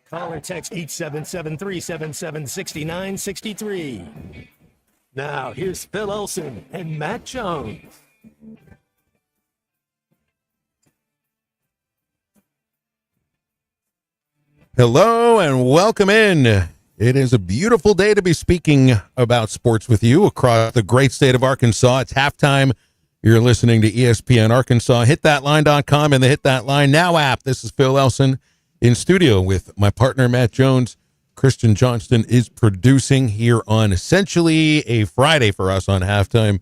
Call or text 877-377-6963. Now, here's Phil Olson and Matt Jones. Hello and welcome in. It is a beautiful day to be speaking about sports with you across the great state of Arkansas. It's halftime. You're listening to ESPN Arkansas. HitThatLine.com and the Hit That Line Now app. This is Phil Elson in studio with my partner, Matt Jones. Christian Johnston is producing here on essentially a Friday for us on halftime.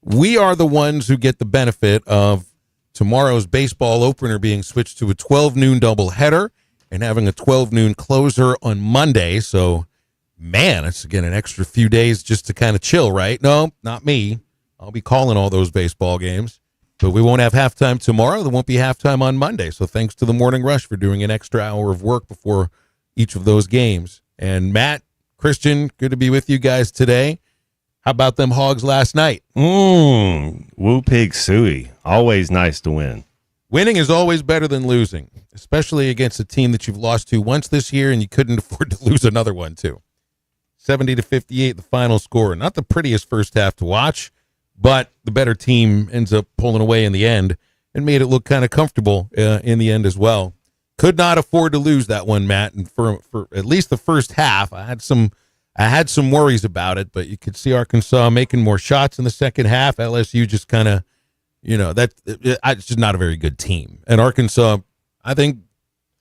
We are the ones who get the benefit of tomorrow's baseball opener being switched to a 12 noon doubleheader and having a 12 noon closer on Monday. So, man, it's again an extra few days just to kind of chill, right? No, not me. I'll be calling all those baseball games. But we won't have halftime tomorrow. There won't be halftime on Monday. So thanks to the Morning Rush for doing an extra hour of work before each of those games. And Matt, Christian, good to be with you guys today. How about them Hogs last night? Woo pig suey. Always nice to win. Winning is always better than losing, especially against a team that you've lost to once this year and you couldn't afford to lose another one to. 70-58, the final score. Not the prettiest first half to watch, but the better team ends up pulling away in the end and made it look kind of comfortable in the end as well. Could not afford to lose that one, Matt. And for at least the first half, I had some worries about it, but you could see Arkansas making more shots in the second half. LSU just kind of, it's just not a very good team. And Arkansas, I think,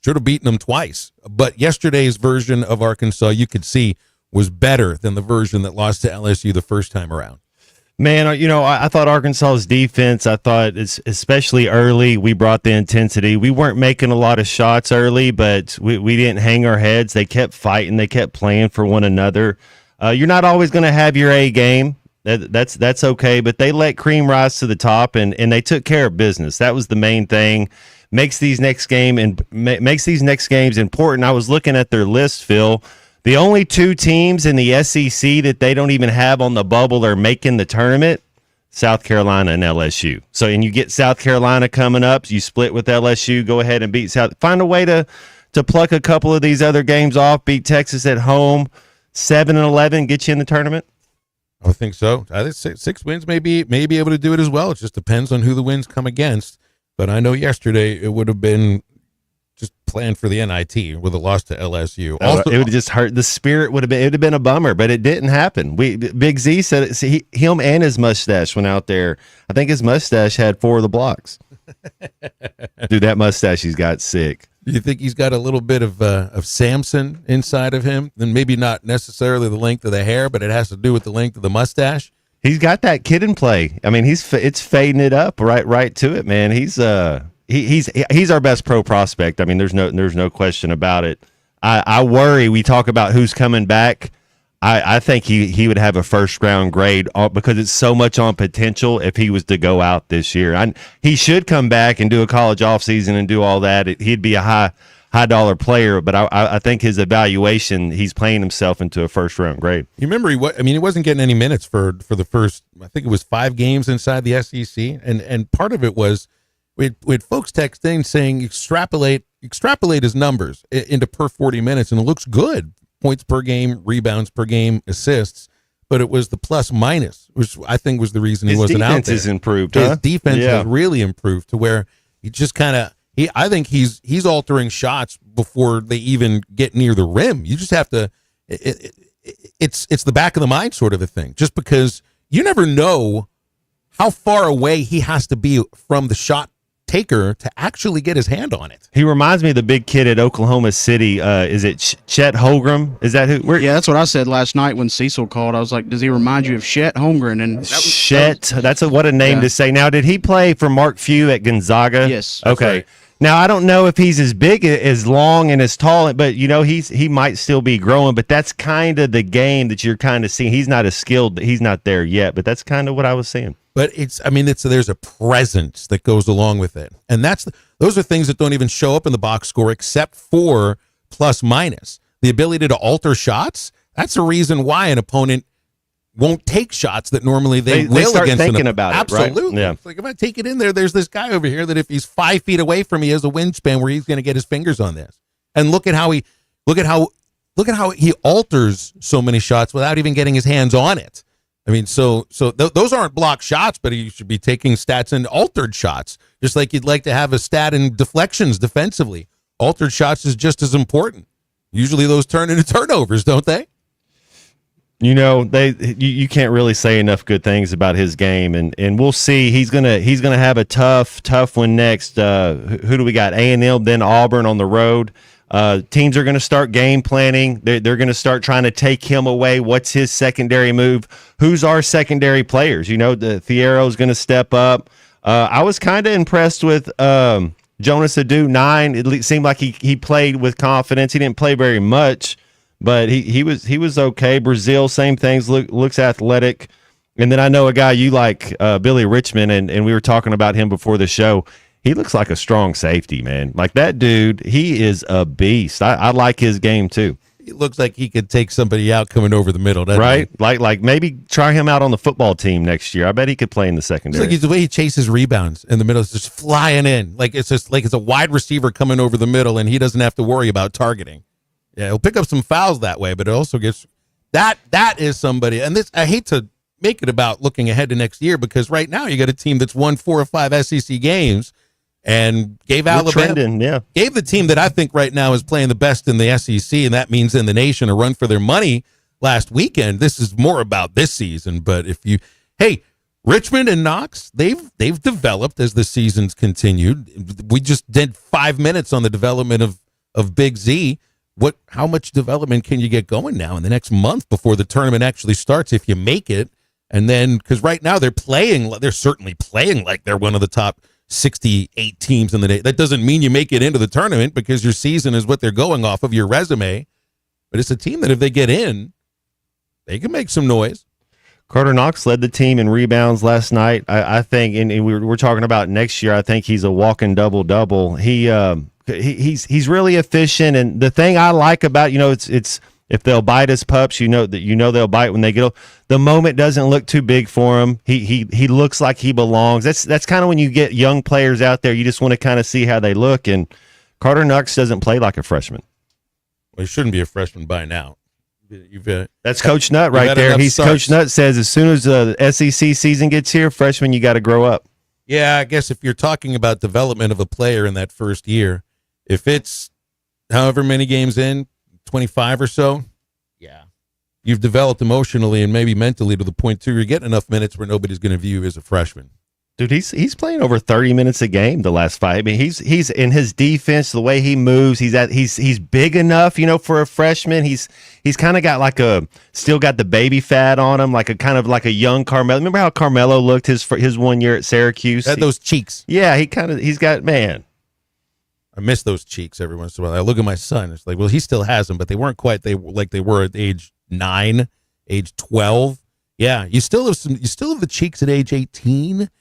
should have beaten them twice. But yesterday's version of Arkansas, you could see, was better than the version that lost to LSU the first time around. Man, I thought Arkansas's defense, especially early, we brought the intensity. We weren't making a lot of shots early, but we didn't hang our heads. They kept fighting. They kept playing for one another. You're not always going to have your A game. That's okay, but they let cream rise to the top, and they took care of business. That was the main thing. Makes these next games important. I was looking at their list, Phil. The only two teams in the SEC that they don't even have on the bubble are making the tournament, South Carolina and LSU. So, and you get South Carolina coming up, you split with LSU, go ahead and beat South. Find a way to pluck a couple of these other games off, beat Texas at home, 7-11, get you in the tournament. I think so. I think six wins may be able to do it as well. It just depends on who the wins come against. But I know yesterday it would have been just planned for the NIT with a loss to LSU. Also, it would have just hurt. The spirit would have been a bummer, but it didn't happen. Big Z said it. See, him and his mustache went out there. I think his mustache had 4 of the blocks. Dude, that mustache he's got sick. Do you think he's got a little bit of Samson inside of him? And maybe not necessarily the length of the hair, but it has to do with the length of the mustache. He's got that kid in play. I mean, it's fading it up right to it, man. He's our best pro prospect. I mean, there's no question about it. I worry. We talk about who's coming back. I think he would have a first round grade because it's so much on potential if he was to go out this year. He should come back and do a college offseason and do all that. He'd be a high dollar player, but I think his evaluation, he's playing himself into a first round grade. You remember he wasn't getting any minutes for the first, I think it was 5 games inside the SEC, and part of it was we had folks texting saying extrapolate his numbers into per 40 minutes, and it looks good. Points per game, rebounds per game, assists, but it was the plus minus, which I think was the reason he wasn't out there. His defense has improved. His defense has really improved to where he just kind of I think he's altering shots before they even get near the rim. You just have to. It's the back of the mind sort of a thing. Just because you never know how far away he has to be from the shot taker to actually get his hand on it. He reminds me of the big kid at Oklahoma City. Is it Chet Holmgren? Is that who? Yeah, that's what I said last night when Cecil called. I was like, does he remind you of Chet Holmgren? And Chet, what a name to say. Now, did he play for Mark Few at Gonzaga? Yes. Okay. Right. Now, I don't know if he's as big, as long, and as tall, but, he might still be growing, but that's kind of the game that you're kind of seeing. He's not as skilled. He's not there yet, but that's kind of what I was seeing. But there's a presence that goes along with it. And those are things that don't even show up in the box score except for plus minus. The ability to alter shots, that's a reason why an opponent won't take shots that normally they They will start against thinking an about it, right? Absolutely. Yeah. It's like if I take it in there, there's this guy over here that if he's 5 feet away from me has a wingspan where he's going to get his fingers on this. And look at how he alters so many shots without even getting his hands on it. I mean, those aren't blocked shots, but he should be taking stats in altered shots, just like you'd like to have a stat in deflections defensively. Altered shots is just as important. Usually those turn into turnovers, don't they? You know, you can't really say enough good things about his game, and we'll see. He's gonna have a tough one next. Who do we got? A&M, then Auburn on the road. Teams are going to start game planning. They're going to start trying to take him away. What's his secondary move? Who's our secondary players? You know, the Fierro's going to step up. I was kind of impressed with Jonas Adu 9. It seemed like he played with confidence. He didn't play very much, but he was okay. Brazil, same things. Looks athletic. And then I know a guy you like, Billy Richmond, and we were talking about him before the show. He looks like a strong safety, man. Like that dude, he is a beast. I like his game too. It looks like he could take somebody out coming over the middle, doesn't Right? he? Like maybe try him out on the football team next year. I bet he could play in the It's secondary. like the way he chases rebounds in the middle is just flying in. Like it's a wide receiver coming over the middle, and he doesn't have to worry about targeting. Yeah, he'll pick up some fouls that way, but it also gets that is somebody. And this, I hate to make it about looking ahead to next year, because right now you got a team that's won 4 or 5 SEC games and gave Alabama, gave the team that I think right now is playing the best in the SEC, and that means in the nation, a run for their money last weekend. This is more about this season, but Richmond and Knox, they've developed as the season's continued. We just did 5 minutes on the development of Big Z. How much development can you get going now in the next month before the tournament actually starts, if you make it? And then, because right now they're certainly playing like they're one of the top 68 teams in the day. That doesn't mean you make it into the tournament, because your season is what they're going off of, your resume. But it's a team that if they get in, they can make some noise. Carter Knox led the team in rebounds last night. I think, and we're talking about next year, I think he's a walking double-double. He's really efficient, and the thing I like about, it's if they'll bite as pups, they'll bite when they get. The moment doesn't look too big for him. He looks like he belongs. That's kind of when you get young players out there, you just want to kind of see how they look. And Carter Knox doesn't play like a freshman. Well, he shouldn't be a freshman by now. That's Coach Nutt right there. Coach Nutt says as soon as the SEC season gets here, freshman, you got to grow up. Yeah, I guess if you're talking about development of a player in that first year, if it's however many games in, 25 or so, yeah, you've developed emotionally and maybe mentally to the point too you're getting enough minutes where nobody's going to view you as a freshman. Dude, he's playing over 30 minutes a game the last 5. I mean, he's in his defense, the way he moves, he's big enough, for a freshman. He's kind of got still got the baby fat on him, like a young Carmelo. Remember how Carmelo looked his 1 year at Syracuse? Had those cheeks. Yeah, he's got, man. I miss those cheeks every once in a while. I look at my son. It's like, well, he still has them, but they weren't quite they were at age 9, age 12. Yeah, you still have the cheeks at age 18.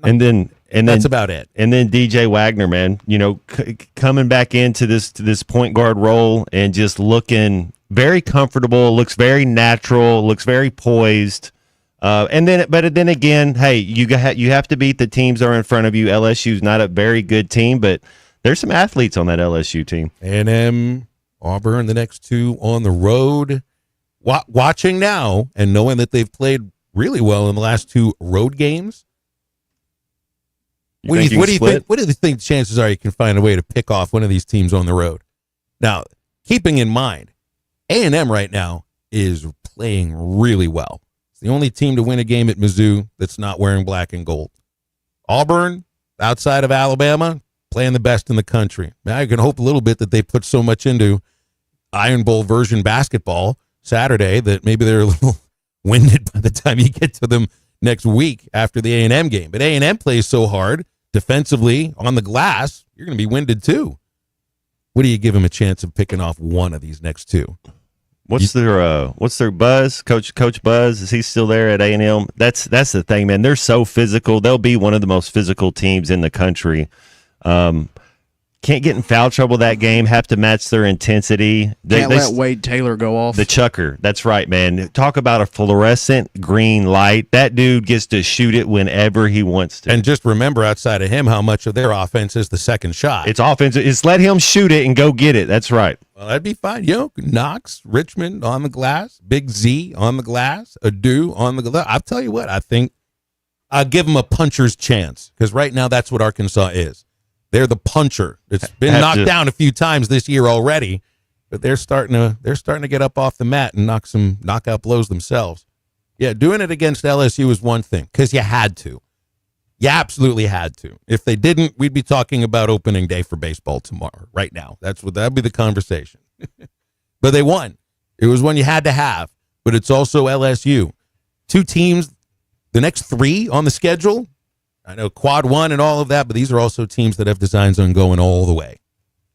And then that's about it. And then DJ Wagner, man, coming back into this point guard role and just looking very comfortable, looks very natural, looks very poised. But then again, hey, you have to beat the teams that are in front of you. LSU's not a very good team, but there's some athletes on that LSU team. A&M, Auburn, the next 2 on the road. Watching now and knowing that they've played really well in the last 2 road games. What do you think? What do you think the chances are you can find a way to pick off one of these teams on the road? Now, keeping in mind, A&M right now is playing really well. It's the only team to win a game at Mizzou that's not wearing black and gold. Auburn, outside of Alabama, playing the best in the country. Now you can hope a little bit that they put so much into Iron Bowl version basketball Saturday that maybe they're a little winded by the time you get to them next week after the A&M game. But A&M plays so hard defensively on the glass, you're going to be winded too. What do you give them a chance of picking off one of these next 2? What's their Buzz? Coach Buzz, is he still there at A&M? That's the thing, man. They're so physical. They'll be one of the most physical teams in the country. can't get in foul trouble that game, have to match their intensity. Can't let Wade Taylor go off. The chucker. That's right, man. Talk about a fluorescent green light. That dude gets to shoot it whenever he wants to. And just remember, outside of him, how much of their offense is the second shot. It's offensive. It's let him shoot it and go get it. That's right. Well, that'd be fine. Knox, Richmond on the glass, Big Z on the glass, Adu on the glass. I'll tell you what, I think I'll give them a puncher's chance because right now that's what Arkansas is. They're the puncher. It's been knocked down a few times this year already, but they're starting to get up off the mat and knock some knockout blows themselves. Yeah, doing it against LSU is one thing because you had to. You absolutely had to. If they didn't, we'd be talking about opening day for baseball tomorrow. Right now, that'd be the conversation. But they won. It was one you had to have. But it's also LSU. Two teams, the next three on the schedule. I know quad one and all of that, but these are also teams that have designs on going all the way.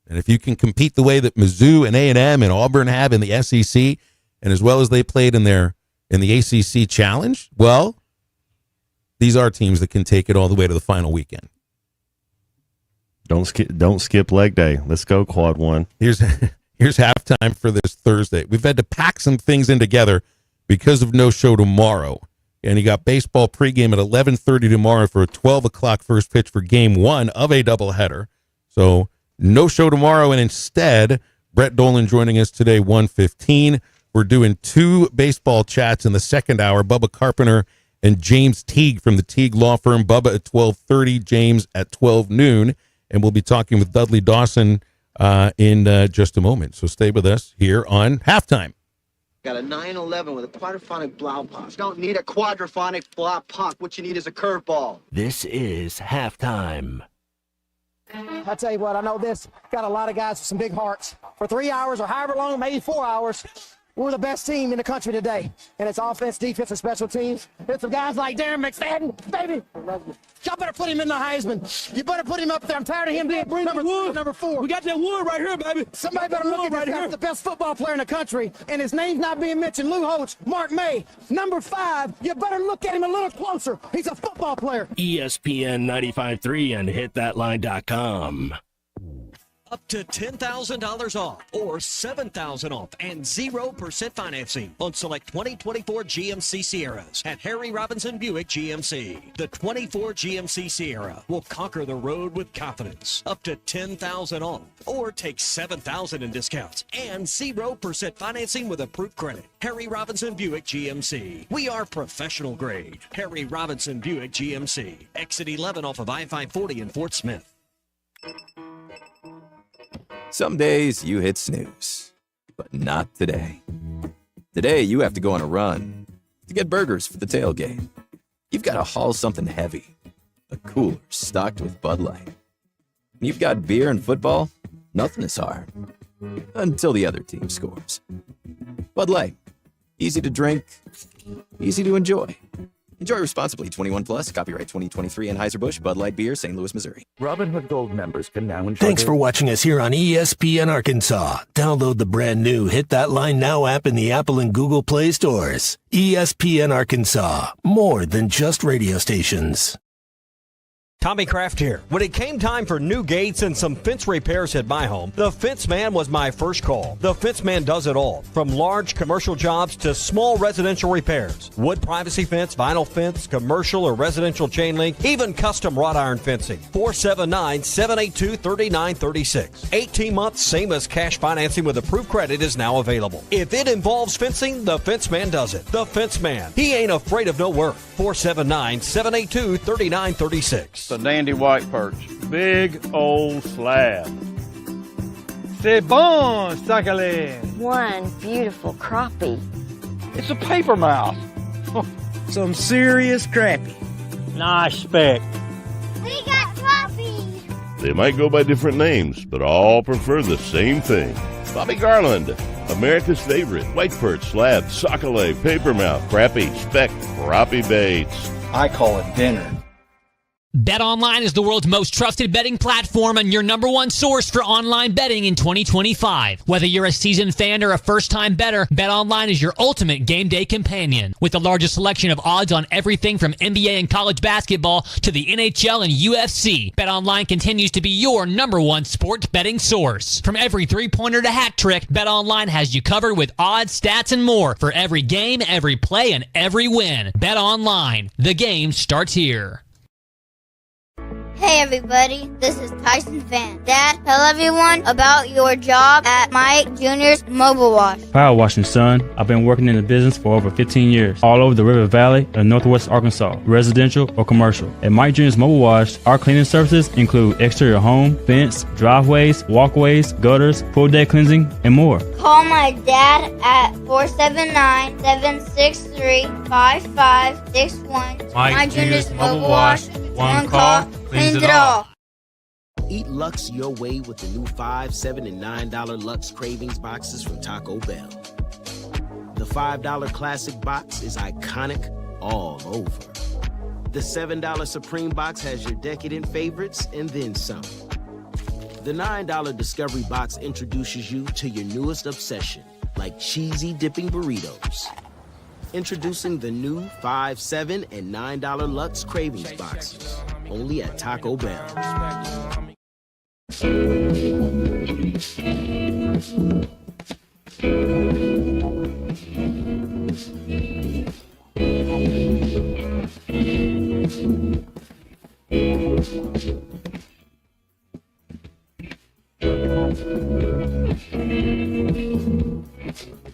And if you can compete the way that Mizzou and A&M and Auburn have in the SEC, and as well as they played in the ACC Challenge, well, these are teams that can take it all the way to the final weekend. Don't skip leg day. Let's go quad one. Here's halftime for this Thursday. We've had to pack some things in together because of no show tomorrow. And you got baseball pregame at 11:30 tomorrow for a 12 o'clock first pitch for game one of a doubleheader. So no show tomorrow, and instead, Brett Dolan joining us today, 1:15. We're doing two baseball chats in the second hour. Bubba Carpenter and James Teague from the Teague Law Firm. Bubba at 12:30, James at 12 noon. And we'll be talking with Dudley Dawson in just a moment. So stay with us here on Halftime. Got a 911 with a quadraphonic Blaupause. Don't need a quadraphonic Blaupause. What you need is a curveball. This is Halftime. I tell you what, I know this. Got a lot of guys with some big hearts. For 3 hours or however long, maybe 4 hours, we're the best team in the country today. And it's offense, defense, and special teams. It's some guys like Darren McFadden, baby. Y'all better put him in the Heisman. You better put him up there. I'm tired of him being number 4. We got that wood right here, baby. Somebody better look at this guy, the best football player in the country, and his name's not being mentioned. Lou Holtz, Mark May, number 5. You better look at him a little closer. He's a football player. ESPN 95.3 and hitthatline.com. Up to $10,000 off or $7,000 off and 0% financing on select 2024 GMC Sierras at Harry Robinson Buick GMC. The 24 GMC Sierra will conquer the road with confidence. Up to $10,000 off or take $7,000 in discounts and 0% financing with approved credit. Harry Robinson Buick GMC. We are professional grade. Harry Robinson Buick GMC. Exit 11 off of I-540 in Fort Smith. Some days you hit snooze, but not today. Today you have to go on a run to get burgers for the tailgate. You've got to haul something heavy, a cooler stocked with Bud Light. When you've got beer and football, nothing is hard, until the other team scores. Bud Light, easy to drink, easy to enjoy. Enjoy responsibly. 21 plus. Copyright 2023 Anheuser-Busch Bud Light Beer, St. Louis, Missouri. Robinhood Gold members can now enjoy. Thanks for watching us here on ESPN Arkansas. Download the brand new Hit That Line Now app in the Apple and Google Play stores. ESPN Arkansas. More than just radio stations. Tommy Kraft here. When it came time for new gates and some fence repairs at my home, the Fence Man was my first call. The Fence Man does it all, from large commercial jobs to small residential repairs. Wood privacy fence, vinyl fence, commercial or residential chain link, even custom wrought iron fencing. 479-782-3936. 18 months, same as cash financing with approved credit is now available. If it involves fencing, the Fence Man does it. The Fence Man. He ain't afraid of no work. 479-782-3936. A dandy white perch. Big old slab. C'est bon, sacalé. One beautiful crappie. It's a paper mouse. Some serious crappie. Nice speck. We got crappie. They might go by different names, but all prefer the same thing. Bobby Garland, America's favorite. White perch, slab, sockeye, paper mouth, crappie, speck, crappie baits. I call it dinner. BetOnline is the world's most trusted betting platform and your number one source for online betting in 2025. Whether you're a seasoned fan or a first-time bettor, BetOnline is your ultimate game day companion. With the largest selection of odds on everything from NBA and college basketball to the NHL and UFC, BetOnline continues to be your number one sports betting source. From every three-pointer to hat trick, BetOnline has you covered with odds, stats, and more for every game, every play, and every win. BetOnline. The game starts here. Hey everybody, this is Tyson Fan. Dad, tell everyone about your job at Mike Jr.'s Mobile Wash. Power washing, son. I've been working in the business for over 15 years, all over the River Valley and Northwest Arkansas, residential or commercial. At Mike Jr.'s Mobile Wash, our cleaning services include exterior home, fence, driveways, walkways, gutters, pool deck cleansing, and more. Call my dad at 479-763-5561. Mike Jr.'s Mobile Wash. One call, cleans it all. Eat Lux your way with the new $5, $7, and $9 Lux Cravings boxes from Taco Bell. The $5 Classic box is iconic all over. The $7 Supreme box has your decadent favorites and then some. The $9 Discovery box introduces you to your newest obsession, like cheesy dipping burritos. Introducing the new $5, $7, and $9 Lux Cravings boxes, only at Taco Bell.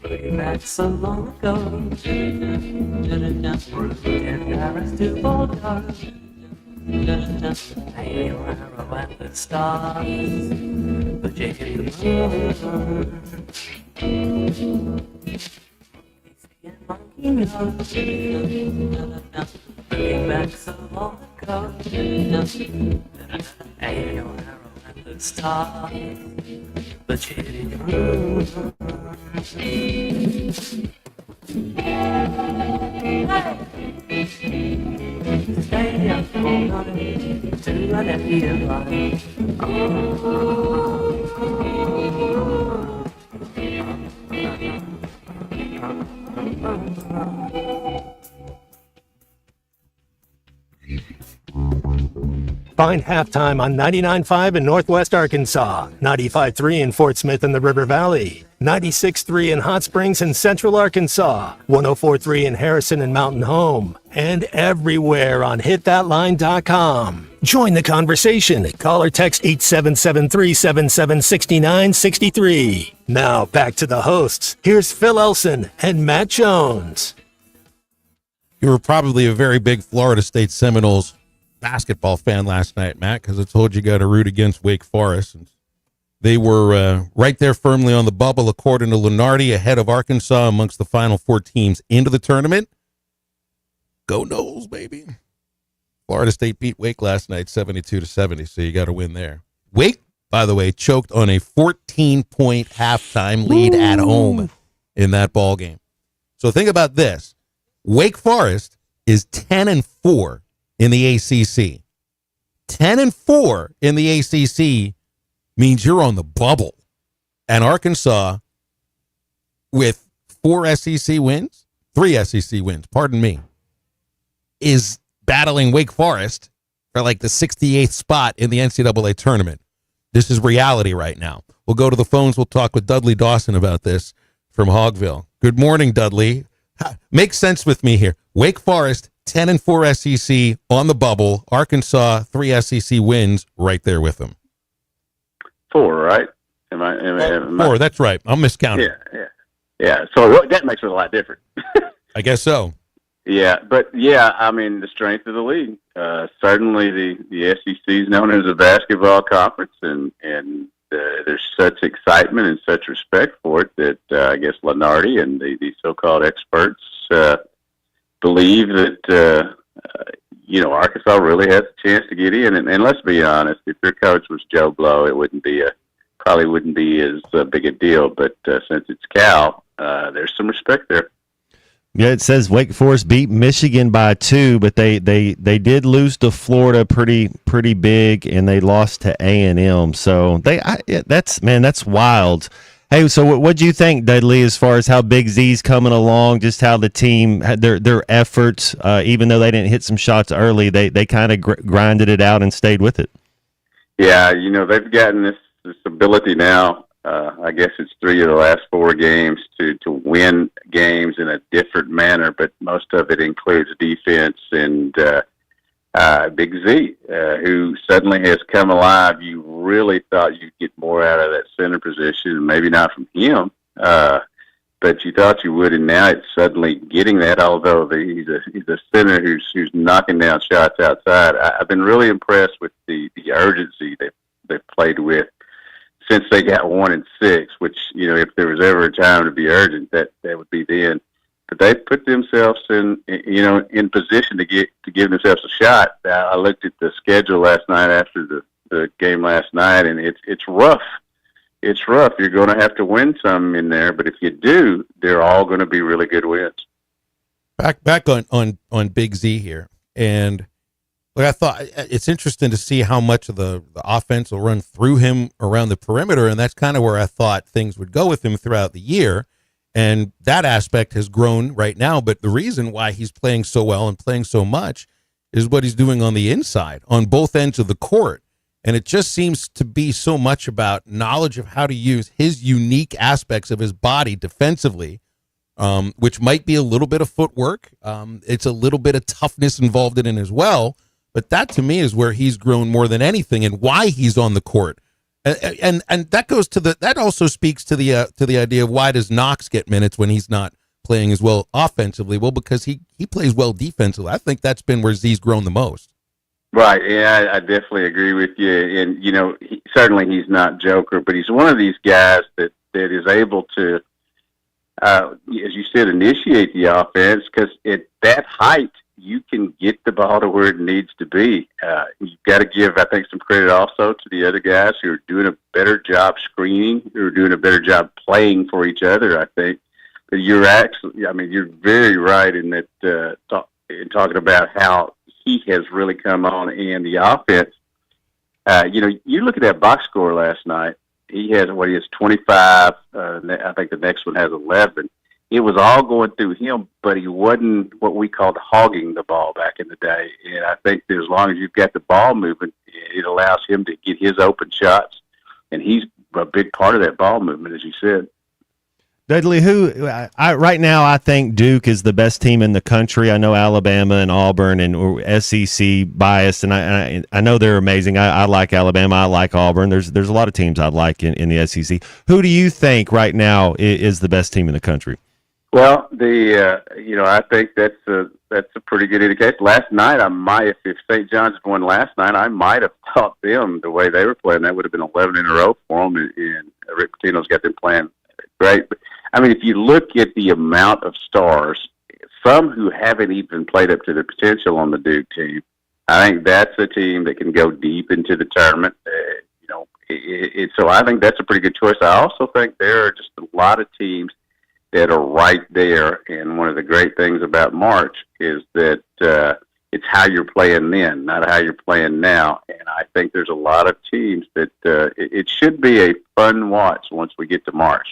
Way back so long ago, and Paris to Bordeaux, anywhere at the stars, but you hit the moon. Way back so long ago, anywhere at the stars, but you hit the moon. Stay up all night to let it be alive. Find Halftime on 99.5 in Northwest Arkansas, 95.3 in Fort Smith and the River Valley, 96.3 in Hot Springs and Central Arkansas, 104.3 in Harrison and Mountain Home, and everywhere on hitthatline.com. Join the conversation. Call or text 877-377-6963. Now back to the hosts. Here's Phil Elson and Matt Jones. You were probably a very big Florida State Seminoles basketball fan last night, Matt, because I told you got to root against Wake Forest. And they were right there firmly on the bubble, according to Lunardi, ahead of Arkansas amongst the final four teams into the tournament. Go Noles, baby. Florida State beat Wake last night 72-70, so you got to win there. Wake, by the way, choked on a 14-point halftime lead at home in that ball game. So think about this. Wake Forest is 10-4 in the ACC. 10-4 in the ACC means you're on the bubble. And Arkansas, with 3 SEC wins, pardon me, is battling Wake Forest for like the 68th spot in the NCAA tournament. This is reality right now. We'll go to the phones. We'll talk with Dudley Dawson about this from Hogville. Good morning, Dudley. Make sense with me here. Wake Forest, 10-4 SEC on the bubble. Arkansas, 3 SEC wins right there with them. 4, right? Am I 4, that's right. I'm miscounting. Yeah. So that makes it a lot different. I guess so. Yeah, but yeah, I mean, the strength of the league. Certainly the SEC is known as a basketball conference, and there's such excitement and such respect for it that I guess Lunardi and the so-called experts believe that Arkansas really has a chance to get in. And let's be honest, if your coach was Joe Blow, it probably wouldn't be as big a deal. But since it's Cal, there's some respect there. Yeah, it says Wake Forest beat Michigan by 2, but they did lose to Florida pretty big, and they lost to A&M. So that's wild. Hey, so what do you think, Dudley, as far as how Big Z's coming along, just how the team had their efforts, even though they didn't hit some shots early, they kind of grinded it out and stayed with it? Yeah, they've gotten this ability now. I guess it's 3 of the last 4 games to win games in a different manner, but most of it includes defense and Big Z, who suddenly has come alive. You really thought you'd get more out of that center position, maybe not from him, but you thought you would, and now it's suddenly getting that. Although he's a center who's knocking down shots outside. I've been really impressed with the urgency they've played with since they got 1 and 6. Which if there was ever a time to be urgent, that would be then. But they put themselves in position to give themselves a shot. I looked at the schedule last night after the game last night, and it's rough. It's rough. You're going to have to win some in there, but if you do, they're all going to be really good wins. Back on Big Z here, and I thought it's interesting to see how much of the offense will run through him around the perimeter, and that's kind of where I thought things would go with him throughout the year. And that aspect has grown right now, but the reason why he's playing so well and playing so much is what he's doing on the inside, on both ends of the court. And it just seems to be so much about knowledge of how to use his unique aspects of his body defensively, which might be a little bit of footwork. It's a little bit of toughness involved in it as well. But that, to me, is where he's grown more than anything and why he's on the court. And that goes to that also speaks to the idea of why does Knox get minutes when he's not playing as well offensively? Well, because he plays well defensively. I think that's been where Z's grown the most. Right. Yeah, I definitely agree with you. And certainly he's not Joker, but he's one of these guys that is able to, as you said, initiate the offense, because at that height you can get the ball to where it needs to be. You've got to give, I think, some credit also to the other guys who are doing a better job screening, who are doing a better job playing for each other, I think. But you're very right in that, in talking about how he has really come on in the offense. You look at that box score last night. He has 25. I think the next one has 11. It was all going through him, but he wasn't what we called hogging the ball back in the day. And I think that as long as you've got the ball moving, it allows him to get his open shots. And he's a big part of that ball movement, as you said. Dudley, right now I think Duke is the best team in the country. I know Alabama and Auburn and SEC biased, and I know they're amazing. I like Alabama. I like Auburn. There's a lot of teams I like in the SEC. Who do you think right now is the best team in the country? Well, I think that's a pretty good indication. Last night, if St. John's had won last night, I might have thought them the way they were playing. That would have been 11 in a row for them, and Rick Pitino's got them playing great. But if you look at the amount of stars, some who haven't even played up to their potential on the Duke team, I think that's a team that can go deep into the tournament. So I think that's a pretty good choice. I also think there are just a lot of teams that are right there. And one of the great things about March is that it's how you're playing then, not how you're playing now. And I think there's a lot of teams that it should be a fun watch once we get to March.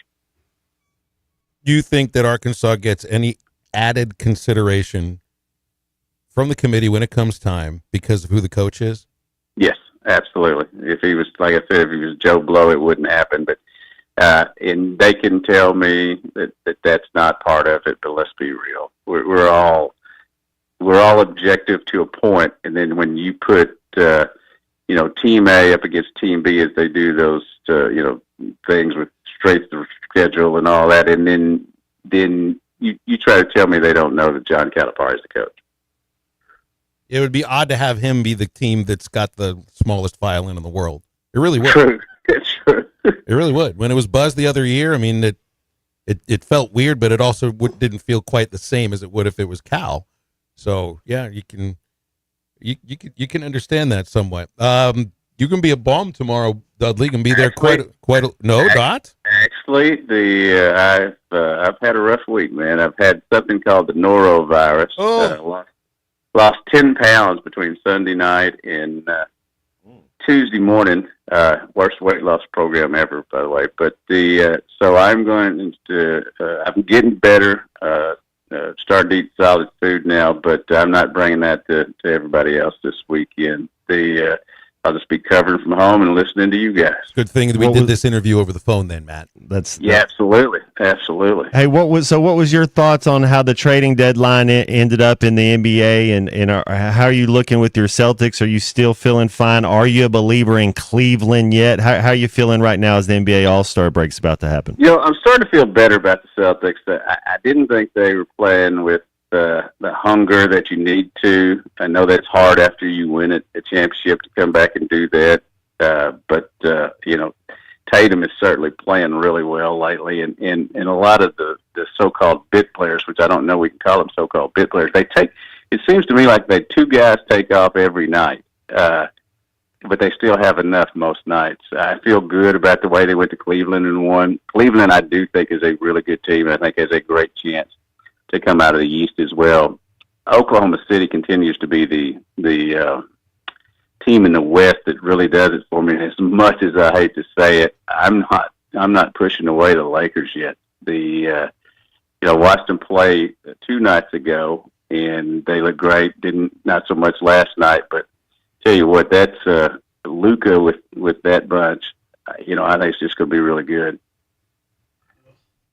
Do you think that Arkansas gets any added consideration from the committee when it comes time because of who the coach is? Yes, absolutely. If he was, like I said, if he was Joe Blow, it wouldn't happen. But and they can tell me that that's not part of it. But let's be real. We're all objective to a point, and then when you put Team A up against Team B as they do those things with straight through schedule and all that, and then you try to tell me they don't know that John Calipari is the coach. It would be odd to have him be the team that's got the smallest violin in the world. It really would. True. It's true. It really would. When it was Buzz the other year, it felt weird, but it also didn't feel quite the same as it would if it was Cal. So yeah, you can understand that somewhat. You can be a bomb tomorrow, Dudley. You can be there not. honestly, I've had a rough week, man. I've had something called the norovirus. Lost 10 pounds between Sunday night and Tuesday morning. Worst weight loss program ever, by the way. But so I'm going to. I'm getting better. Starting to eat solid food now, but I'm not bringing that to everybody else this weekend. I'll just be covering from home and listening to you guys. Good thing that we did this interview over the phone then, Matt. Absolutely. Hey, what was your thoughts on how the trading deadline ended up in the NBA, and how are you looking with your Celtics? Are you still feeling fine? Are you a believer in Cleveland yet? How are you feeling right now as the NBA All-Star break's about to happen? I'm starting to feel better about the Celtics. I didn't think they were playing with the hunger that you need to. I know that's hard after you win a championship to come back and do that. But Tatum is certainly playing really well lately, and a lot of the so-called bit players, which I don't know we can call them so-called bit players, it seems to me like they two guys take off every night, but they still have enough most nights. I feel good about the way they went to Cleveland and won. Cleveland, I do think, is a really good team. I think has a great chance to come out of the East as well. Oklahoma City continues to be the team in the West that really does it for me. As much as I hate to say it, I'm not pushing away the Lakers yet. Watched them play 2 nights ago, and they look great. Not so much last night, but tell you what, that's Luka with that bunch. I think it's just going to be really good.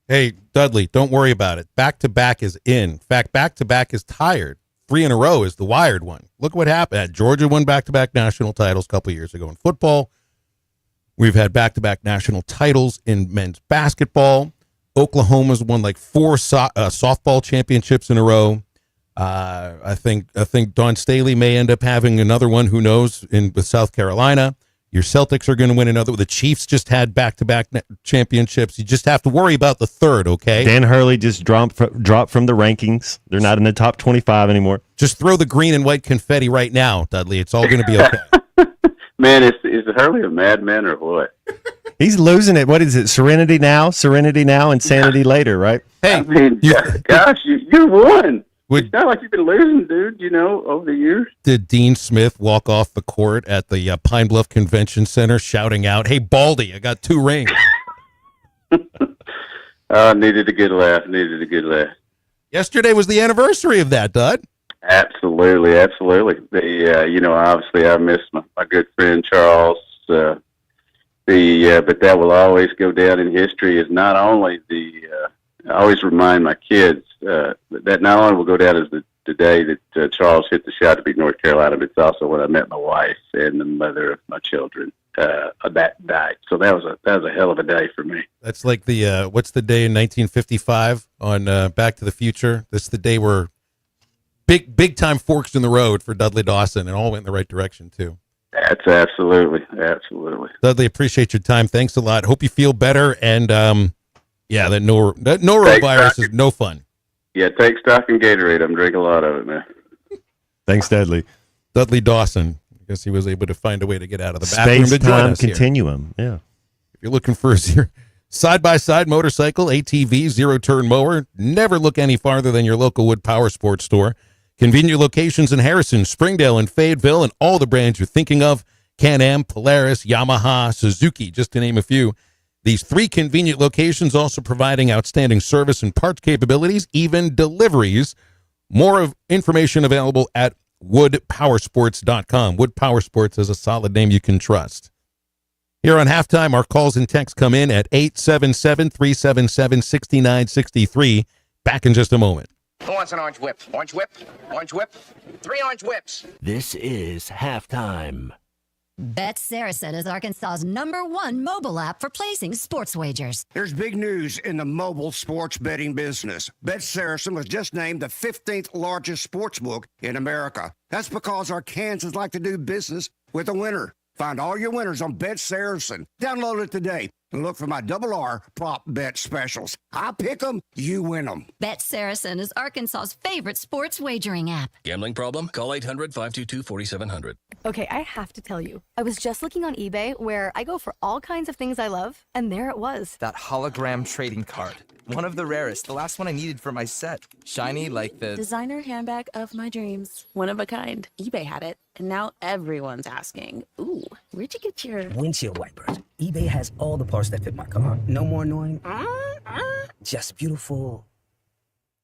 Hey, Dudley, don't worry about it. Back-to-back is in. In fact, back-to-back is tired. 3 in a row is the wired one. Look what happened. Georgia won back-to-back national titles a couple years ago in football. We've had back-to-back national titles in men's basketball. Oklahoma's won like 4 softball championships in a row. I think Dawn Staley may end up having another one. Who knows? With South Carolina. Your Celtics are going to win another. The Chiefs just had back-to-back championships. You just have to worry about the third, okay? Dan Hurley just dropped from the rankings. They're not in the top 25 anymore. Just throw the green and white confetti right now, Dudley. It's all going to be okay. Man, is Hurley a madman or what? He's losing it. What is it? Serenity now, insanity later, right? Hey, gosh, you won. It's not like you've been losing, dude, over the years. Did Dean Smith walk off the court at the Pine Bluff Convention Center shouting out, "Hey, Baldy, I got 2 rings." Needed a good laugh. Yesterday was the anniversary of that, Dud. Absolutely. Obviously I miss my good friend Charles. But that will always go down in history as not only I always remind my kids that not only will go down as the day that Charles hit the shot to beat North Carolina, but it's also when I met my wife and the mother of my children that night. So that was a hell of a day for me. That's like the what's the day in 1955 on Back to the Future? This is the day where big time forks in the road for Dudley Dawson, and all went in the right direction too. That's absolutely. Dudley, appreciate your time. Thanks a lot. Hope you feel better. And that norovirus is no fun. Yeah, take stock in Gatorade. I'm drinking a lot of it, man. Thanks, Dudley. Dudley Dawson. I guess he was able to find a way to get out of the bathroom to join us here. Continuum. Yeah. If you're looking for a side-by-side motorcycle, ATV, zero-turn mower, never look any farther than your local Wood Power Sports store. Convenient locations in Harrison, Springdale, and Fayetteville, and all the brands you're thinking of: Can-Am, Polaris, Yamaha, Suzuki, just to name a few. These 3 convenient locations also providing outstanding service and parts capabilities, even deliveries. More of information available at woodpowersports.com. Wood Power Sports is a solid name you can trust. Here on Halftime, our calls and texts come in at 877-377-6963. Back in just a moment. Who wants an orange whip? Orange whip? Orange whip? 3 orange whips. This is Halftime. Bet Saracen is Arkansas's #1 mobile app for placing sports wagers. There's big news in the mobile sports betting business. Bet Saracen was just named the 15th largest sportsbook in America. That's because Arkansans like to do business with a winner. Find all your winners on Bet Saracen. Download it today and look for my RR prop bet specials. I pick them, you win them. Bet Saracen is Arkansas's favorite sports wagering app. Gambling problem? Call 800-522-4700. Okay, I have to tell you, I was just looking on eBay where I go for all kinds of things I love, and there it was. That hologram trading card. One of the rarest, the last one I needed for my set. Shiny like the designer handbag of my dreams. One of a kind. eBay had it, and now everyone's asking, ooh, where'd you get your windshield wipers? eBay has all the parts that fit my car. No more annoying. Just beautiful.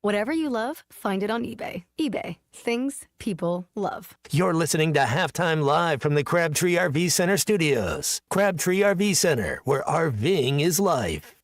Whatever you love, find it on eBay. eBay. Things people love. You're listening to Halftime Live from the Crabtree RV Center studios. Crabtree RV Center, where RVing is life.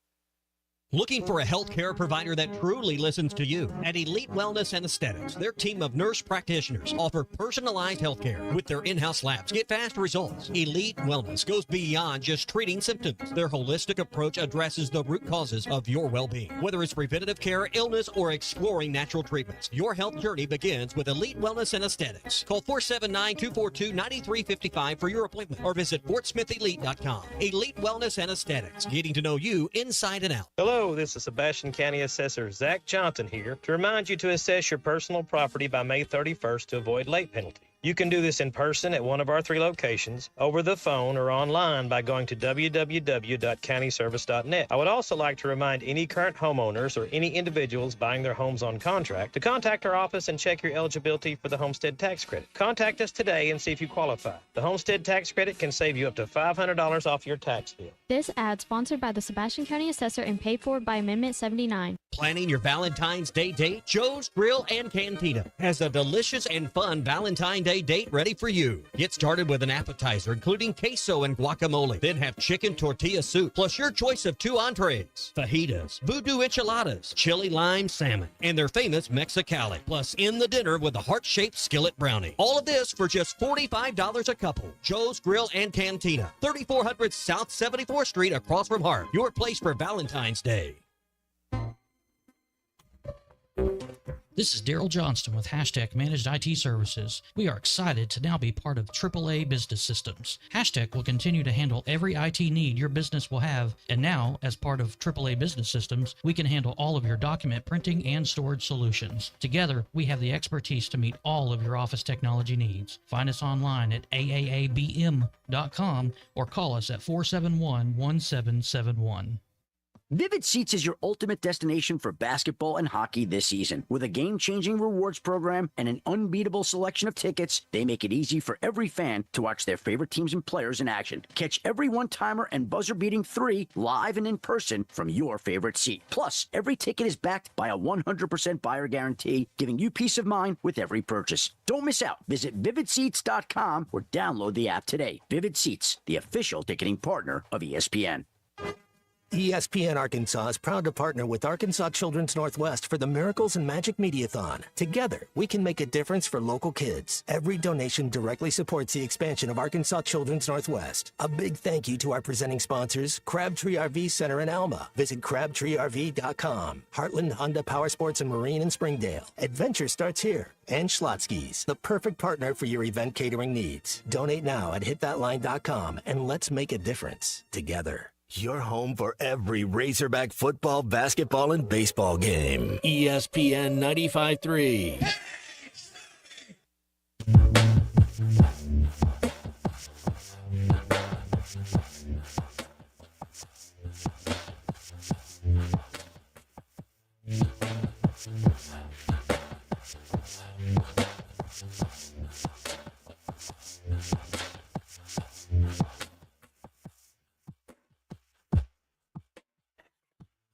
Looking for a healthcare provider that truly listens to you? At Elite Wellness and Aesthetics, their team of nurse practitioners offer personalized healthcare with their in-house labs. Get fast results. Elite Wellness goes beyond just treating symptoms. Their holistic approach addresses the root causes of your well-being. Whether it's preventative care, illness, or exploring natural treatments, your health journey begins with Elite Wellness and Aesthetics. Call 479-242-9355 for your appointment or visit FortSmithElite.com. Elite Wellness and Aesthetics, getting to know you inside and out. Hello, this is Sebastian County Assessor Zach Johnson here to remind you to assess your personal property by May 31st to avoid late penalty. You can do this in person at one of our 3 locations, over the phone, or online by going to www.countyservice.net. I would also like to remind any current homeowners or any individuals buying their homes on contract to contact our office and check your eligibility for the homestead tax credit. Contact us today and see if you qualify. The homestead tax credit can save you up to $500 off your tax bill. This ad sponsored by the Sebastian County Assessor and paid for by Amendment 79. Planning your Valentine's Day date? Joe's Grill and Cantina has a delicious and fun Valentine's Day date ready for you. Get started with an appetizer including queso and guacamole. Then have chicken tortilla soup plus your choice of 2 entrees, fajitas, voodoo enchiladas, chili lime salmon, and their famous Mexicali. Plus in the dinner with a heart-shaped skillet brownie. All of this for just $45 a couple. Joe's Grill and Cantina, 3400 South 74th Street across from Hart. Your place for Valentine's Day. This is Daryl Johnston with Hashtag Managed IT Services. We are excited to now be part of AAA Business Systems. Hashtag will continue to handle every IT need your business will have, and now, as part of AAA Business Systems, we can handle all of your document printing and storage solutions. Together, we have the expertise to meet all of your office technology needs. Find us online at aaabm.com or call us at 471-1771. Vivid Seats is your ultimate destination for basketball and hockey this season. With a game-changing rewards program and an unbeatable selection of tickets, they make it easy for every fan to watch their favorite teams and players in action. Catch every one-timer and buzzer-beating 3 live and in person from your favorite seat. Plus, every ticket is backed by a 100% buyer guarantee, giving you peace of mind with every purchase. Don't miss out. Visit VividSeats.com or download the app today. Vivid Seats, the official ticketing partner of ESPN. ESPN Arkansas is proud to partner with Arkansas Children's Northwest for the Miracles and Magic Mediathon. Together, we can make a difference for local kids. Every donation directly supports the expansion of Arkansas Children's Northwest. A big thank you to our presenting sponsors, Crabtree RV Center in Alma. Visit crabtreerv.com. Heartland Honda Power Sports and Marine in Springdale. Adventure starts here. And Schlotzsky's, the perfect partner for your event catering needs. Donate now at hitthatline.com and let's make a difference together. Your home for every Razorback football, basketball, and baseball game. ESPN 95.3.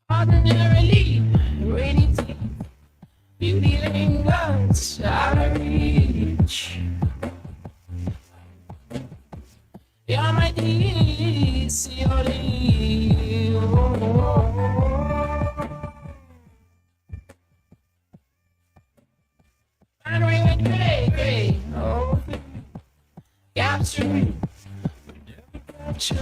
Ordinarily, rainy teeth, beauty lingers out of reach. You're my DCOD. And ring a gray, gray, oh, capturing, but never captured.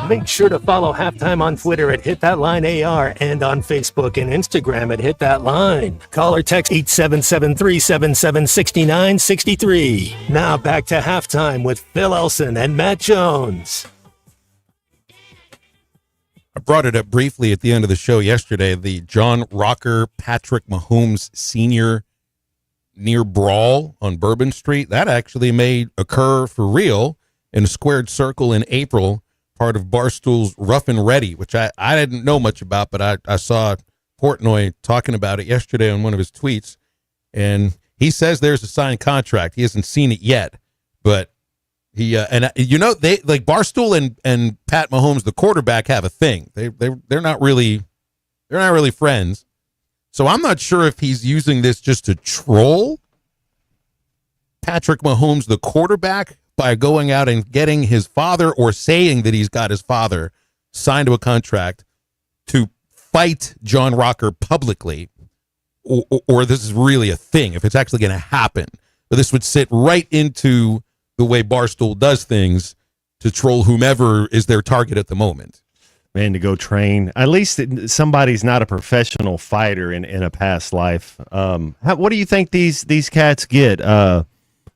Make sure to follow Halftime on Twitter at HitThatLineAR and on Facebook and Instagram at HitThatLine. Call or text 877-377-6963. Now back to Halftime with Phil Elson and Matt Jones. I brought it up briefly at the end of the show yesterday. The John Rocker Patrick Mahomes Sr. near Brawl on Bourbon Street. That actually may occur for real in a squared circle in April, part of Barstool's Rough and Ready, which I didn't know much about, but I saw Portnoy talking about it yesterday on one of his tweets, and he says there's a signed contract. He hasn't seen it yet, but he they like Barstool and Pat Mahomes, the quarterback, have a thing. They're not really friends. So I'm not sure if he's using this just to troll Patrick Mahomes, the quarterback, by going out and getting his father, or saying that he's got his father signed to a contract to fight John Rocker publicly, or this is really a thing, if it's actually going to happen. But this would sit right into the way Barstool does things to troll whomever is their target at the moment. Man, to go train. At least somebody's not a professional fighter in a past life. What do you think these cats get?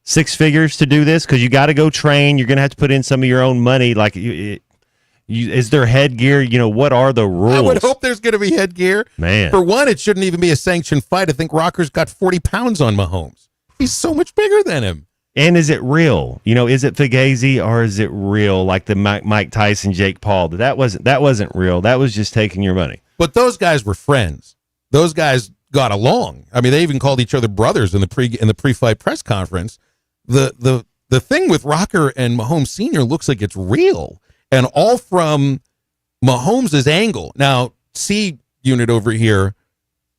6 figures to do this? Because you got to go train. You're going to have to put in some of your own money. Like, is there headgear? What are the rules? I would hope there's going to be headgear. Man. For one, it shouldn't even be a sanctioned fight. I think Rocker's got 40 pounds on Mahomes. He's so much bigger than him. And is it real? Is it Fugazi, or is it real? Like the Mike Tyson, Jake Paul. That wasn't real. That was just taking your money. But those guys were friends. Those guys got along. I mean, they even called each other brothers in the pre-fight press conference. The thing with Rocker and Mahomes Sr. looks like it's real, and all from Mahomes' angle. Now, C unit over here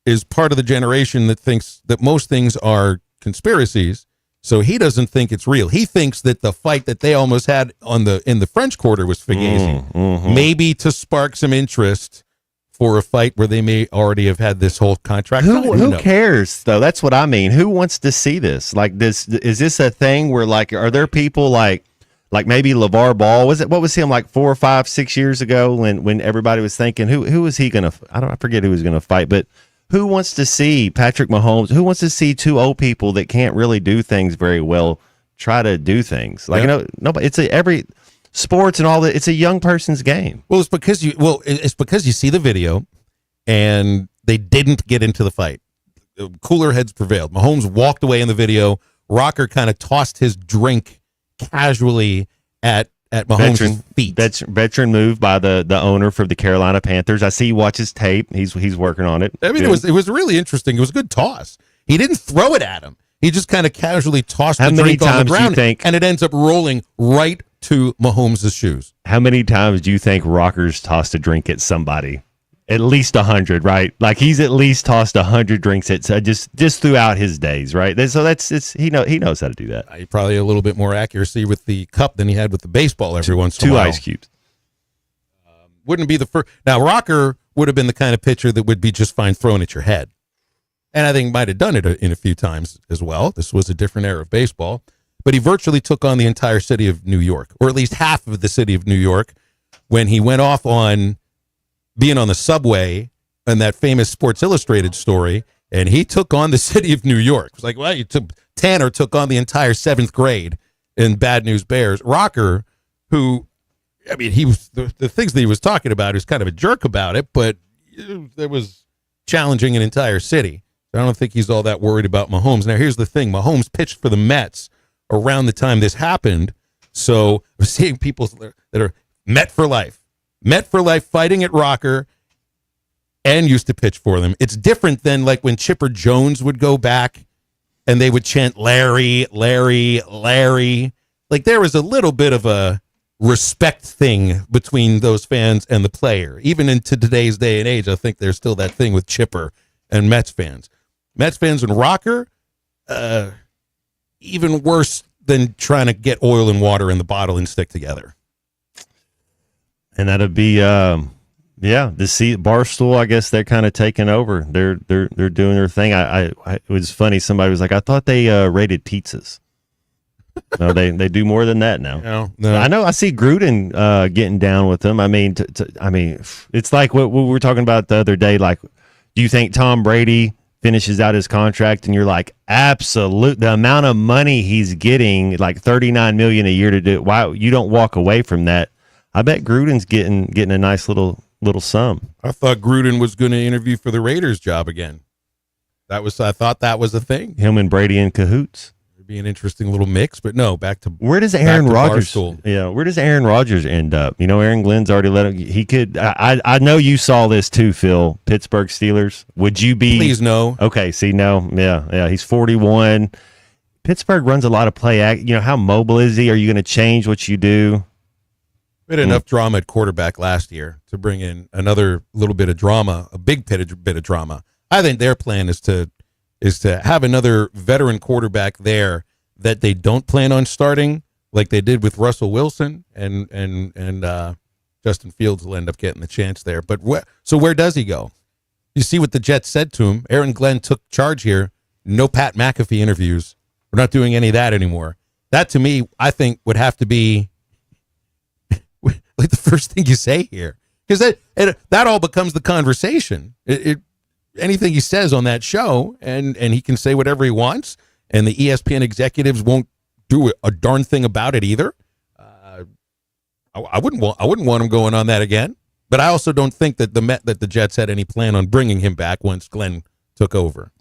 is part of the generation that thinks that most things are conspiracies. So he doesn't think it's real. He thinks that the fight that they almost had in the French Quarter was Fugazi, maybe to spark some interest for a fight where they may already have had this whole contract. Who cares though? That's what I mean. Who wants to see this? Like this, is this a thing where like, are there people like maybe LeVar Ball? What was him like 4 or 5, 6 years ago when everybody was thinking who was he gonna? I forget who was gonna fight, but. Who wants to see Patrick Mahomes? Who wants to see 2 old people that can't really do things very well try to do things? Like, nobody. It's every sports and all that. It's a young person's game. Well, it's because you see the video, and they didn't get into the fight. Cooler heads prevailed. Mahomes walked away in the video. Rocker kind of tossed his drink casually at Mahomes' feet. Veteran move by the owner for the Carolina Panthers. I see he watches tape. He's working on it. I mean, it was really interesting. It was a good toss. He didn't throw it at him. He just kind of casually tossed the drink on the ground, and it ends up rolling right to Mahomes' shoes. How many times do you think Rocker's tossed a drink at somebody? At least 100, right? Like he's at least tossed 100 drinks at just throughout his days, right? So he knows how to do that. Probably a little bit more accuracy with the cup than he had with the baseball every once in a while. 2 ice cubes. Wouldn't be the first. Now Rocker would have been the kind of pitcher that would be just fine thrown at your head, and I think might have done it in a few times as well. This was a different era of baseball, but he virtually took on the entire city of New York, or at least half of the city of New York, when he went off on being on the subway and that famous Sports Illustrated story, and he took on the city of New York. It was like, well, Tanner took on the entire 7th grade in Bad News Bears. Rocker, who, I mean, he was the things that he was talking about, he was kind of a jerk about it, but it was challenging an entire city. I don't think he's all that worried about Mahomes. Now, here's the thing. Mahomes pitched for the Mets around the time this happened, so we're seeing people that are Met for life fighting at Rocker and used to pitch for them. It's different than like when Chipper Jones would go back and they would chant Larry, Larry, Larry. Like there was a little bit of a respect thing between those fans and the player. Even into today's day and age, I think there's still that thing with Chipper and Mets fans. Mets fans and Rocker, even worse than trying to get oil and water in the bottle and stick together. And that'd be, Barstool. I guess they're kind of taking over. They're doing their thing. It was funny. Somebody was like, I thought they rated pizzas. No, they do more than that now. No. I know. I see Gruden getting down with them. I mean, it's like what we were talking about the other day. Like, do you think Tom Brady finishes out his contract? And you're like, absolute. The amount of money he's getting, like $39 million a year to do. Why you don't walk away from that? I bet Gruden's getting a nice little sum. I thought Gruden was going to interview for the Raiders job again. I thought that was a thing. Him and Brady in cahoots. It'd be an interesting little mix, but no, back to where does Aaron Rodgers? Barstool. Yeah, where does Aaron Rodgers end up? You know, Aaron Glenn's already let him. He could. I know you saw this too, Phil. Pittsburgh Steelers. Would you be? Please no. Okay. See, no. Yeah. He's 41. Pittsburgh runs a lot of play act. You know, how mobile is he? Are you going to change what you do? We had enough drama at quarterback last year to bring in another little bit of drama, a big bit of drama. I think their plan is to have another veteran quarterback there that they don't plan on starting, like they did with Russell Wilson, and Justin Fields will end up getting the chance there. But where does he go? You see what the Jets said to him. Aaron Glenn took charge here. No Pat McAfee interviews. We're not doing any of that anymore. That, to me, I think would have to be like the first thing you say here, because that all becomes the conversation. Anything he says on that show, and he can say whatever he wants, and the ESPN executives won't do a darn thing about it either. I wouldn't want him going on that again. But I also don't think that the Jets had any plan on bringing him back once Glenn took over.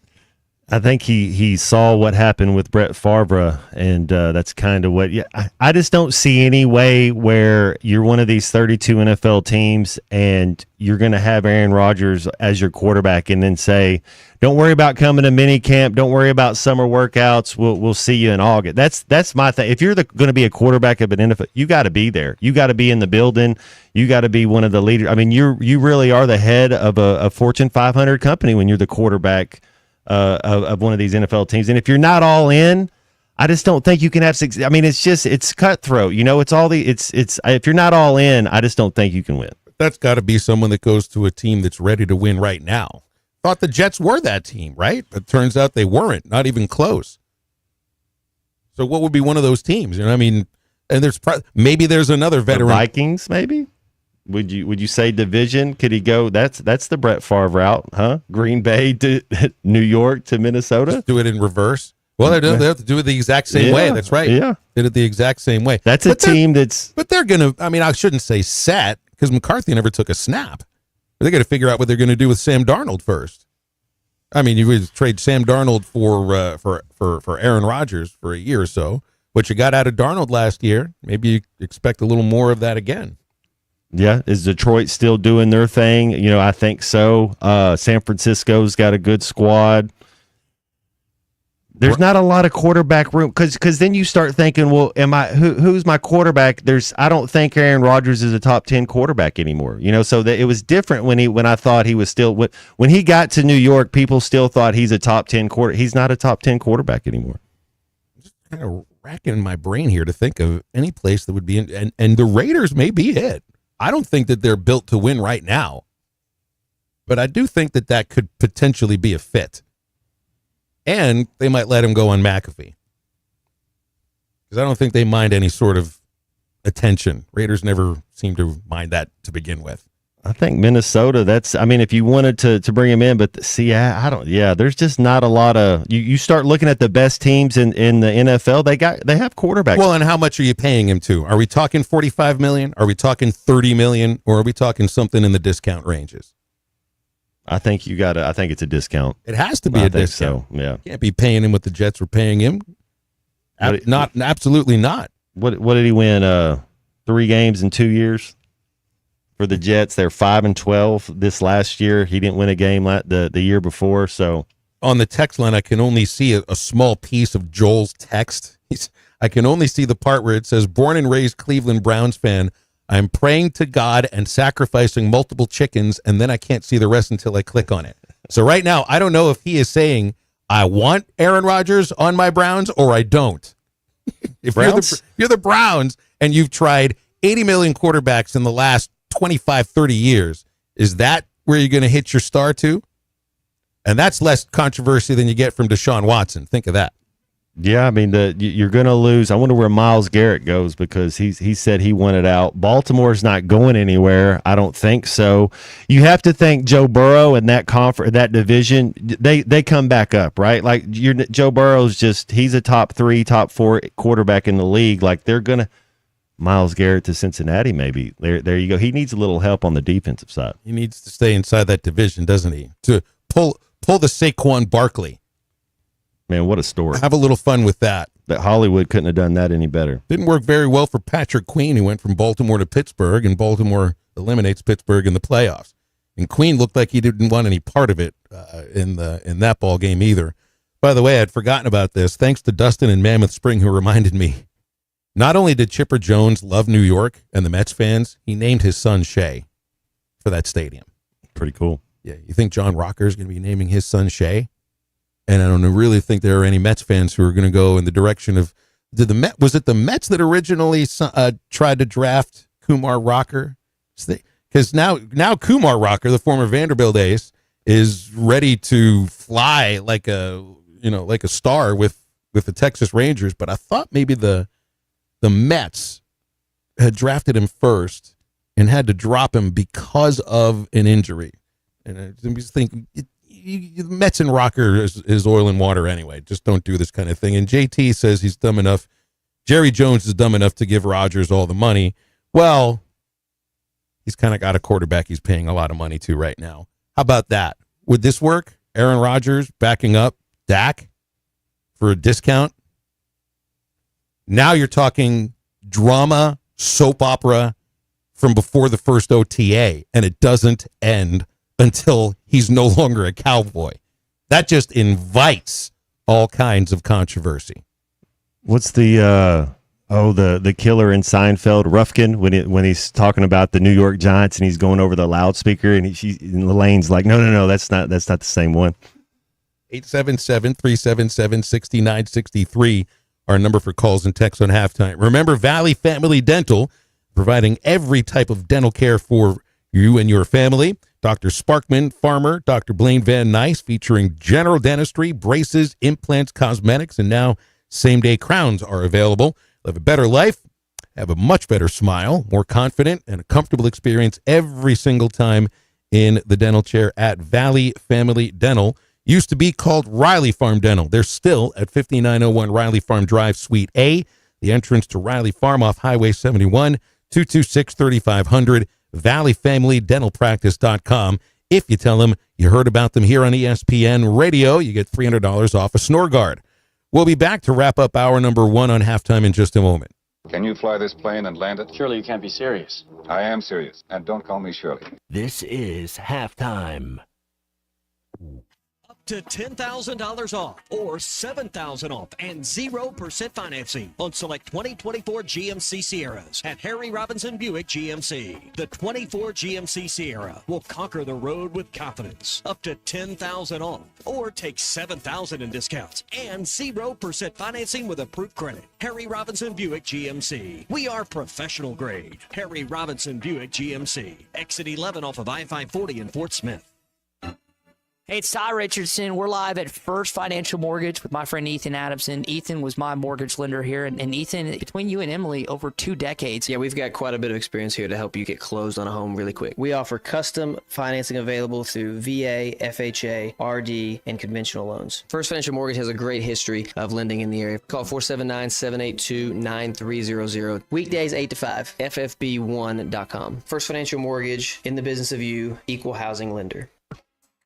I think he saw what happened with Brett Favre, and that's kind of what. Yeah, I just don't see any way where you're one of these 32 NFL teams and you're going to have Aaron Rodgers as your quarterback, and then say, "Don't worry about coming to mini camp. Don't worry about summer workouts. We'll see you in August." That's my thing. If you're going to be a quarterback of an NFL, you got to be there. You got to be in the building. You got to be one of the leaders. I mean, you really are the head of a Fortune 500 company when you're the quarterback of one of these NFL teams. And if you're not all in, I just don't think you can have success. I mean, it's cutthroat. You know, it's if you're not all in, I just don't think you can win. That's got to be someone that goes to a team that's ready to win right now. Thought the Jets were that team, right? But turns out they weren't, not even close. So what would be one of those teams? You know, I mean, and maybe there's another veteran. The Vikings, maybe? Would you say division? Could he go? That's the Brett Favre route, huh? Green Bay to New York to Minnesota. Just do it in reverse. Well, they have to do it the exact same way. That's right. Yeah, did it the exact same way. That's a team that's. But they're gonna. I mean, I shouldn't say set because McCarthy never took a snap. But they got to figure out what they're going to do with Sam Darnold first. I mean, you would trade Sam Darnold for Aaron Rodgers for a year or so. What you got out of Darnold last year, maybe you expect a little more of that again. Yeah, is Detroit still doing their thing? You know, I think so. San Francisco's got a good squad. There's not a lot of quarterback room because then you start thinking, well, who's my quarterback? I don't think Aaron Rodgers is a top 10 quarterback anymore. You know, so that it was different when I thought he was still when he got to New York, people still thought he's a top 10 He's not a top 10 quarterback anymore. I'm just kind of racking my brain here to think of any place that would be and the Raiders may be it. I don't think that they're built to win right now, but I do think that could potentially be a fit. And they might let him go on McAfee because I don't think they mind any sort of attention. Raiders never seem to mind that to begin with. I think Minnesota, if you wanted to bring him in, but see, I don't, there's just not a lot of, you start looking at the best teams in the NFL, they have quarterbacks. Well, and how much are you paying him to? Are we talking $45 million? Are we talking $30 million? Or are we talking something in the discount ranges? I think it's a discount. It has to be a discount. So, yeah. You can't be paying him what the Jets were paying him. Absolutely not. What did he win? 3 games in 2 years? For the Jets, they're 5-12 this last year. He didn't win a game the year before. So on the text line, I can only see a small piece of Joel's text. I can only see the part where it says, "Born and raised Cleveland Browns fan. I'm praying to God and sacrificing multiple chickens," and then I can't see the rest until I click on it. So right now, I don't know if he is saying I want Aaron Rodgers on my Browns or I don't. If you're the Browns and you've tried 80 million quarterbacks in the last 25, 30 years, is that where you're going to hit your star to? And that's less controversy than you get from Deshaun Watson. Think of that. Yeah, I mean, you're going to lose. I wonder where Myles Garrett goes because he said he wanted out. Baltimore's not going anywhere. I don't think so. You have to think Joe Burrow and that division, they come back up, right? Like Joe Burrow's he's a top 3, top 4 quarterback in the league. Like they're going to Myles Garrett to Cincinnati, maybe. There you go. He needs a little help on the defensive side. He needs to stay inside that division, doesn't he? To Pull the Saquon Barkley. Man, what a story. Have a little fun with that. That Hollywood couldn't have done that any better. Didn't work very well for Patrick Queen, who went from Baltimore to Pittsburgh, and Baltimore eliminates Pittsburgh in the playoffs. And Queen looked like he didn't want any part of it in that ball game either. By the way, I'd forgotten about this. Thanks to Dustin in Mammoth Spring, who reminded me. Not only did Chipper Jones love New York and the Mets fans, he named his son Shea for that stadium. Pretty cool. Yeah, you think John Rocker is going to be naming his son Shea? And I don't really think there are any Mets fans who are going to go in the direction of was it the Mets that originally tried to draft Kumar Rocker? Because now Kumar Rocker, the former Vanderbilt ace, is ready to fly like a star with the Texas Rangers. But I thought maybe the Mets had drafted him first and had to drop him because of an injury. And I just think Mets and Rocker is oil and water anyway. Just don't do this kind of thing. And JT says he's dumb enough. Jerry Jones is dumb enough to give Rodgers all the money. Well, he's kind of got a quarterback he's paying a lot of money to right now. How about that? Would this work? Aaron Rodgers backing up Dak for a discount? Now you're talking drama, soap opera from before the first OTA, and it doesn't end until he's no longer a Cowboy. That just invites all kinds of controversy. What's the killer in Seinfeld, Rufkin, when he's talking about the New York Giants and he's going over the loudspeaker and Elaine's like, no, that's not the same one. 877-377-6963, our number for calls and texts on halftime. Remember, Valley Family Dental, providing every type of dental care for you and your family. Dr. Sparkman Farmer, Dr. Blaine Van Nice, featuring general dentistry, braces, implants, cosmetics, and now same-day crowns are available. Live a better life, have a much better smile, more confident, and a comfortable experience every single time in the dental chair at Valley Family Dental. Used to be called Riley Farm Dental. They're still at 5901 Riley Farm Drive, Suite A, the entrance to Riley Farm off Highway 71, 226-3500. valleyfamilydentalpractice.com. If you tell them you heard about them here on ESPN Radio, you get $300 off a snore guard. We'll be back to wrap up hour number 1 on halftime in just a moment. Can you fly this plane and land it? Surely you can't be serious. I am serious, and don't call me Shirley. This is halftime. To $10,000 off or $7,000 off and 0% financing on select 2024 GMC Sierras at Harry Robinson Buick GMC. The 24 GMC Sierra will conquer the road with confidence. Up to $10,000 off or take $7,000 in discounts and 0% financing with approved credit. Harry Robinson Buick GMC. We are professional grade. Harry Robinson Buick GMC. Exit 11 off of I-540 in Fort Smith. Hey, it's Ty Richardson. We're live at First Financial Mortgage with my friend Ethan Adamson. Ethan was my mortgage lender here. And Ethan, between you and Emily, over 2 decades. Yeah, we've got quite a bit of experience here to help you get closed on a home really quick. We offer custom financing available through VA, FHA, RD, and conventional loans. First Financial Mortgage has a great history of lending in the area. Call 479-782-9300. Weekdays 8 to 5. FFB1.com. First Financial Mortgage, in the business of you, equal housing lender.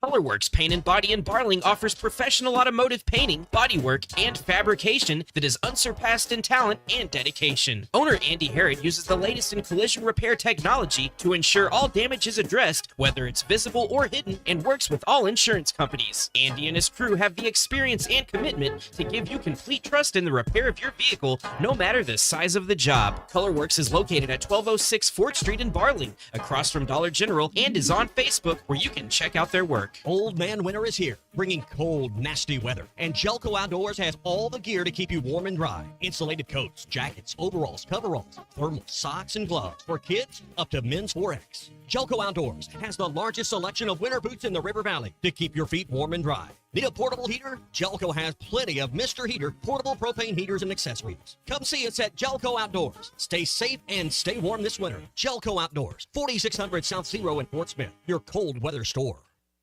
Colorworks Paint and Body in Barling offers professional automotive painting, bodywork, and fabrication that is unsurpassed in talent and dedication. Owner Andy Harrod uses the latest in collision repair technology to ensure all damage is addressed, whether it's visible or hidden, and works with all insurance companies. Andy and his crew have the experience and commitment to give you complete trust in the repair of your vehicle, no matter the size of the job. Colorworks is located at 1206 Fort Street in Barling, across from Dollar General, and is on Facebook, where you can check out their work. Old man winter is here, bringing cold, nasty weather. And Jelco Outdoors has all the gear to keep you warm and dry. Insulated coats, jackets, overalls, coveralls, thermal socks, and gloves. For kids, up to men's 4X. Jelco Outdoors has the largest selection of winter boots in the River Valley to keep your feet warm and dry. Need a portable heater? Jelco has plenty of Mr. Heater portable propane heaters and accessories. Come see us at Jelco Outdoors. Stay safe and stay warm this winter. Jelco Outdoors, 4600 South Zero in Fort Smith, your cold weather store.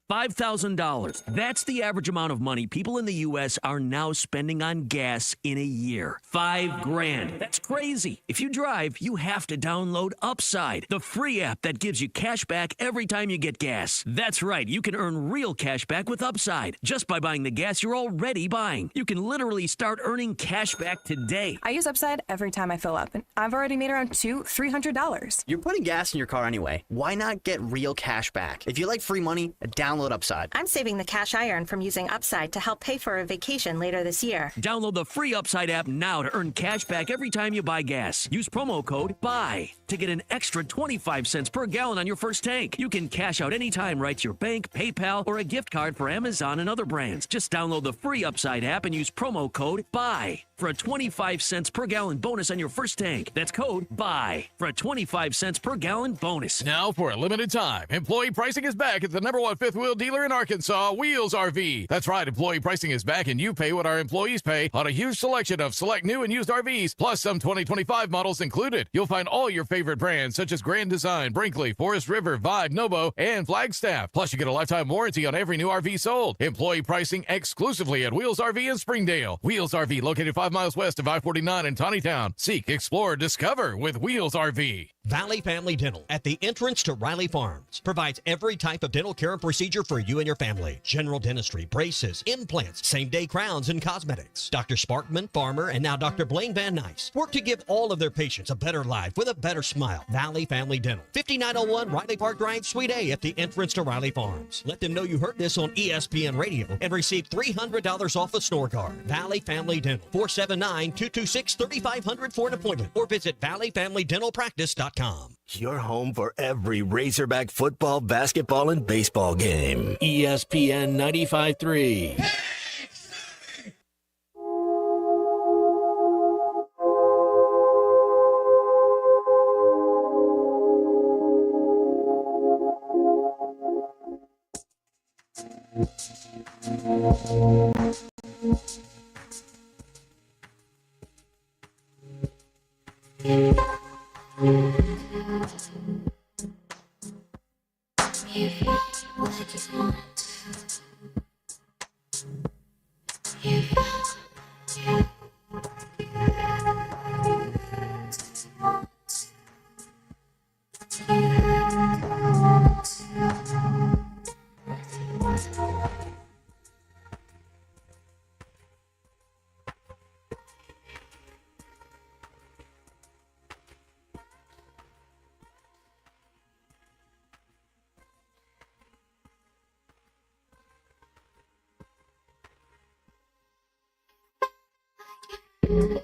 $5,000. That's the average amount of money people in the U.S. are now spending on gas in a year. $5,000. That's crazy. If you drive, you have to download Upside, the free app that gives you cash back every time you get gas. That's right. You can earn real cash back with Upside just by buying the gas you're already buying. You can literally start earning cash back today. I use Upside every time I fill up, and I've already made around $300. You're putting gas in your car anyway. Why not get real cash back? If you like free money, download Upside. I'm saving the cash I earn from using Upside to help pay for a vacation later this year. Download the free Upside app now to earn cash back every time you buy gas. Use promo code BUY to get an extra 25 cents per gallon on your first tank. You can cash out anytime right to your bank, PayPal, or a gift card for Amazon and other brands. Just download the free Upside app and use promo code BUY for a 25 cents per gallon bonus on your first tank. That's code BUY for a 25 cents per gallon bonus. Now for a limited time, employee pricing is back at the #1 fifth wheel dealer in Arkansas, Wheels RV. That's right, employee pricing is back and you pay what our employees pay on a huge selection of select new and used RVs, plus some 2025 models included. You'll find all your favorite brands such as Grand Design, Brinkley, Forest River, Vibe, Nobo, and Flagstaff. Plus you get a lifetime warranty on every new RV sold. Employee pricing exclusively at Wheels RV in Springdale. Wheels RV located 5 miles west of I-49 in Tawnytown. Seek, explore, discover with Wheels RV. Valley Family Dental at the entrance to Riley Farms provides every type of dental care and procedure for you and your family. General dentistry, braces, implants, same-day crowns, and cosmetics. Dr. Sparkman, Farmer, and now Dr. Blaine Van Nice work to give all of their patients a better life with a better smile. Valley Family Dental, 5901 Riley Park Drive, Suite A at the entrance to Riley Farms. Let them know you heard this on ESPN Radio and receive $300 off a snore guard. Valley Family Dental, 479-226-3500 for an appointment or visit valleyfamilydentalpractice.com. Your home for every Razorback football, basketball, and baseball game. ESPN 95.3.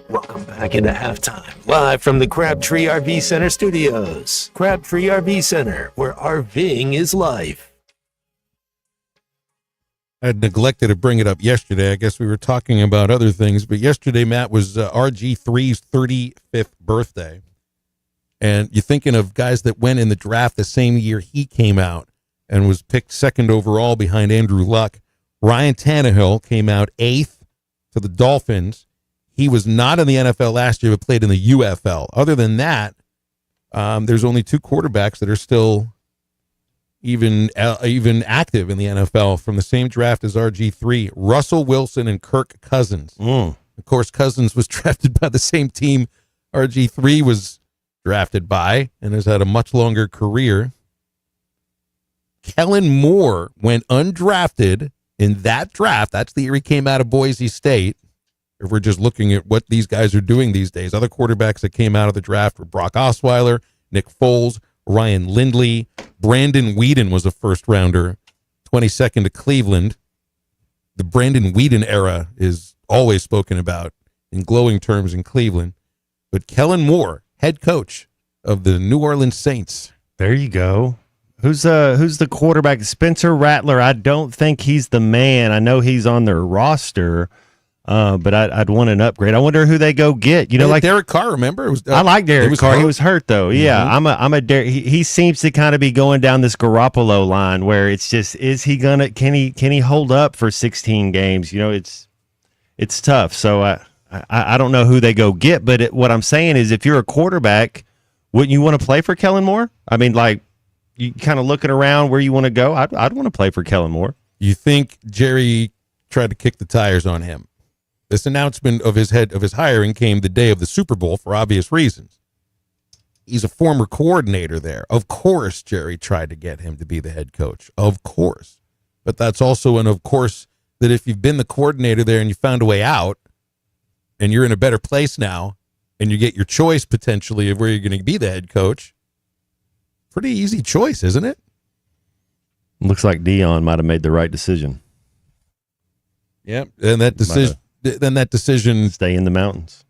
Welcome back into halftime, live from the Crabtree RV Center studios. Crabtree RV Center, where RVing is life. I had neglected to bring it up yesterday. I guess we were talking about other things, but yesterday, Matt, was RG3's 35th birthday. And you're thinking of guys that went in the draft the same year he came out and was picked second overall behind Andrew Luck. Ryan Tannehill came out 8th to the Dolphins. He was not in the NFL last year, but played in the UFL. Other than that, there's only 2 quarterbacks that are still even active in the NFL from the same draft as RG3, Russell Wilson and Kirk Cousins. Of course, Cousins was drafted by the same team RG3 was drafted by and has had a much longer career. Kellen Moore went undrafted in that draft. That's the year he came out of Boise State. If we're just looking at what these guys are doing these days, other quarterbacks that came out of the draft were Brock Osweiler, Nick Foles, Ryan Lindley. Brandon Weeden was a first rounder, 22nd to Cleveland. The Brandon Weeden era is always spoken about in glowing terms in Cleveland. But Kellen Moore, head coach of the New Orleans Saints. There you go. Who's the quarterback? Spencer Rattler. I don't think he's the man. I know he's on their roster. But I'd want an upgrade. I wonder who they go get. You know, like Derek Carr. Remember, I like Derek Carr. Hurt. He was hurt though. Yeah, Mm-hmm. He seems to kind of be going down this Garoppolo line where it's just can he hold up for 16 games? You know, it's tough. So I don't know who they go get. But what I'm saying is, if you're a quarterback, wouldn't you want to play for Kellen Moore? I mean, like you kind of looking around where you want to go, I'd want to play for Kellen Moore. You think Jerry tried to kick the tires on him? This announcement of his hiring came the day of the Super Bowl for obvious reasons. He's a former coordinator there. Of course, Jerry tried to get him to be the head coach. Of course. But that's also an of course that if you've been the coordinator there and you found a way out and you're in a better place now and you get your choice potentially of where you're going to be the head coach, pretty easy choice, isn't it? Looks like Dion might have made the right decision. Yep. And that decision stay in the mountains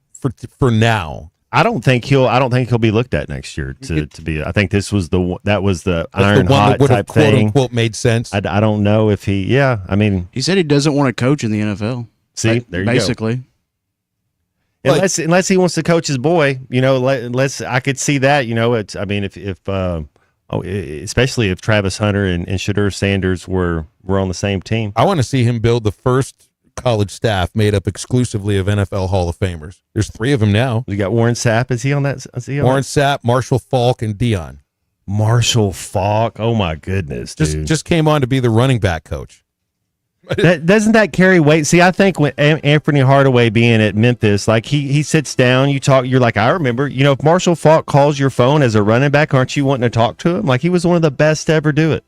for now. I don't think he'll be looked at next year to be. I think this was the iron hot type quote thing. Unquote made sense. I don't know if he. Yeah, I mean, he said he doesn't want to coach in the NFL. See, there you basically. Go. Unless he wants to coach his boy, unless I could see that. I mean, especially if Travis Hunter and Shedeur Sanders were on the same team. I want to see him build the first college staff made up exclusively of NFL Hall of Famers. There's 3 of them now. You got Warren Sapp. Is he on that? Warren Sapp, Marshall Faulk, and Dion. Marshall Faulk. Oh my goodness, dude. Just came on to be the running back coach. Doesn't that carry weight? See, I think when Anthony Hardaway being at Memphis, like he sits down, you talk, you're like, I remember, if Marshall Faulk calls your phone as a running back, aren't you wanting to talk to him? Like he was one of the best to ever do it.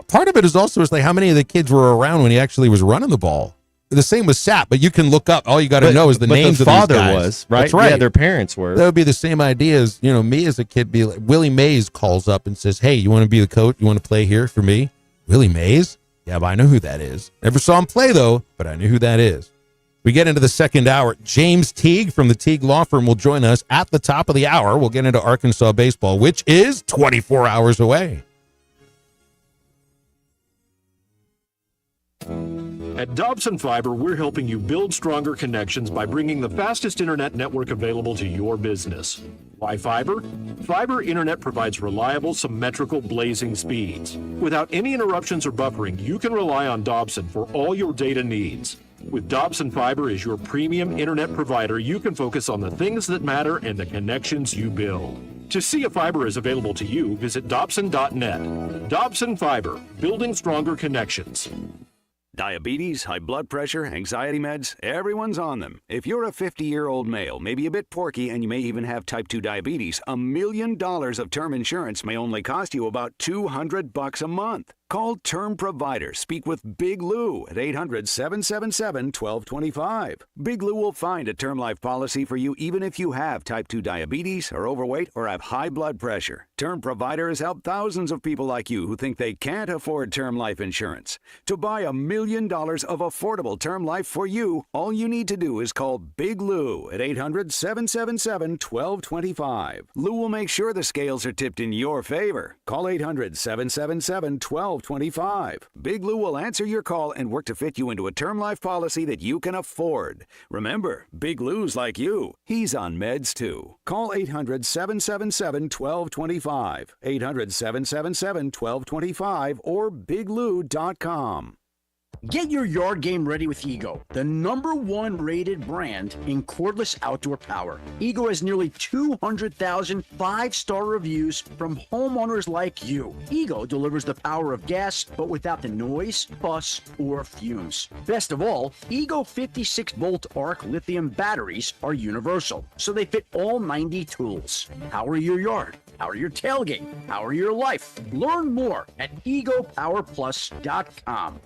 Part of it is also like how many of the kids were around when he actually was running the ball. The same with Sapp, but you can look up. All you got to know is the names of these guys. But the father was, right? That's right. Yeah, their parents were. That would be the same idea as, me as a kid. Be like, Willie Mays calls up and says, hey, you want to be the coach? You want to play here for me? Willie Mays? Yeah, but I know who that is. Never saw him play, though, but I knew who that is. We get into the second hour. James Teague from the Teague Law Firm will join us at the top of the hour. We'll get into Arkansas baseball, which is 24 hours away. At Dobson Fiber, we're helping you build stronger connections by bringing the fastest internet network available to your business. Why fiber? Fiber internet provides reliable, symmetrical, blazing speeds. Without any interruptions or buffering, you can rely on Dobson for all your data needs. With Dobson Fiber as your premium internet provider, you can focus on the things that matter and the connections you build. To see if fiber is available to you, visit Dobson.net. Dobson Fiber, building stronger connections. Diabetes, high blood pressure, anxiety meds, everyone's on them. If you're a 50-year-old male, maybe a bit porky, and you may even have type 2 diabetes, $1 million of term insurance may only cost you about $200 a month. Call Term Provider. Speak with Big Lou at 800-777-1225. Big Lou will find a term life policy for you even if you have type 2 diabetes, are overweight, or have high blood pressure. Term Provider has helped thousands of people like you who think they can't afford term life insurance. To buy $1 million of affordable term life for you, all you need to do is call Big Lou at 800-777-1225. Lou will make sure the scales are tipped in your favor. Call 800-777-1225. Big Lou will answer your call and work to fit you into a term life policy that you can afford. Remember, Big Lou's like you. He's on meds too. Call 800-777-1225. 800-777-1225 or biglou.com. Get your yard game ready with Ego, the #1 rated brand in cordless outdoor power. Ego has nearly 200,000 5-star reviews from homeowners like you. Ego delivers the power of gas, but without the noise, fuss, or fumes. Best of all, Ego 56-volt arc lithium batteries are universal, so they fit all 90 tools. Power your yard, power your tailgate, power your life. Learn more at egopowerplus.com.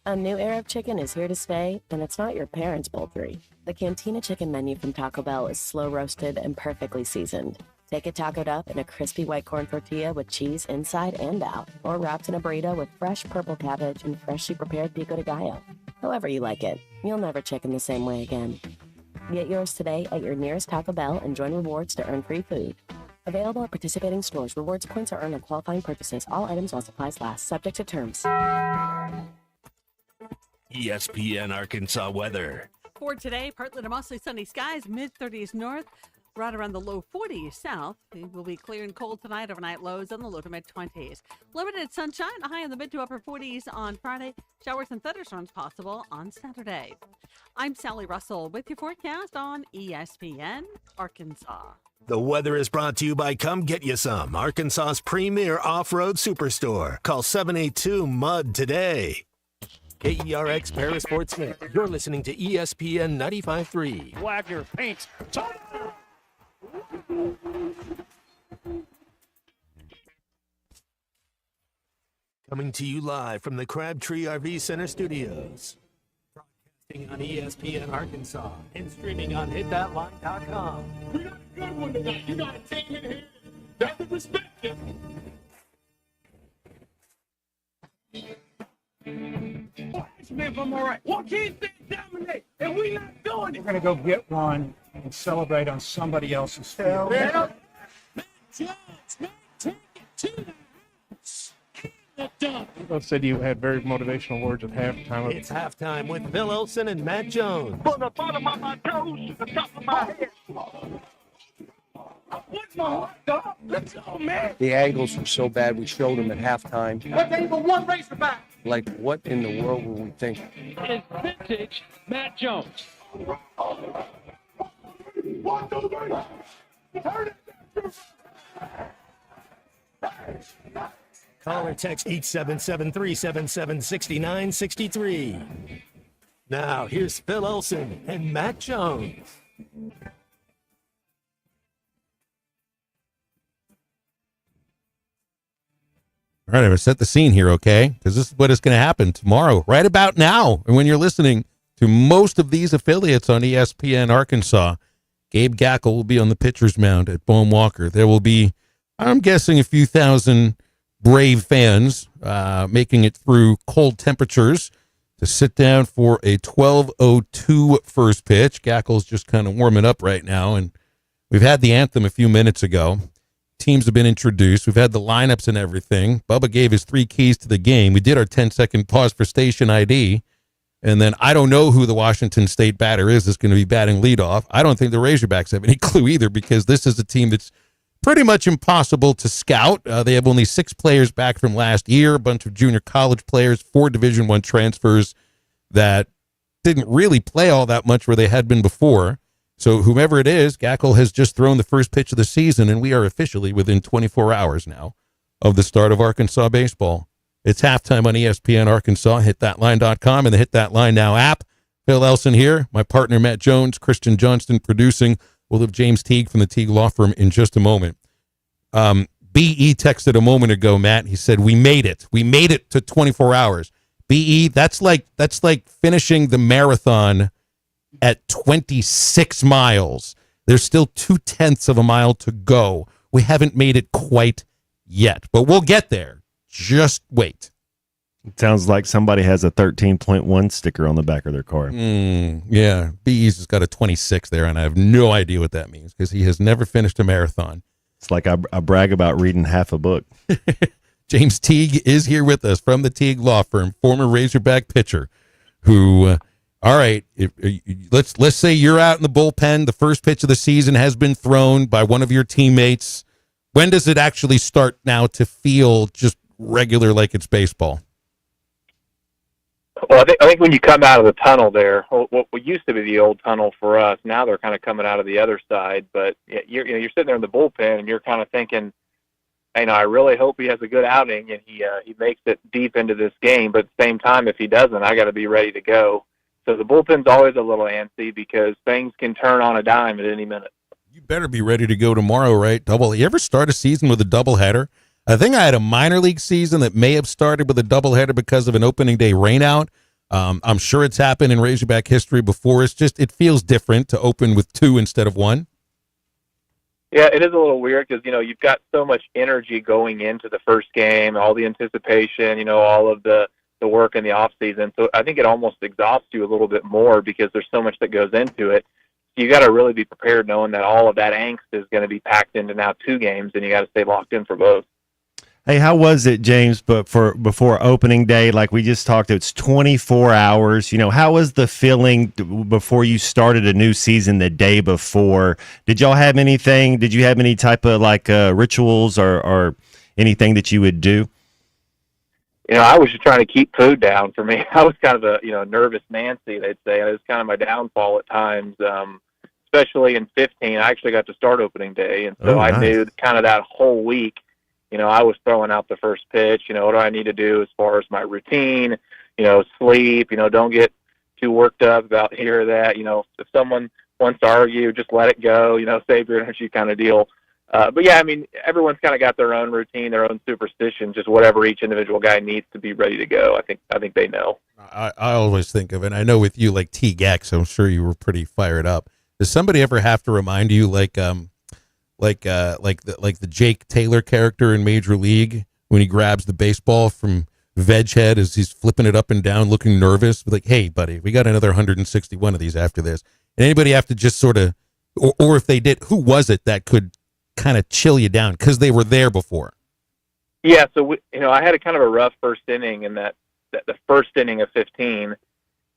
A new era of chicken is here to stay, and it's not your parents' poultry. The Cantina Chicken menu from Taco Bell is slow roasted and perfectly seasoned. Take it tacoed up in a crispy white corn tortilla with cheese inside and out, or wrapped in a burrito with fresh purple cabbage and freshly prepared pico de gallo. However you like it, you'll never chicken the same way again. Get yours today at your nearest Taco Bell and join rewards to earn free food. Available at participating stores. Rewards points are earned on qualifying purchases. All items while supplies last. Subject to terms. ESPN Arkansas weather. For today, partly to mostly sunny skies, mid-30s north, right around the low 40s south. It will be clear and cold tonight, overnight lows in the low to mid-20s. Limited sunshine, high in the mid to upper 40s on Friday. Showers and thunderstorms possible on Saturday. I'm Sally Russell with your forecast on ESPN Arkansas. The weather is brought to you by Come Get You Some, Arkansas's premier off-road superstore. Call 782-MUD today. KERX Paris Fort Smith. You're listening to ESPN 95.3. Wagner paints. Coming to you live from the Crabtree RV Center studios. Broadcasting on ESPN Arkansas and streaming on hitthatline.com. We got a good one tonight. You got to take it here. That's respect it. If I'm all right. Why can't they dominate? And we not doing it. We're going to go get one and celebrate on somebody else's field. Yeah. Jones, take it to the house. You both said you had very motivational words at halftime. It's halftime with Phil Olsen and Matt Jones. From the bottom of my toes to the top of my head. What's my heart, dog? Let's go, man. The angles were so bad, we showed them at halftime. But they were one Razorback. Like, what in the world were we thinking? It's vintage Matt Jones. Call or text 877-377-6963. Now, here's Phil Olsen and Matt Jones. All right, I'm going to set the scene here, okay? Because this is what is going to happen tomorrow, right about now. And when you're listening to most of these affiliates on ESPN Arkansas, Gabe Gackle will be on the pitcher's mound at Bohm Walker. There will be, I'm guessing, a few thousand Brave fans making it through cold temperatures to sit down for a 12:02 first pitch. Gackle's just kind of warming up right now, and we've had the anthem a few minutes ago. Teams have been introduced. We've had the lineups and everything. Bubba gave his 3 keys to the game. We did our 10-second pause for station ID. And then I don't know who the Washington State batter is that's going to be batting leadoff. I don't think the Razorbacks have any clue either, because this is a team that's pretty much impossible to scout. They have only 6 players back from last year, a bunch of junior college players, 4 Division I transfers that didn't really play all that much where they had been before. So whomever it is, Gackle has just thrown the first pitch of the season, and we are officially within 24 hours now of the start of Arkansas baseball. It's halftime on ESPN Arkansas, hitthatline.com, and the Hit That Line Now app. Phil Elson here, my partner Matt Jones, Christian Johnston producing. We'll have James Teague from the Teague Law Firm in just a moment. BE texted a moment ago, Matt. He said, we made it. We made it to 24 hours. BE, that's like finishing the marathon at 26 miles. There's still 0.2 of a mile to go. We haven't made it quite yet, but we'll get there. Just wait. It sounds like somebody has a 13.1 sticker on the back of their car. Yeah, BE's has got a 26 there, and I have no idea what that means because he has never finished a marathon. It's like I brag about reading half a book. James Teague is here with us from the Teague Law Firm, former Razorback pitcher, who, all right, let's say you're out in the bullpen. The first pitch of the season has been thrown by one of your teammates. When does it actually start now to feel just regular like it's baseball? Well, I think when you come out of the tunnel there, what used to be the old tunnel for us, now they're kind of coming out of the other side. But you're sitting there in the bullpen and you're kind of thinking, I really hope he has a good outing and he makes it deep into this game. But at the same time, if he doesn't, I got to be ready to go. So the bullpen's always a little antsy because things can turn on a dime at any minute. You better be ready to go tomorrow, right? You ever start a season with a doubleheader? I think I had a minor league season that may have started with a doubleheader because of an opening day rainout. I'm sure it's happened in Razorback history before. It feels different to open with 2 instead of 1. Yeah, it is a little weird because, you've got so much energy going into the first game, all the anticipation, all of the work in the off season. So I think it almost exhausts you a little bit more because there's so much that goes into it. You got to really be prepared knowing that all of that angst is going to be packed into now 2 games, and you got to stay locked in for both. Hey, how was it, James, but before opening day, like we just talked, it's 24 hours. How was the feeling before you started a new season the day before? Did y'all have anything? Did you have any type of rituals or anything that you would do? I was just trying to keep food down for me. I was kind of a, nervous Nancy, they'd say. It was kind of my downfall at times, especially in 15, I actually got to start opening day. And so Oh, I nice. knew kind of that whole week, I was throwing out the first pitch. What do I need to do as far as my routine, sleep, don't get too worked up about here or that. If someone wants to argue, just let it go, save your energy kind of deal. But yeah, I mean, everyone's kind of got their own routine, their own superstition, just whatever each individual guy needs to be ready to go. I think they know. I always think of it. I know with you, like T-Gax, I'm sure you were pretty fired up. Does somebody ever have to remind you, like the Jake Taylor character in Major League when he grabs the baseball from Veghead as he's flipping it up and down, looking nervous, like, "Hey, buddy, we got another 161 of these after this." And anybody have to just sort of, or if they did, who was it that could kind of chill you down because they were there before? Yeah, so I had a kind of a rough first inning in that the first inning of 15,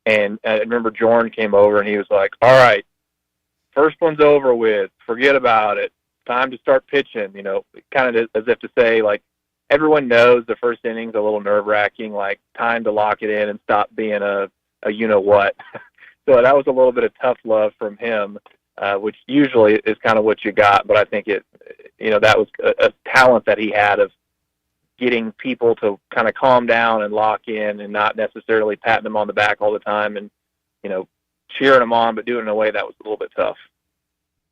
and I remember Jordan came over and he was like, "All right, first one's over with. Forget about it. Time to start pitching." Kind of as if to say, like, everyone knows the first inning's a little nerve-wracking, like time to lock it in and stop being a you-know-what. So that was a little bit of tough love from him, which usually is kind of what you got. But I think that was a talent that he had of getting people to kind of calm down and lock in and not necessarily patting them on the back all the time and, cheering them on, but doing it in a way that was a little bit tough.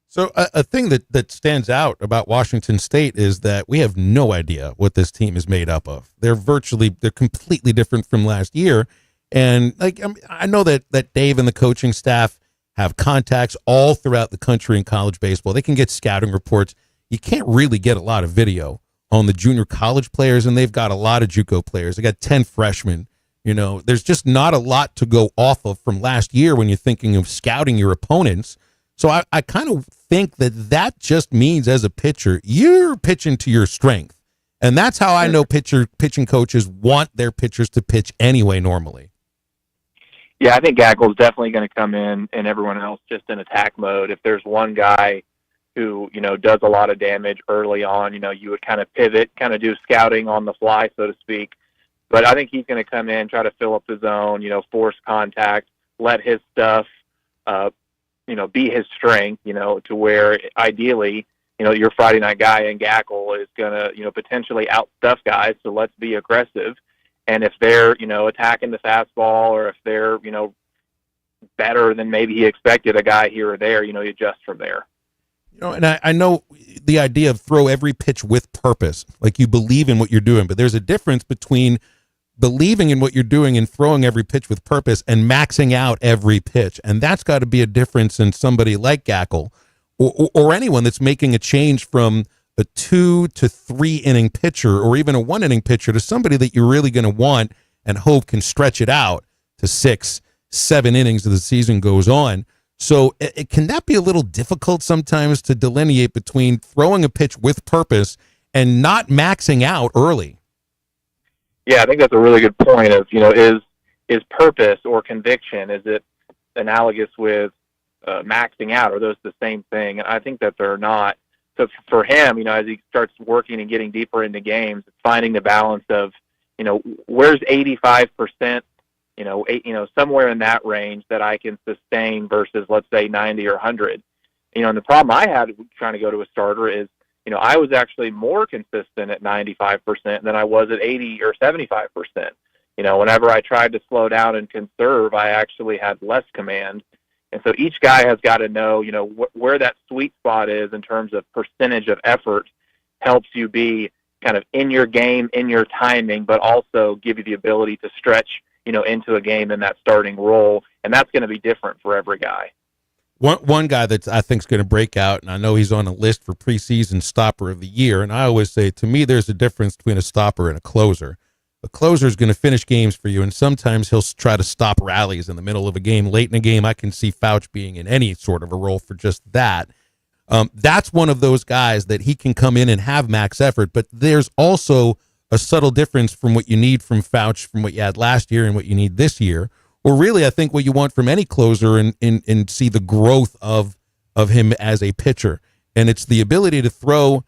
So a thing that stands out about Washington State is that we have no idea what this team is made up of. They're completely different from last year. And I know that Dave and the coaching staff have contacts all throughout the country in college baseball. They can get scouting reports. You can't really get a lot of video on the junior college players, and they've got a lot of JUCO players. They got 10 freshmen. There's just not a lot to go off of from last year when you're thinking of scouting your opponents. So I kind of think that just means as a pitcher, you're pitching to your strength. And that's how I know pitching coaches want their pitchers to pitch anyway normally. Yeah, I think Gackle's definitely going to come in and everyone else just in attack mode. If there's one guy who, does a lot of damage early on, you would kind of pivot, kind of do scouting on the fly, so to speak. But I think he's going to come in, try to fill up the zone, force contact, let his stuff, be his strength, to where ideally, your Friday night guy in Gackle is going to, potentially outstuff guys. So let's be aggressive. And if they're, attacking the fastball or if they're, better than maybe he expected, a guy here or there, you adjust from there. And I know the idea of throw every pitch with purpose, like you believe in what you're doing, but there's a difference between believing in what you're doing and throwing every pitch with purpose and maxing out every pitch. And that's got to be a difference in somebody like Gackle or anyone that's making a change from a 2 to 3 inning pitcher or even a 1 inning pitcher to somebody that you're really going to want and hope can stretch it out to 6, 7 innings as the season goes on. So can that be a little difficult sometimes to delineate between throwing a pitch with purpose and not maxing out early? Yeah, I think that's a really good point of, is purpose or conviction, is it analogous with maxing out? Are those the same thing? And I think that they're not. So for him, as he starts working and getting deeper into games, it's finding the balance of, where's 85%, somewhere in that range that I can sustain versus, let's say, 90 or 100. And the problem I had trying to go to a starter is, I was actually more consistent at 95% than I was at 80 or 75%. Whenever I tried to slow down and conserve, I actually had less command. And so each guy has got to know, where that sweet spot is in terms of percentage of effort helps you be kind of in your game, in your timing, but also give you the ability to stretch, into a game in that starting role. And that's going to be different for every guy. One guy that I think is going to break out, and I know he's on a list for preseason stopper of the year, and I always say, to me, there's a difference between a stopper and a closer. A closer is going to finish games for you, and sometimes he'll try to stop rallies in the middle of a game. Late in a game, I can see Fouch being in any sort of a role for just that. That's one of those guys that he can come in and have max effort, but there's also a subtle difference from what you need from Fouch, from what you had last year and what you need this year. Or really, I think what you want from any closer and see the growth of him as a pitcher. And it's the ability to throw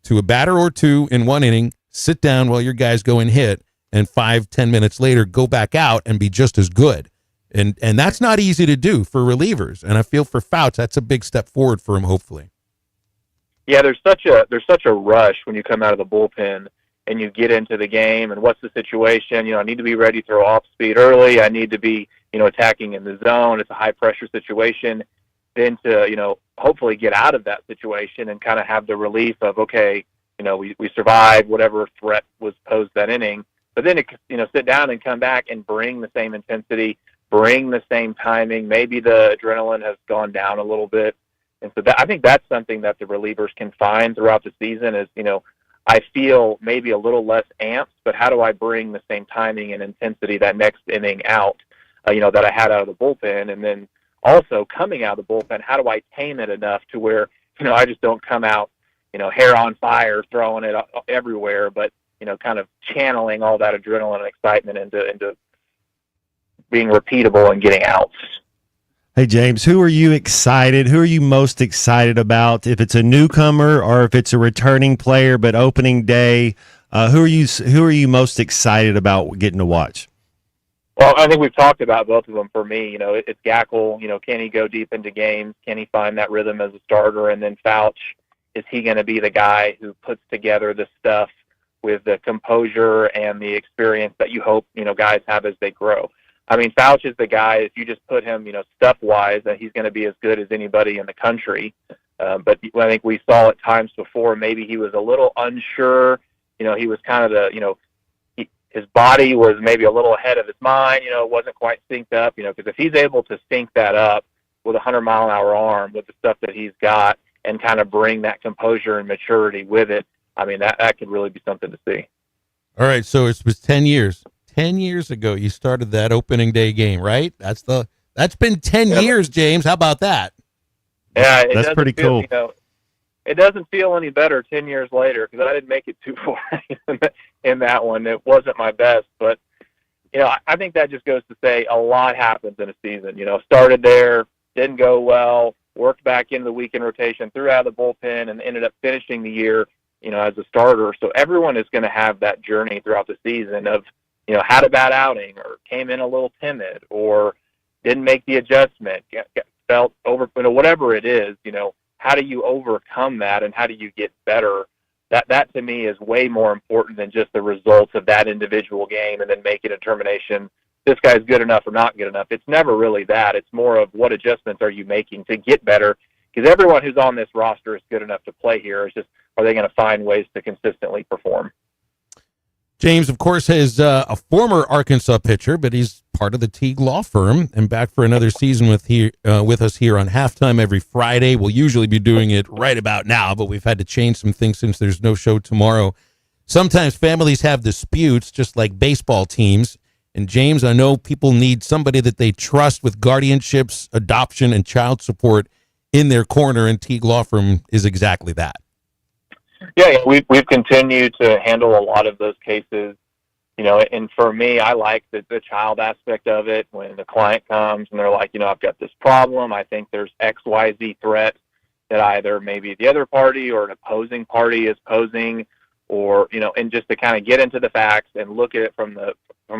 to a batter or two in 1 inning, sit down while your guys go and hit, and 5-10 minutes later go back out and be just as good. And that's not easy to do for relievers. And I feel for Fouts, that's a big step forward for him, hopefully. Yeah, there's such a rush when you come out of the bullpen and you get into the game and what's the situation. I need to be ready to throw off speed early. I need to be, attacking in the zone. It's a high pressure situation. Then to, hopefully get out of that situation and kind of have the relief of, okay, we survived whatever threat was posed that inning. But then, sit down and come back and bring the same intensity, bring the same timing. Maybe the adrenaline has gone down a little bit. And so I think that's something that the relievers can find throughout the season is, I feel maybe a little less amped, but how do I bring the same timing and intensity that next inning out, that I had out of the bullpen? And then also coming out of the bullpen, how do I tame it enough to where, I just don't come out, hair on fire, throwing it everywhere, but, kind of channeling all that adrenaline and excitement into being repeatable and getting outs. Hey, James, who are you most excited about? If it's a newcomer or if it's a returning player, but opening day, who are you most excited about getting to watch? Well, I think we've talked about both of them for me. It's Gackle. Can he go deep into games? Can he find that rhythm as a starter? And then Fouch, is he going to be the guy who puts together the stuff with the composure and the experience that you hope, guys have as they grow? I mean, Fouch is the guy, if you just put him, stuff-wise, that he's going to be as good as anybody in the country. But I think we saw at times before, maybe he was a little unsure. He was kind of his body was maybe a little ahead of his mind. It wasn't quite synced up, because if he's able to sync that up with a 100-mile-an-hour arm with the stuff that he's got and kind of bring that composure and maturity with it, I mean, that could really be something to see. All right, so it was 10 years. 10 years ago, you started that opening day game, right? That's been 10 years, James. How about that? Yeah, that's pretty cool. It doesn't feel any better 10 years later because I didn't make it too far in that one. It wasn't my best, but I think that just goes to say a lot happens in a season. Started there, didn't go well, worked back into the weekend rotation, threw out of the bullpen, and ended up finishing the year, as a starter. So everyone is going to have that journey throughout the season of, had a bad outing or came in a little timid or didn't make the adjustment, felt over, whatever it is, how do you overcome that and how do you get better? That to me is way more important than just the results of that individual game and then making a determination, this guy's good enough or not good enough. It's never really that. It's more of what adjustments are you making to get better, because everyone who's on this roster is good enough to play here. It's just, are they going to find ways to consistently perform? James, of course, is a former Arkansas pitcher, but he's part of the Teague Law Firm and back for another season with us here on Halftime every Friday. We'll usually be doing it right about now, but we've had to change some things since there's no show tomorrow. Sometimes families have disputes, just like baseball teams. And James, I know people need somebody that they trust with guardianships, adoption, and child support in their corner, and Teague Law Firm is exactly that. Yeah, we've continued to handle a lot of those cases, and for me, I like the child aspect of it. When the client comes and they're like, I've got this problem, I think there's XYZ threat that either maybe the other party or an opposing party is posing, or, and just to kind of get into the facts and look at it from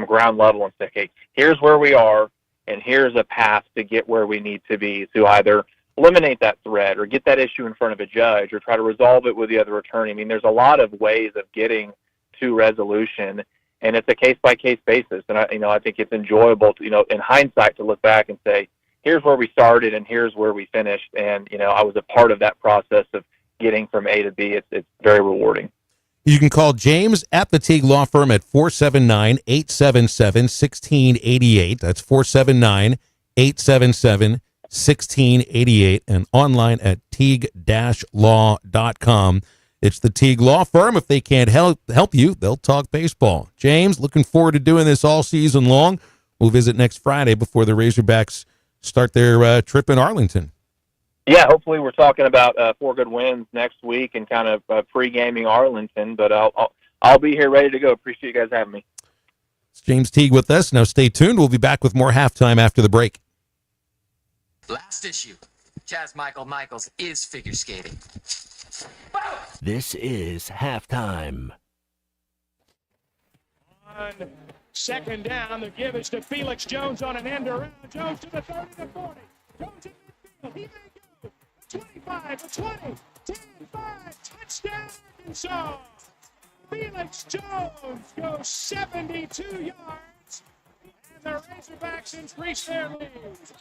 ground level and say, okay, here's where we are, and here's a path to get where we need to be to either eliminate that threat or get that issue in front of a judge or try to resolve it with the other attorney. I mean, there's a lot of ways of getting to resolution, and it's a case-by-case basis. And I think it's enjoyable to, in hindsight, to look back and say, here's where we started and here's where we finished. And, I was a part of that process of getting from A to B. It's very rewarding. You can call James at the Teague Law Firm at 479-877-1688. That's 479-877-1688. 1688 and online at teague-law.com. It's the Teague Law Firm. If they can't help you, they'll talk baseball. James, looking forward to doing this all season long. We'll visit next Friday before the Razorbacks start their trip in Arlington. Yeah, hopefully we're talking about 4 good wins next week and kind of pre-gaming Arlington, but I'll be here ready to go. Appreciate you guys having me. It's James Teague with us. Now stay tuned. We'll be back with more halftime after the break. Last issue, Chaz Michaels is figure skating. This is Halftime. Second down. The give is to Felix Jones on an end around. Jones to the 30 to 40. Jones in midfield. He may go. 25, the 20, 10, 5. Touchdown, Arkansas. Felix Jones goes 72 yards. And the Razorbacks increase their lead.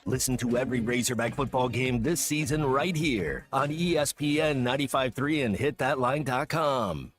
Listen to every Razorback football game this season right here on ESPN 95.3 and hitthatline.com.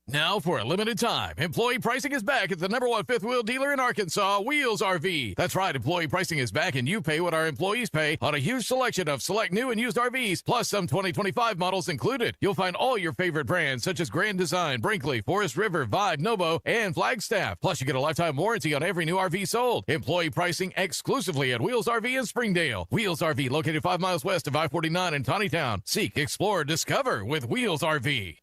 Now, for a limited time, employee pricing is back at the #1 fifth wheel dealer in Arkansas, Wheels RV. That's right, employee pricing is back, and you pay what our employees pay on a huge selection of select new and used RVs, plus some 2025 models included. You'll find all your favorite brands, such as Grand Design, Brinkley, Forest River, Vibe, Novo, and Flagstaff. Plus, you get a lifetime warranty on every new RV sold. Employee pricing exclusively at Wheels RV in Springdale. Wheels RV, located 5 miles west of I-49 in Tawnytown. Seek, explore, discover with Wheels RV.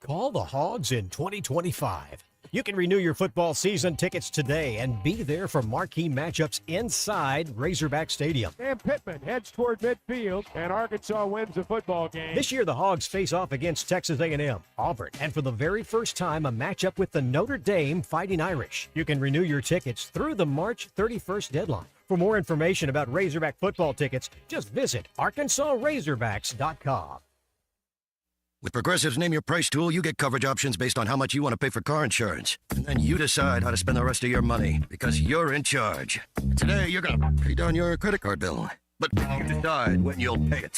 Call the Hogs in 2025. You can renew your football season tickets today and be there for marquee matchups inside Razorback Stadium. Sam Pittman heads toward midfield, and Arkansas wins the football game. This year, the Hogs face off against Texas A&M, Auburn, and for the very first time, a matchup with the Notre Dame Fighting Irish. You can renew your tickets through the March 31st deadline. For more information about Razorback football tickets, just visit ArkansasRazorbacks.com. With Progressive's Name Your Price tool, you get coverage options based on how much you want to pay for car insurance. And then you decide how to spend the rest of your money, because you're in charge. Today, you're going to pay down your credit card bill. But you decide when you'll pay it.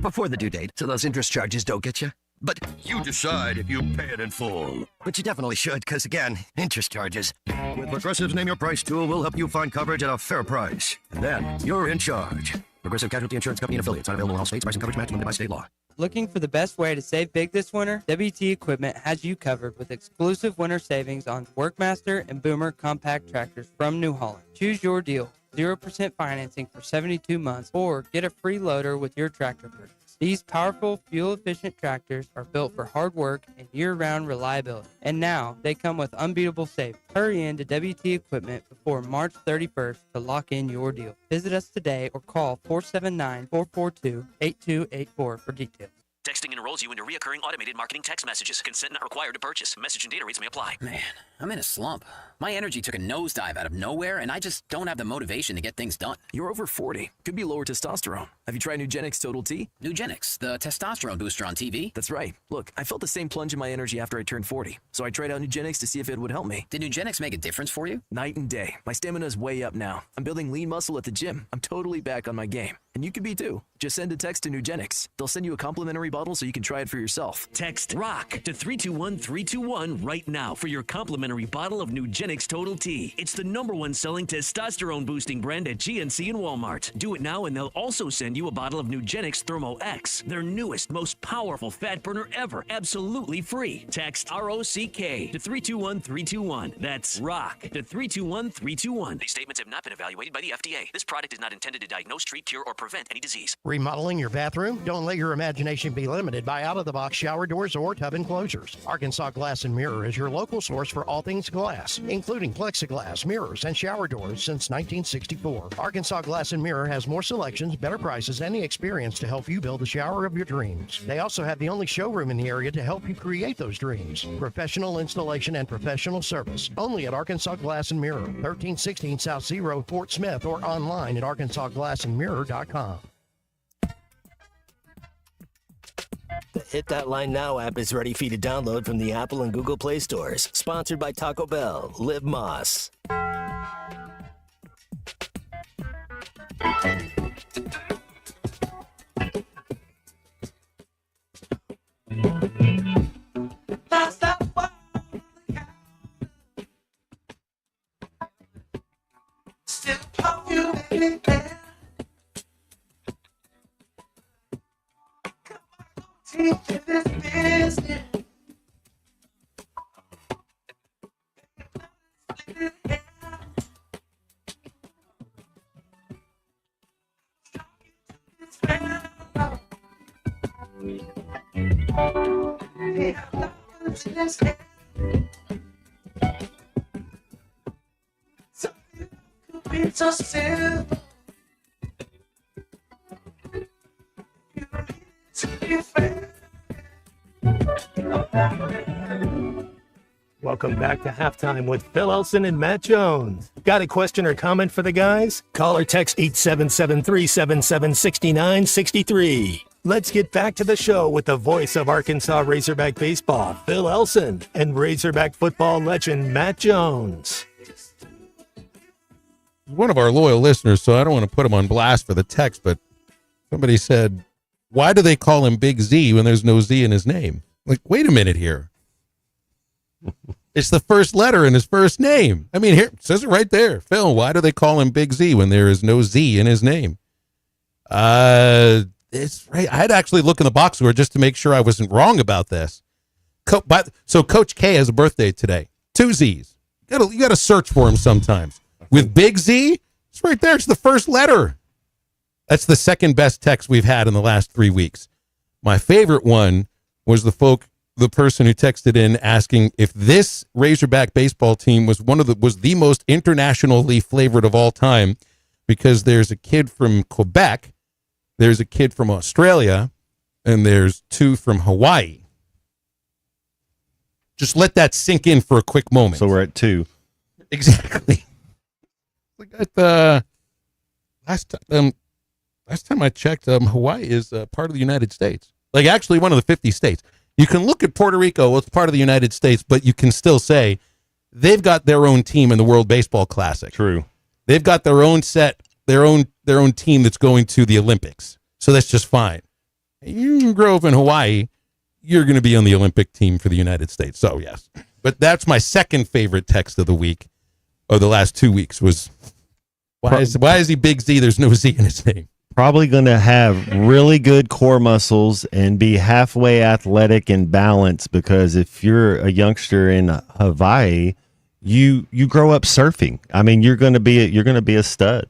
Before the due date, so those interest charges don't get you. But you decide if you pay it in full. But you definitely should, because again, interest charges. With Progressive's Name Your Price tool, we'll help you find coverage at a fair price. And then, you're in charge. Progressive Casualty Insurance Company and Affiliates. Not available in all states. Price and coverage match limited by state law. Looking for the best way to save big this winter? WT Equipment has you covered with exclusive winter savings on Workmaster and Boomer compact tractors from New Holland. Choose your deal. 0% financing for 72 months or get a free loader with your tractor purchase. These powerful, fuel-efficient tractors are built for hard work and year-round reliability. And now, they come with unbeatable savings. Hurry in to WT Equipment before March 31st to lock in your deal. Visit us today or call 479-442-8284 for details. Texting enrolls you into recurring automated marketing text messages. Consent not required to purchase. Message and data rates may apply. Man, I'm in a slump. My energy took a nosedive out of nowhere, and I just don't have the motivation to get things done. You're over 40. Could be lower testosterone. Have you tried Nugenix Total T? Nugenix, the testosterone booster on TV? That's right. Look, I felt the same plunge in my energy after I turned 40. So I tried out Nugenix to see if it would help me. Did Nugenix make a difference for you? Night and day. My stamina is way up now. I'm building lean muscle at the gym. I'm totally back on my game. And you could be too. Just send a text to Nugenix. They'll send you a complimentary bottle so you can try it for yourself. Text ROCK to 321-321 right now for your complimentary bottle of Nugenix Total T. It's the #1 selling testosterone boosting brand at GNC and Walmart. Do it now and they'll also send you a bottle of Nugenix Thermo X, their newest, most powerful fat burner ever, absolutely free. Text ROCK to 321-321. That's ROCK to 321-321. These statements have not been evaluated by the FDA. This product is not intended to diagnose, treat, cure, or prevent any disease. Remodeling your bathroom? Don't let your imagination be limited by out-of-the-box shower doors or tub enclosures. Arkansas Glass and Mirror is your local source for all things glass, including plexiglass, mirrors, and shower doors since 1964. Arkansas Glass and Mirror has more selections, better prices, and the experience to help you build the shower of your dreams. They also have the only showroom in the area to help you create those dreams. Professional installation and professional service. Only at Arkansas Glass and Mirror, 1316 South Z Road, Fort Smith, or online at arkansasglassandmirror.com. The Hit That Line Now app is ready for you to download from the Apple and Google Play stores. Sponsored by Taco Bell. Live Moss. So simple. You don't need to be fair. Welcome back to Halftime with Phil Elson and Matt Jones. Got a question or comment for the guys? Call or text 877-377-6963. Let's get back to the show with the voice of Arkansas Razorback baseball, Phil Elson, and Razorback football legend Matt Jones. One of our loyal listeners, so I don't want to put him on blast for the text, but somebody said, why do they call him Big Z when there's no Z in his name? Like, wait a minute here. It's the first letter in his first name. I mean, here, it says it right there. Phil, why do they call him Big Z when there is no Z in his name? It's right. I had to actually look in the box score just to make sure I wasn't wrong about this. So Coach K has a birthday today. 2 Z's. You got to search for him sometimes. With Big Z, it's right there. It's the first letter. That's the second best text we've had in the last 3 weeks. My favorite one was the person who texted in asking if this Razorback baseball team was the most internationally flavored of all time, because there's a kid from Quebec, there's a kid from Australia, and there's 2 from Hawaii. Just let that sink in for a quick moment. So we're at 2. Exactly. Last time I checked, Hawaii is part of the United States. Like, actually one of the 50 states. You can look at Puerto Rico, it's part of the United States, but you can still say they've got their own team in the World Baseball Classic. True. They've got their own their own team that's going to the Olympics. So that's just fine. You can grow up in Hawaii, you're going to be on the Olympic team for the United States. So, yes. But that's my second favorite text of the week, or the last 2 weeks, was why is he Big Z? There's no Z in his name. Probably going to have really good core muscles and be halfway athletic and balanced, because if you're a youngster in Hawaii, you grow up surfing. I mean, you're going to be a stud.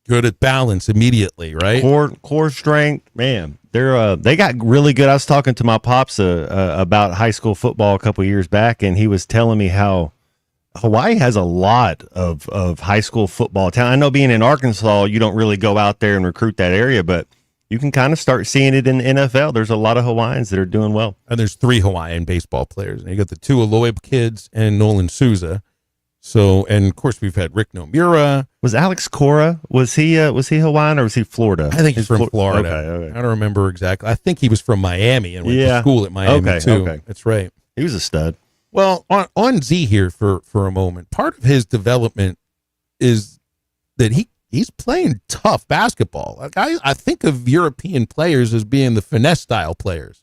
Good at balance immediately, right? Core strength, man. They got really good. I was talking to my pops about high school football a couple years back, and he was telling me how Hawaii has a lot of high school football talent. I know, being in Arkansas, you don't really go out there and recruit that area, but you can kind of start seeing it in the NFL. There's a lot of Hawaiians that are doing well. And there's 3 Hawaiian baseball players. And you got the 2 Aloib kids and Nolan Souza. So, and of course we've had Rick Nomura. Was Alex Cora, was he Hawaiian or was he Florida? I think he's from Florida. Okay. I don't remember exactly. I think he was from Miami and went to school at Miami too. Okay. That's right. He was a stud. Well, on Z here for a moment, part of his development is that he's playing tough basketball. Like I think of European players as being the finesse style players,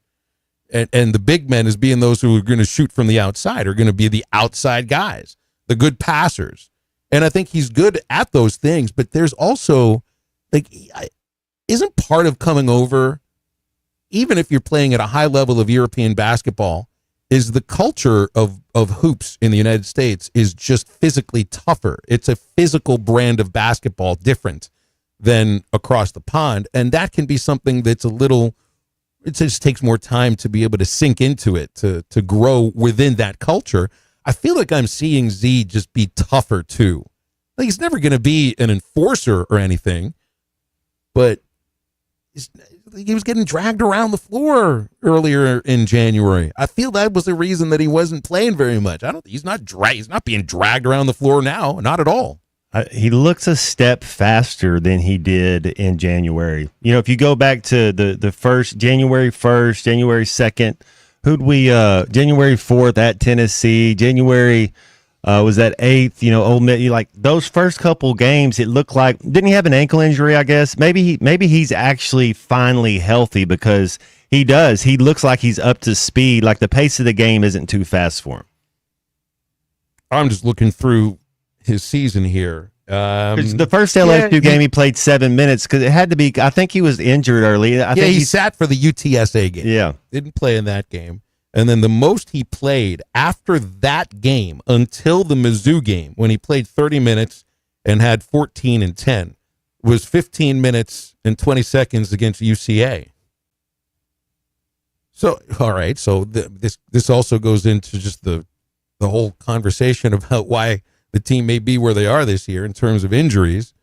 and the big men as being those who are going to shoot from the outside, are going to be the outside guys, the good passers. And I think he's good at those things, but there's also, like, isn't part of coming over, even if you're playing at a high level of European basketball, is the culture of hoops in the United States is just physically tougher. It's a physical brand of basketball, different than across the pond. And that can be something that's it just takes more time to be able to sink into it, to grow within that culture. I feel like I'm seeing Z just be tougher too. Like, he's never going to be an enforcer or anything, but he was getting dragged around the floor earlier in January. I feel that was the reason that he wasn't playing very much. He's not being dragged around the floor now, not at all. He looks a step faster than he did in January. You know, if you go back to the first January 1st, January 2nd, January 4th at Tennessee, January was that 8th, Ole Miss, like those first couple games, it looked like, didn't he have an ankle injury, I guess? Maybe he's actually finally healthy, because he looks like he's up to speed. Like, the pace of the game isn't too fast for him. I'm just looking through his season here. The first LSU game, he played 7 minutes, because it had to be, I think he was injured early. I think he sat for the UTSA game. Yeah. Didn't play in that game. And then the most he played after that game until the Mizzou game, when he played 30 minutes and had 14 and 10, was 15 minutes and 20 seconds against UCA. So, all right. So this also goes into just the whole conversation about why the team may be where they are this year in terms of injuries.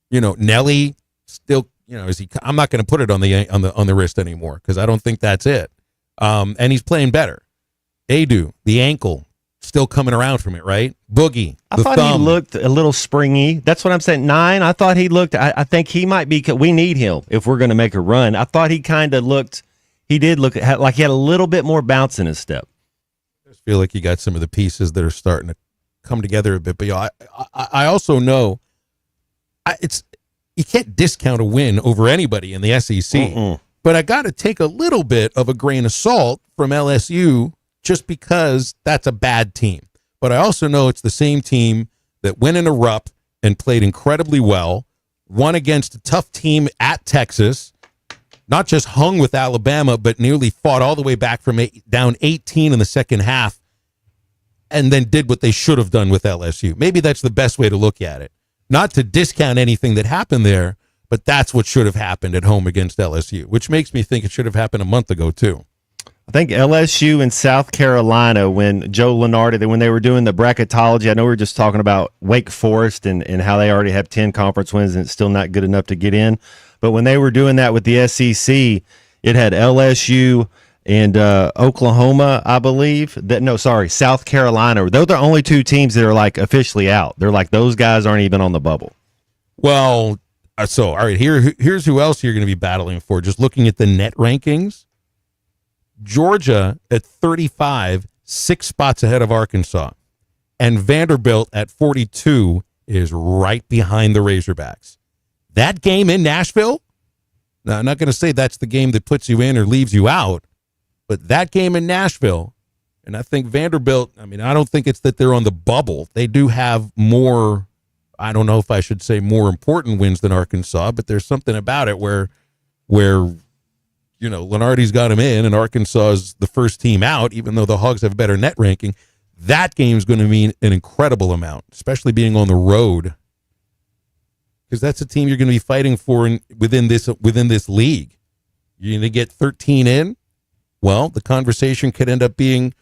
Nelly still, is he? I'm not going to put it on the wrist anymore, because I don't think that's it. And he's playing better. Adu, the ankle, still coming around from it, right? Boogie. I thought he looked a little springy. That's what I'm saying. 9. I thought he looked. I think he might be. We need him if we're going to make a run. I thought he kind of looked. He did look like he had a little bit more bounce in his step. I just feel like you got some of the pieces that are starting to come together a bit. But I also know you can't discount a win over anybody in the SEC. But I got to take a little bit of a grain of salt from LSU just because that's a bad team. But I also know it's the same team that went in a rup and played incredibly well, won against a tough team at Texas, not just hung with Alabama, but nearly fought all the way back from down 18 in the second half, and then did what they should have done with LSU. Maybe that's the best way to look at it. Not to discount anything that happened there, but that's what should have happened at home against LSU, which makes me think it should have happened a month ago, too. I think LSU and South Carolina, when Joe Lunardi, when they were doing the bracketology, I know we were just talking about Wake Forest and how they already have 10 conference wins and it's still not good enough to get in. But when they were doing that with the SEC, it had LSU and Oklahoma, I believe. South Carolina. Those are the only 2 teams that are like officially out. They're like, those guys aren't even on the bubble. Well, so, all right, here's who else you're going to be battling for. Just looking at the net rankings, Georgia at 35, 6 spots ahead of Arkansas. And Vanderbilt at 42 is right behind the Razorbacks. That game in Nashville, now I'm not going to say that's the game that puts you in or leaves you out, but that game in Nashville, and I think Vanderbilt, I don't think it's that they're on the bubble. They do have more, I don't know if I should say more important wins than Arkansas, but there's something about it where Lunardi's got him in and Arkansas is the first team out, even though the Hogs have a better net ranking. That game's going to mean an incredible amount, especially being on the road, because that's a team you're going to be fighting for within this league. You're going to get 13 in. Well, the conversation could end up being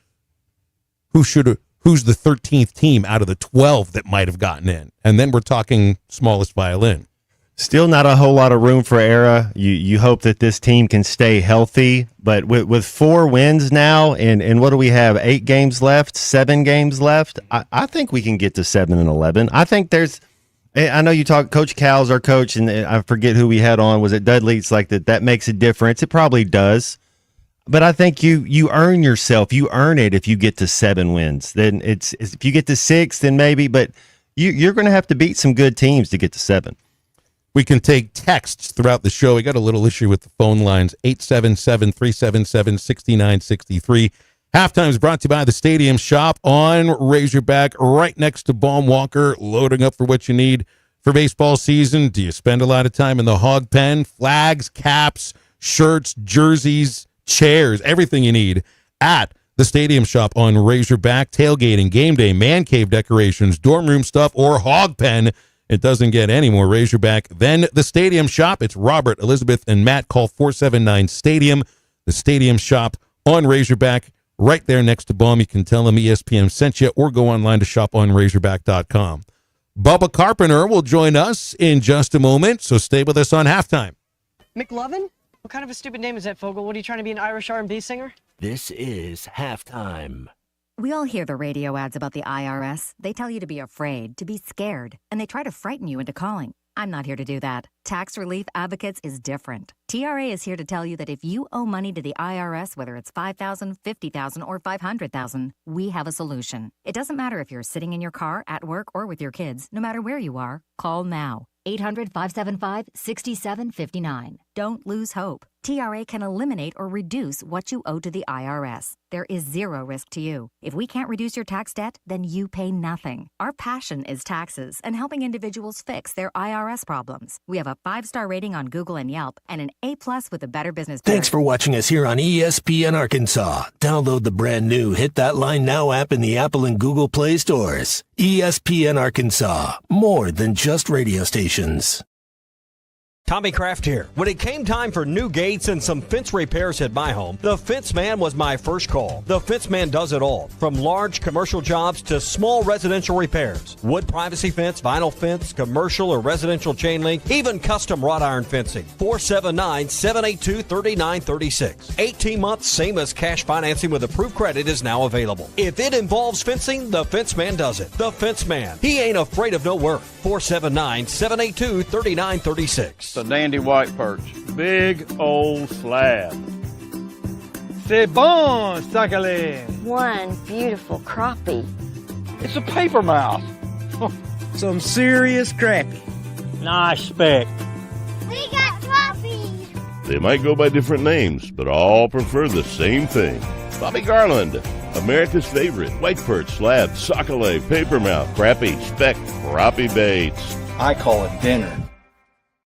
who's the 13th team out of the 12 that might have gotten in, and then we're talking smallest violin. Still not a whole lot of room for error. You hope that this team can stay healthy, but with 4 wins now, and what do we have, 8 games left, 7 games left? I think we can get to 7-11. I think I know you talk, Coach Cal's our coach, and I forget who we had on. Was it Dudley? It's like that makes a difference. It probably does. But I think you earn yourself. You earn it if you get to 7 wins. Then it's if you get to 6, then maybe, but you're going to have to beat some good teams to get to 7. We can take texts throughout the show. We got a little issue with the phone lines, 877-377-6963. Halftime is brought to you by the Stadium Shop on Razorback, right next to Baum Walker, loading up for what you need for baseball season. Do you spend a lot of time in the hog pen? Flags, caps, shirts, jerseys, chairs, everything you need at the Stadium Shop on Razorback. Tailgating, game day, man cave decorations, dorm room stuff, or hog pen. It doesn't get any more Razorback than the Stadium Shop. It's Robert, Elizabeth, and Matt. Call 479-STADIUM. The Stadium Shop on Razorback, right there next to Baum. You can tell them ESPN sent you or go online to shoponrazorback.com. Bubba Carpenter will join us in just a moment, so stay with us on Halftime. McLovin? What kind of a stupid name is that, Fogel? What, are you trying to be an Irish R&B singer? This is Halftime. We all hear the radio ads about the IRS. They tell you to be afraid, to be scared, and they try to frighten you into calling. I'm not here to do that. Tax Relief Advocates is different. TRA is here to tell you that if you owe money to the IRS, whether it's $5,000, $50,000, or $500,000, we have a solution. It doesn't matter if you're sitting in your car, at work, or with your kids. No matter where you are, call now. 800-575-6759. Don't lose hope. TRA can eliminate or reduce what you owe to the IRS. There is zero risk to you. If we can't reduce your tax debt, then you pay nothing. Our passion is taxes and helping individuals fix their IRS problems. We have a 5-star rating on Google and Yelp and an A+ with a Better Business Bureau. Thanks for watching us here on ESPN Arkansas. Download the brand new Hit That Line Now app in the Apple and Google Play stores. ESPN Arkansas, more than just radio stations. Tommy Kraft here. When it came time for new gates and some fence repairs at my home, the Fence Man was my first call. The Fence Man does it all, from large commercial jobs to small residential repairs. Wood privacy fence, vinyl fence, commercial or residential chain link, even custom wrought iron fencing. 479-782-3936. 18 months, same as cash financing with approved credit is now available. If it involves fencing, the Fence Man does it. The Fence Man. He ain't afraid of no work. 479-782-3936. A dandy white perch. Big old slab. C'est bon, Sakhalin. One beautiful crappie. It's a paper mouth. Some serious crappie. Nice speck. We got crappies. They might go by different names, but all prefer the same thing. Bobby Garland, America's favorite white perch, slab, sockeye, papermouth, crappie, speck, crappie baits. I call it dinner.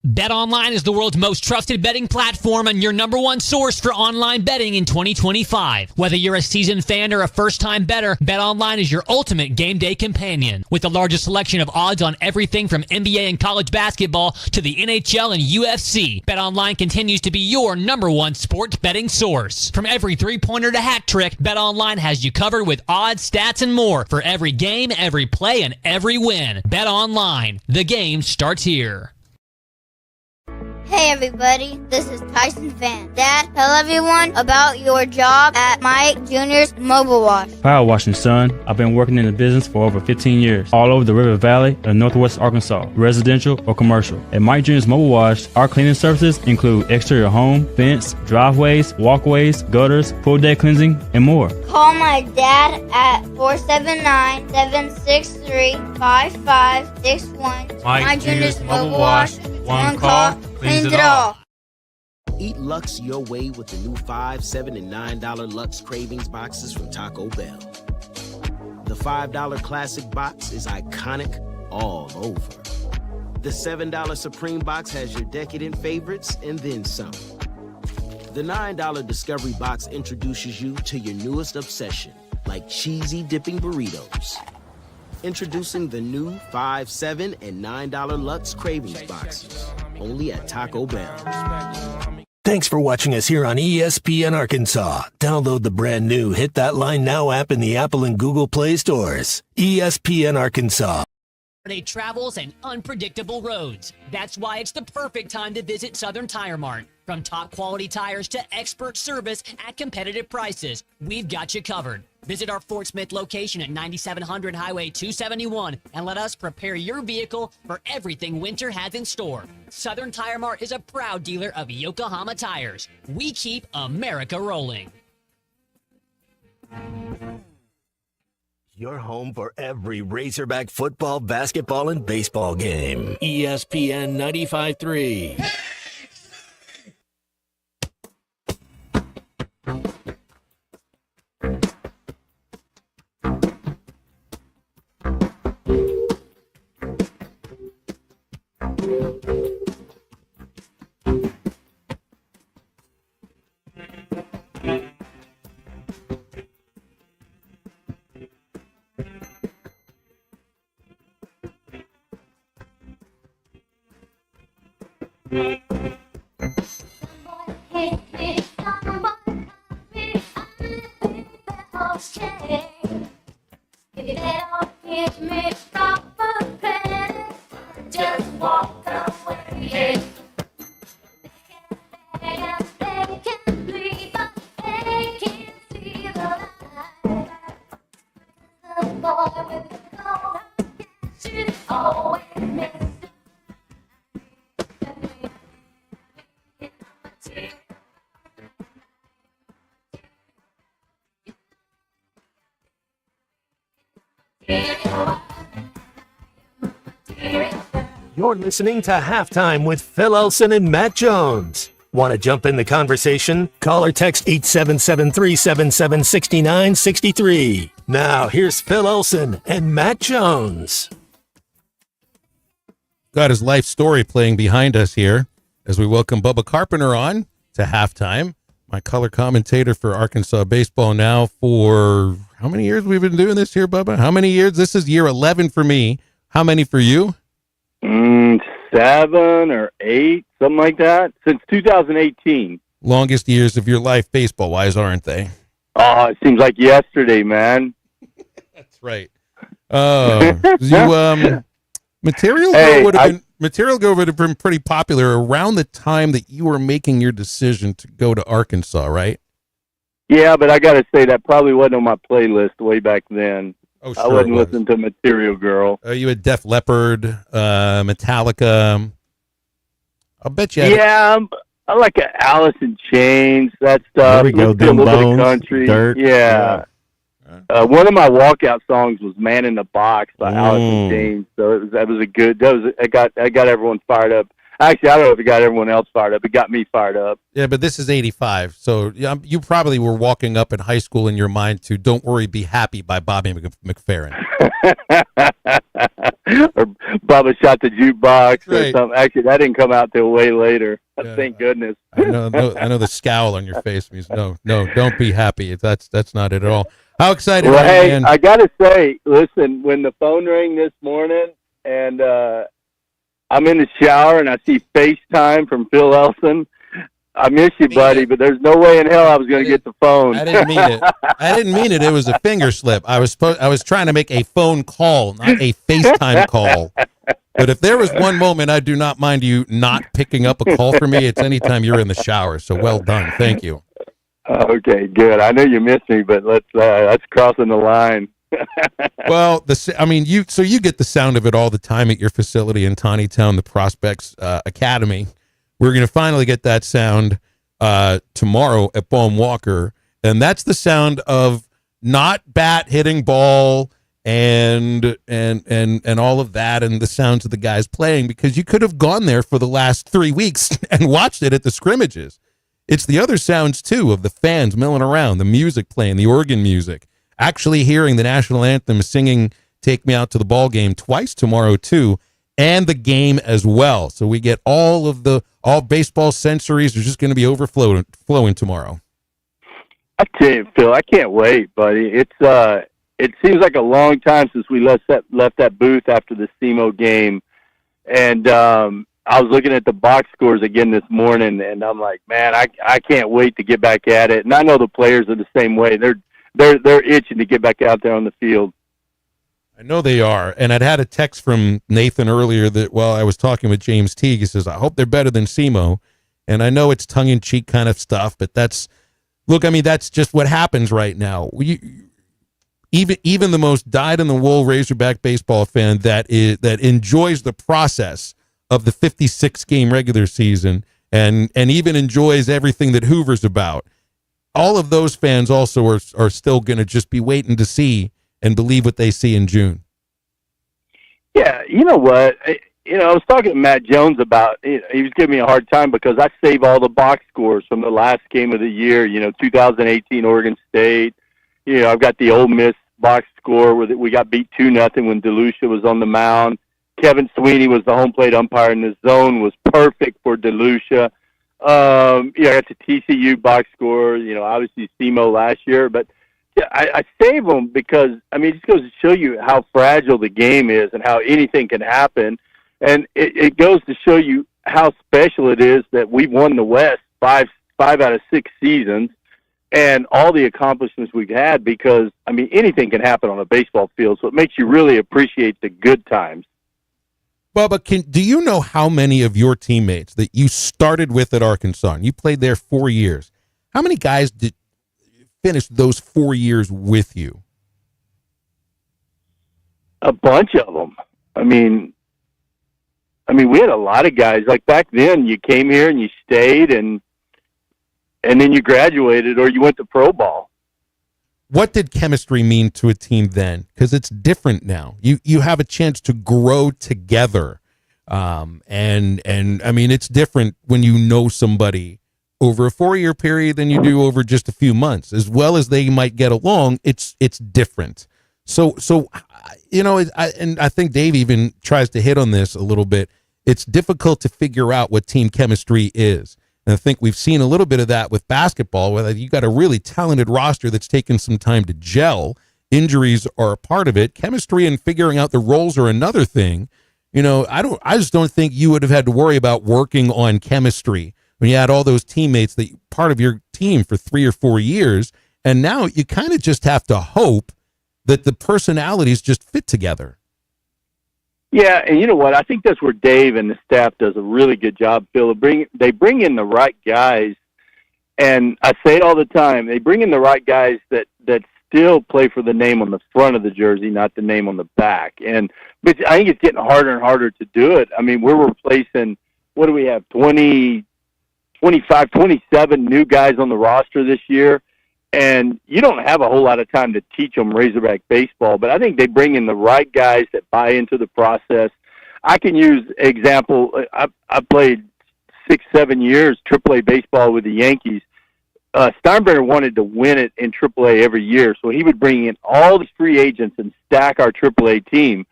BetOnline is the world's most trusted betting platform and your number one source for online betting in 2025. Whether you're a seasoned fan or a first-time bettor, BetOnline is your ultimate game day companion. With the largest selection of odds on everything from NBA and college basketball to the NHL and UFC, BetOnline continues to be your number one sports betting source. From every three-pointer to hat trick, BetOnline has you covered with odds, stats, and more for every game, every play, and every win. BetOnline. The game starts here. Hey everybody, this is Tyson Van. Dad, tell everyone about your job at Mike Jr.'s Mobile Wash. Power washing, son. I've been working in the business for over 15 years, all over the River Valley and Northwest Arkansas, residential or commercial. At Mike Jr.'s Mobile Wash, our cleaning services include exterior home, fence, driveways, walkways, gutters, pool deck cleansing, and more. Call my dad at 479-763-5561. Mike Jr.'s Mobile Wash. One call, cleans it all. Eat Lux your way with the new $5, $7, and $9 Lux Cravings boxes from Taco Bell. The $5 Classic box is iconic all over. The $7 Supreme box has your decadent favorites and then some. The $9 Discovery box introduces you to your newest obsession, like cheesy dipping burritos. Introducing the new $5, $7, and $9 Lux Cravings boxes, only at Taco Bell. Thanks for watching us here on ESPN Arkansas. Download the brand new Hit That Line Now app in the Apple and Google Play stores. ESPN Arkansas. Travels and unpredictable roads. That's why it's the perfect time to visit Southern Tire Mart. From top quality tires to expert service at competitive prices, we've got you covered. Visit our Fort Smith location at 9700 Highway 271 and let us prepare your vehicle for everything winter has in store. Southern Tire Mart is a proud dealer of Yokohama tires. We keep America rolling. Your home for every Razorback football, basketball, and baseball game. ESPN 95.3. You're listening to Halftime with Phil Elson and Matt Jones. Want to jump in the conversation? Call or text 877-377-6963. Now, here's Phil Elson and Matt Jones. Got his life story playing behind us here as we welcome Bubba Carpenter on to Halftime. My color commentator for Arkansas baseball now for how many years we've been doing this here, Bubba? How many years? This is year 11 for me. How many for you? 7 or 8, something like that, since 2018. Longest years of your life baseball-wise, aren't they? Oh, it seems like yesterday, man. That's right. Material Hey, Girl would have been pretty popular around the time that you were making your decision to go to Arkansas, right? Yeah, but I got to say that probably wasn't on my playlist way back then. Oh, sure I wasn't it was. listening to Material Girl. You had Def Leppard, Metallica. I'll bet you. I like Alice in Chains, that stuff. There we go, Listen to a Them little bit of Bones, country. Dirt. Yeah. One of my walkout songs was "Man in the Box" by Alice in Chains. So it got everyone fired up. Actually, I don't know if it got everyone else fired up. It got me fired up. Yeah, but this is 85. So you probably were walking up in high school in your mind to "Don't Worry, Be Happy" by Bobby McFerrin. Or Bubba Shot the Jukebox or Right. something. Actually, that didn't come out till way later. Thank goodness. I know the scowl on your face means no, don't be happy. That's not it at all. How excited Well, are you, hey, man? I gotta say, listen, when the phone rang this morning and I'm in the shower and I see FaceTime from Phil Elson, I miss you, buddy, but there's no way in hell I was going to get the phone. I didn't mean it. I didn't mean it. It was a finger slip. I was trying to make a phone call, not a FaceTime call. But if there was one moment I do not mind you not picking up a call from me, it's anytime you're in the shower. So well done. Thank you. Okay, good. I know you missed me, but that's crossing the line. Well, you get the sound of it all the time at your facility in Tawnytown, the Prospects Academy. We're going to finally get that sound tomorrow at Baum Walker, and that's the sound of not bat hitting ball and all of that, and the sounds of the guys playing, because you could have gone there for the last 3 weeks and watched it at the scrimmages. It's the other sounds too of the fans milling around, the music playing, the organ music, actually hearing the national anthem singing "Take Me Out to the Ball Game" twice tomorrow too, and the game as well. So we get all baseball sensories are just going to be flowing tomorrow. I tell you, Phil, I can't wait, buddy. It seems like a long time since we left that booth after the SEMO game, and I was looking at the box scores again this morning, and I'm like, man, I can't wait to get back at it. And I know the players are the same way. They're itching to get back out there on the field. I know they are. And I'd had a text from Nathan earlier that while I was talking with James Teague, he says, I hope they're better than SEMO. And I know it's tongue-in-cheek kind of stuff, but that's just what happens right now. Even the most dyed-in-the-wool Razorback baseball fan that enjoys the process of the 56-game regular season and even enjoys everything that Hoover's about, all of those fans also are still going to just be waiting to see and believe what they see in June. Yeah, you know what? I was talking to Matt Jones about, he was giving me a hard time because I save all the box scores from the last game of the year, 2018 Oregon State. I've got the Ole Miss box score where we got beat 2-0 when DeLucia was on the mound. Kevin Sweeney was the home plate umpire, and the zone was perfect for DeLucia. I got the TCU box score, obviously SEMO last year, but I save them because, it just goes to show you how fragile the game is and how anything can happen. And it goes to show you how special it is that we've won the West five out of 6 seasons and all the accomplishments we've had because, anything can happen on a baseball field. So it makes you really appreciate the good times. Bubba, do you know how many of your teammates that you started with at Arkansas, and you played there 4 years, how many guys did finish those 4 years with you? A bunch of them. We had a lot of guys. Like back then, you came here and you stayed, and then you graduated or you went to pro ball. What did chemistry mean to a team then? Because it's different now. You have a chance to grow together, and it's different when you know somebody over a 4-year period than you do over just a few months. As well as they might get along, it's different. So I think Dave even tries to hit on this a little bit. It's difficult to figure out what team chemistry is. And I think we've seen a little bit of that with basketball, where you got a really talented roster that's taken some time to gel. Injuries are a part of it. Chemistry and figuring out the roles are another thing. I just don't think you would have had to worry about working on chemistry when you had all those teammates that part of your team for 3 or 4 years. And now you kind of just have to hope that the personalities just fit together. Yeah, and you know what? I think that's where Dave and the staff does a really good job, Phil. They bring in the right guys, and I say it all the time. They bring in the right guys that still play for the name on the front of the jersey, not the name on the back. But I think it's getting harder and harder to do it. I mean, we're replacing, what do we have, 20, 25, 27 new guys on the roster this year. And you don't have a whole lot of time to teach them Razorback baseball, but I think they bring in the right guys that buy into the process. I can use example. I played 6-7 years AAA baseball with the Yankees. Steinbrenner wanted to win it in AAA every year, so he would bring in all the free agents and stack our AAA team.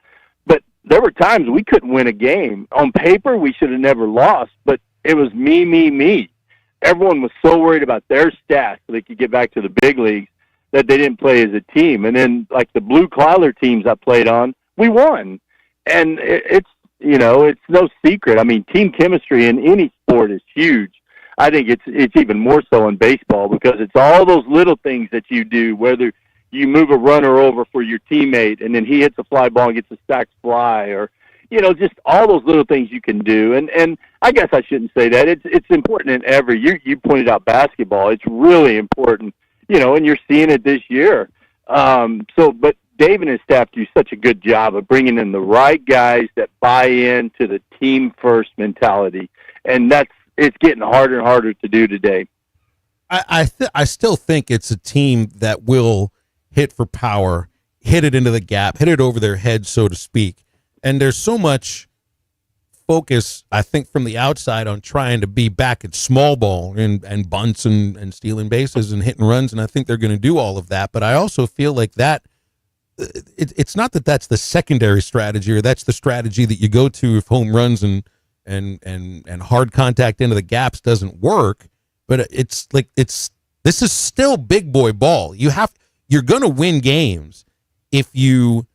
But there were times we couldn't win a game. On paper, we should have never lost, but it was me. Everyone was so worried about their stats so they could get back to the big leagues that they didn't play as a team. And then, like the Blue Collar teams I played on, we won. And it's no secret. I mean, team chemistry in any sport is huge. I think it's even more so in baseball because it's all those little things that you do, whether you move a runner over for your teammate and then he hits a fly ball and gets a stacked fly, or just all those little things you can do. And I guess I shouldn't say that. It's important in you pointed out basketball. It's really important, and you're seeing it this year. But Dave and his staff do such a good job of bringing in the right guys that buy into the team first mentality. And it's getting harder and harder to do today. I still think it's a team that will hit for power, hit it into the gap, hit it over their head, so to speak. And there's so much focus, I think, from the outside on trying to be back at small ball and bunts and stealing bases and hitting runs, and I think they're going to do all of that. But I also feel like that it's not that that's the secondary strategy or that's the strategy that you go to if home runs and hard contact into the gaps doesn't work. But this is still big boy ball. You're going to win games if you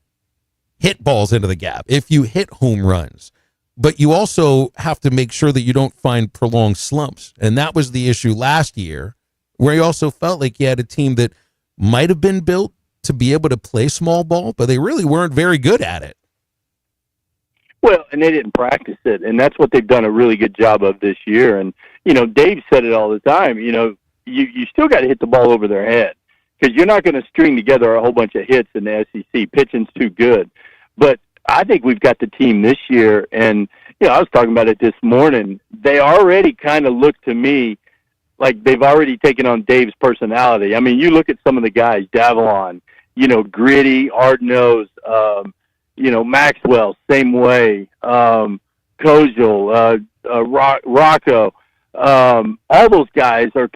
hit balls into the gap, if you hit home runs, but you also have to make sure that you don't find prolonged slumps. And that was the issue last year, where you also felt like you had a team that might have been built to be able to play small ball, but they really weren't very good at it. Well, and they didn't practice it, and that's what they've done a really good job of this year. And, Dave said it all the time, you still got to hit the ball over their head because you're not going to string together a whole bunch of hits in the SEC. Pitching's too good. But I think we've got the team this year, and, I was talking about it this morning. They already kind of look to me like they've already taken on Dave's personality. I mean, you look at some of the guys, Davalon, gritty, hard-nosed, Maxwell, same way, Kojal, Rocco, all those guys are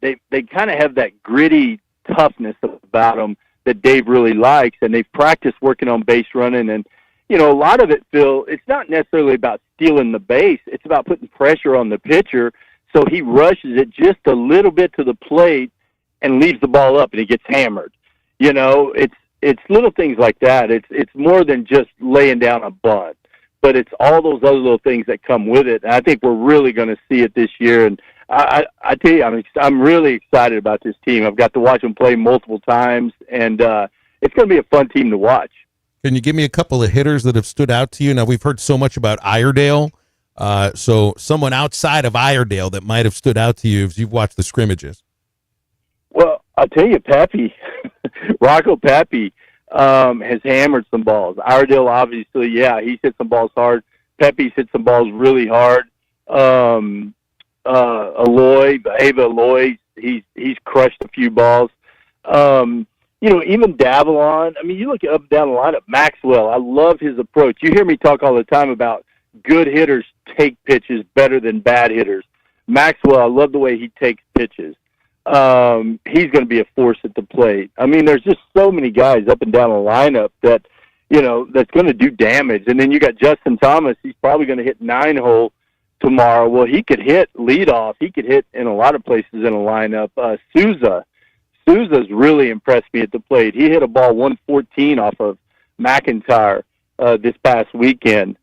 they kind of have that gritty toughness about them that Dave really likes, and they've practiced working on base running. And, a lot of it, Phil, it's not necessarily about stealing the base. It's about putting pressure on the pitcher so he rushes it just a little bit to the plate and leaves the ball up and he gets hammered. It's little things like that. It's more than just laying down a bunt, but it's all those other little things that come with it. And I think we're really going to see it this year. And I tell you, I'm really excited about this team. I've got to watch them play multiple times, and it's going to be a fun team to watch. Can you give me a couple of hitters that have stood out to you? Now, we've heard so much about Iredale, so someone outside of Iredale that might have stood out to you as you've watched the scrimmages. Well, I'll tell you, Pappy, Rocco Pappy has hammered some balls. Iredale, obviously, yeah, he's hit some balls hard. Pepe's hit some balls really hard. Ava Aloy, he's crushed a few balls. Even Davalon. I mean, you look up and down the lineup. Maxwell, I love his approach. You hear me talk all the time about good hitters take pitches better than bad hitters. Maxwell, I love the way he takes pitches. He's going to be a force at the plate. I mean, there's just so many guys up and down the lineup that, that's going to do damage. And then you got Justin Thomas. He's probably going to hit 9-hole tomorrow. Well, he could hit leadoff. He could hit in a lot of places in a lineup. Souza's really impressed me at the plate. He hit a ball 114 off of McIntyre this past weekend.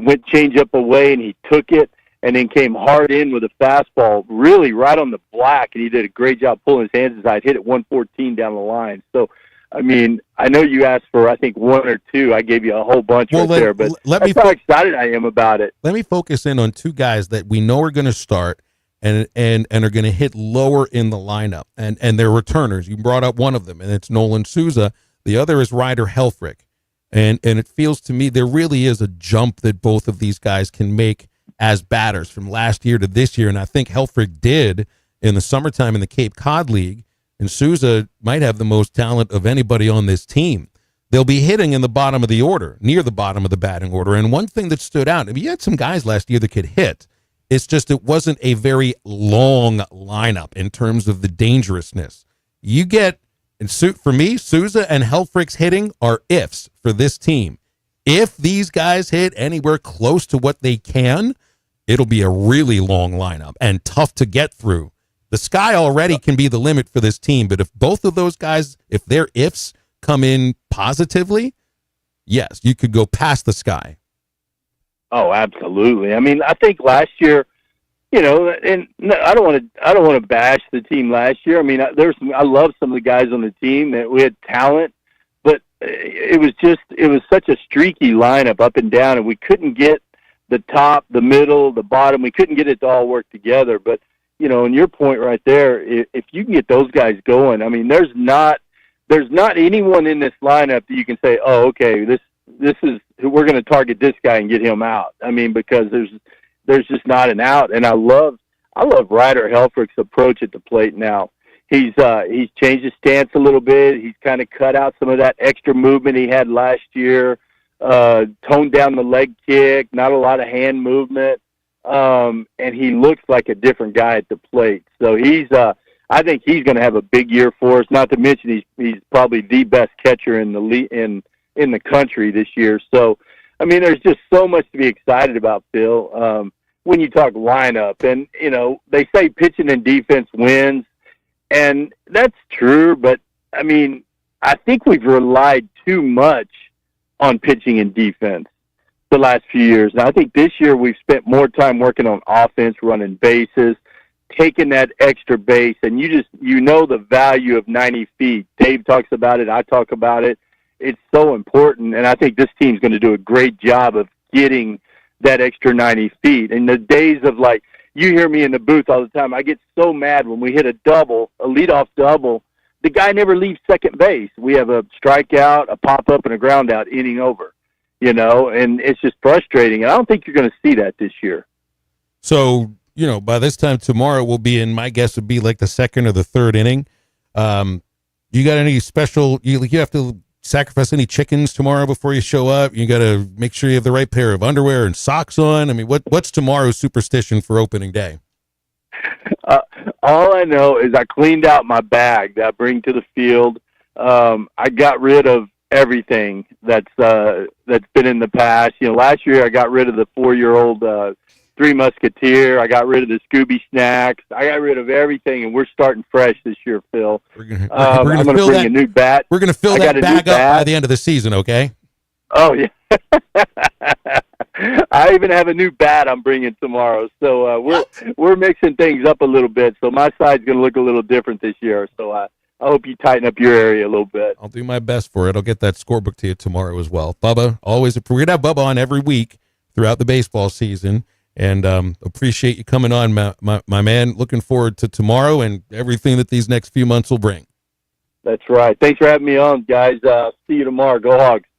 went change up away, and he took it and then came hard in with a fastball, really right on the black, and he did a great job pulling his hands aside, hit it 114 down the line. So, I mean, I know you asked for, I think, one or two. I gave you a whole bunch there, but that's how excited I am about it. Let me focus in on two guys that we know are going to start and are going to hit lower in the lineup, and they're returners. You brought up one of them, and it's Nolan Souza. The other is Ryder Helfrich. And it feels to me there really is a jump that both of these guys can make as batters from last year to this year, and I think Helfrich did in the summertime in the Cape Cod League. And Souza might have the most talent of anybody on this team. They'll be hitting in the bottom of the order, near the bottom of the batting order. And one thing that stood out, I mean, you had some guys last year that could hit. It's just it wasn't a very long lineup in terms of the dangerousness. You get, and for me, Souza and Helfrich's hitting are ifs for this team. If these guys hit anywhere close to what they can, it'll be a really long lineup and tough to get through. The sky already can be the limit for this team, but if both of those guys, if their ifs come in positively, yes, you could go past the sky. Oh, absolutely. I mean, I think last year, you know, and I don't want to bash the team last year. I mean, I love some of the guys on the team that we had talent, but it was such a streaky lineup up and down, and we couldn't get the top, the middle, the bottom. We couldn't get it to all work together, but you know, and your point right there, if you can get those guys going, I mean, there's not anyone in this lineup that you can say, oh, okay, this is, we're going to target this guy and get him out. I mean, because there's just not an out. And I love Ryder Helfrich's approach at the plate now. He's changed his stance a little bit. He's kind of cut out some of that extra movement he had last year, toned down the leg kick, not a lot of hand movement. And he looks like a different guy at the plate. So I think he's going to have a big year for us. Not to mention he's probably the best catcher in the country this year. So, I mean, there's just so much to be excited about, Phil. When you talk lineup, and you know, they say pitching and defense wins, and that's true. But I mean, I think we've relied too much on pitching and defense the last few years. Now, I think this year we've spent more time working on offense, running bases, taking that extra base, and you know the value of 90 feet. Dave talks about it. I talk about it. It's so important, and I think this team's going to do a great job of getting that extra 90 feet. And the days of, like, you hear me in the booth all the time, I get so mad when we hit a leadoff double. The guy never leaves second base. We have a strikeout, a pop-up, and a ground-out inning over. You know, and it's just frustrating. And I don't think you're going to see that this year. So, you know, by this time tomorrow, we'll be in, my guess would be like the second or the third inning. You got any special, you have to sacrifice any chickens tomorrow before you show up? You got to make sure you have the right pair of underwear and socks on. I mean, what's tomorrow's superstition for opening day? All I know is I cleaned out my bag that I bring to the field. I got rid of everything that's been in the past. You know, last year I got rid of the 4-year-old Three Musketeer. I got rid of the Scooby snacks. I got rid of everything, and we're starting fresh this year, Phil. I'm going to bring a new bat. We're going to fill that bag up by the end of the season, okay? Oh, yeah. I even have a new bat I'm bringing tomorrow. So we're mixing things up a little bit. So my side's going to look a little different this year. So I hope you tighten up your area a little bit. I'll do my best for it. I'll get that scorebook to you tomorrow as well. Bubba, we're going to have Bubba on every week throughout the baseball season, and appreciate you coming on, my man. Looking forward to tomorrow and everything that these next few months will bring. That's right. Thanks for having me on, guys. See you tomorrow. Go Hogs.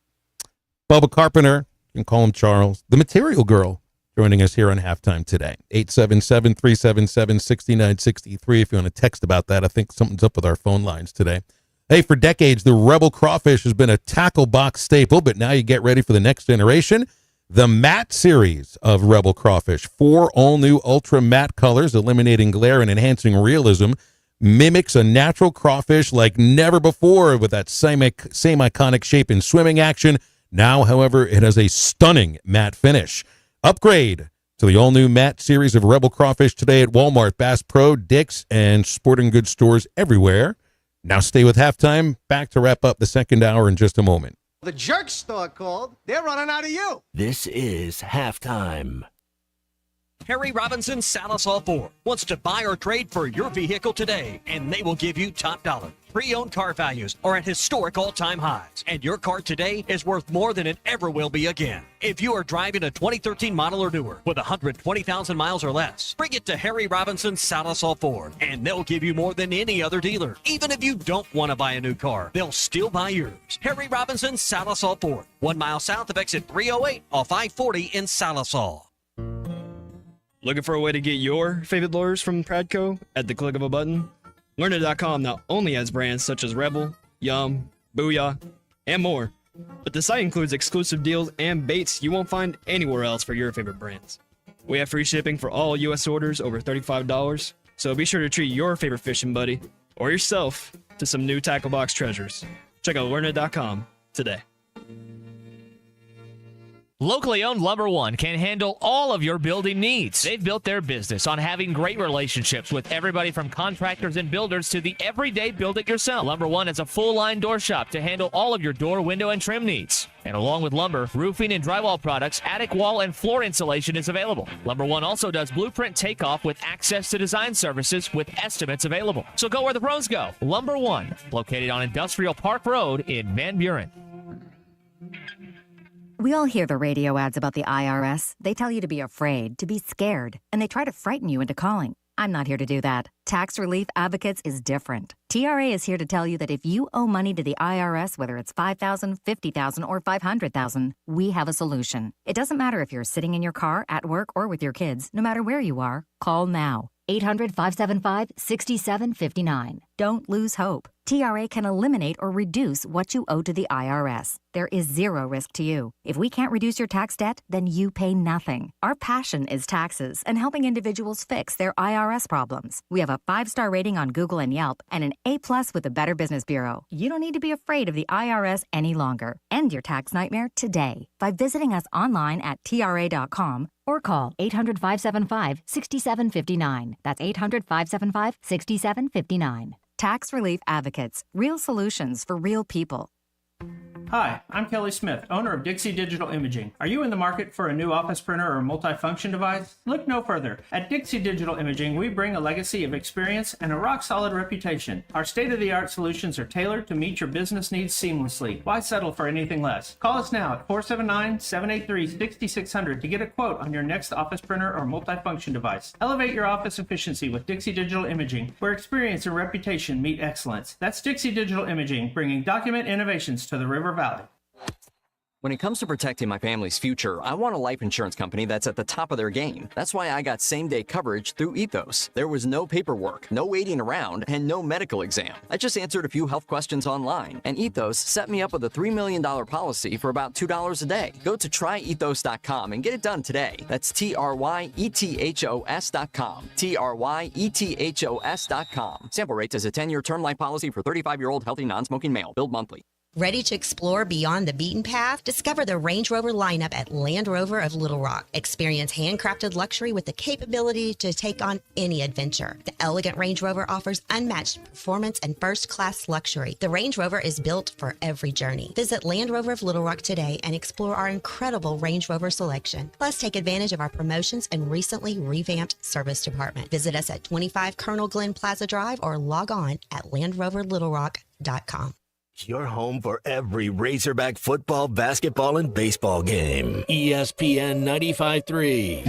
Bubba Carpenter, you can call him Charles, the Material Girl, joining us here on Halftime today. 877-377-6963 if you want to text about that. I think something's up with our phone lines today. Hey, for decades, the Rebel Crawfish has been a tackle box staple, but now you get ready for the next generation. The matte series of Rebel Crawfish, 4 all-new ultra matte colors, eliminating glare and enhancing realism, mimics a natural crawfish like never before with that same iconic shape and swimming action. Now, however, it has a stunning matte finish. Upgrade to the all-new matte series of Rebel Crawfish today at Walmart, Bass Pro, Dick's, and sporting goods stores everywhere. Now stay with Halftime. Back to wrap up the second hour in just a moment. The jerk store called. They're running out of you. This is halftime. Harry Robinson Salisal Ford wants to buy or trade for your vehicle today, and they will give you top dollar. Pre-owned car values are at historic all-time highs, and your car today is worth more than it ever will be again. If you are driving a 2013 model or newer with 120,000 miles or less, bring it to Harry Robinson Salisal Ford, and they'll give you more than any other dealer. Even if you don't want to buy a new car, they'll still buy yours. Harry Robinson Salisal Ford, 1 mile south of exit 308 off I-40 in Salisal. Looking for a way to get your favorite lures from Pradco at the click of a button? Learner.com not only has brands such as Rebel, Yum, Booyah, and more, but the site includes exclusive deals and baits you won't find anywhere else for your favorite brands. We have free shipping for all U.S. orders over $35, so be sure to treat your favorite fishing buddy or yourself to some new tackle box treasures. Check out Learner.com today. Locally owned Lumber One can handle all of your building needs. They've built their business on having great relationships with everybody from contractors and builders to the everyday build-it-yourself. Lumber One is a full-line door shop to handle all of your door, window, and trim needs. And along with lumber, roofing and drywall products, attic wall and floor insulation is available. Lumber One also does blueprint takeoff with access to design services with estimates available. So go where the pros go. Lumber One, located on Industrial Park Road in Van Buren. We all hear the radio ads about the IRS. They tell you to be afraid, to be scared, and they try to frighten you into calling. I'm not here to do that. Tax Relief Advocates is different. TRA is here to tell you that if you owe money to the IRS, whether it's $5,000, $50,000, or $500,000, we have a solution. It doesn't matter if you're sitting in your car, at work, or with your kids. No matter where you are, call now. 800-575-6759. Don't lose hope. TRA can eliminate or reduce what you owe to the IRS. There is zero risk to you. If we can't reduce your tax debt, then you pay nothing. Our passion is taxes and helping individuals fix their IRS problems. We have a 5-star rating on Google and Yelp and an A+ with the Better Business Bureau. You don't need to be afraid of the IRS any longer. End your tax nightmare today by visiting us online at TRA.com or call 800-575-6759. That's 800-575-6759. Tax Relief Advocates. Real solutions for real people. Hi, I'm Kelly Smith, owner of Dixie Digital Imaging. Are you in the market for a new office printer or multifunction device? Look no further. At Dixie Digital Imaging, we bring a legacy of experience and a rock-solid reputation. Our state-of-the-art solutions are tailored to meet your business needs seamlessly. Why settle for anything less? Call us now at 479-783-6600 to get a quote on your next office printer or multifunction device. Elevate your office efficiency with Dixie Digital Imaging, where experience and reputation meet excellence. That's Dixie Digital Imaging, bringing document innovations to the River Valley. When it comes to protecting my family's future, I want a life insurance company that's at the top of their game. That's why I got same-day coverage through Ethos. There was no paperwork, no waiting around, and no medical exam. I just answered a few health questions online, and Ethos set me up with a $3 million policy for about $2 a day. Go to tryethos.com and get it done today. That's TRYETHOS.com. TRYETHOS.com. Sample rates as a 10-year term life policy for 35-year-old healthy non-smoking male. Billed monthly. Ready to explore beyond the beaten path? Discover the Range Rover lineup at Land Rover of Little Rock. Experience handcrafted luxury with the capability to take on any adventure. The elegant Range Rover offers unmatched performance and first-class luxury. The Range Rover is built for every journey. Visit Land Rover of Little Rock today and explore our incredible Range Rover selection. Plus, take advantage of our promotions and recently revamped service department. Visit us at 25 Colonel Glenn Plaza Drive or log on at LandRoverLittleRock.com. Your home for every Razorback football, basketball, and baseball game. ESPN 95.3.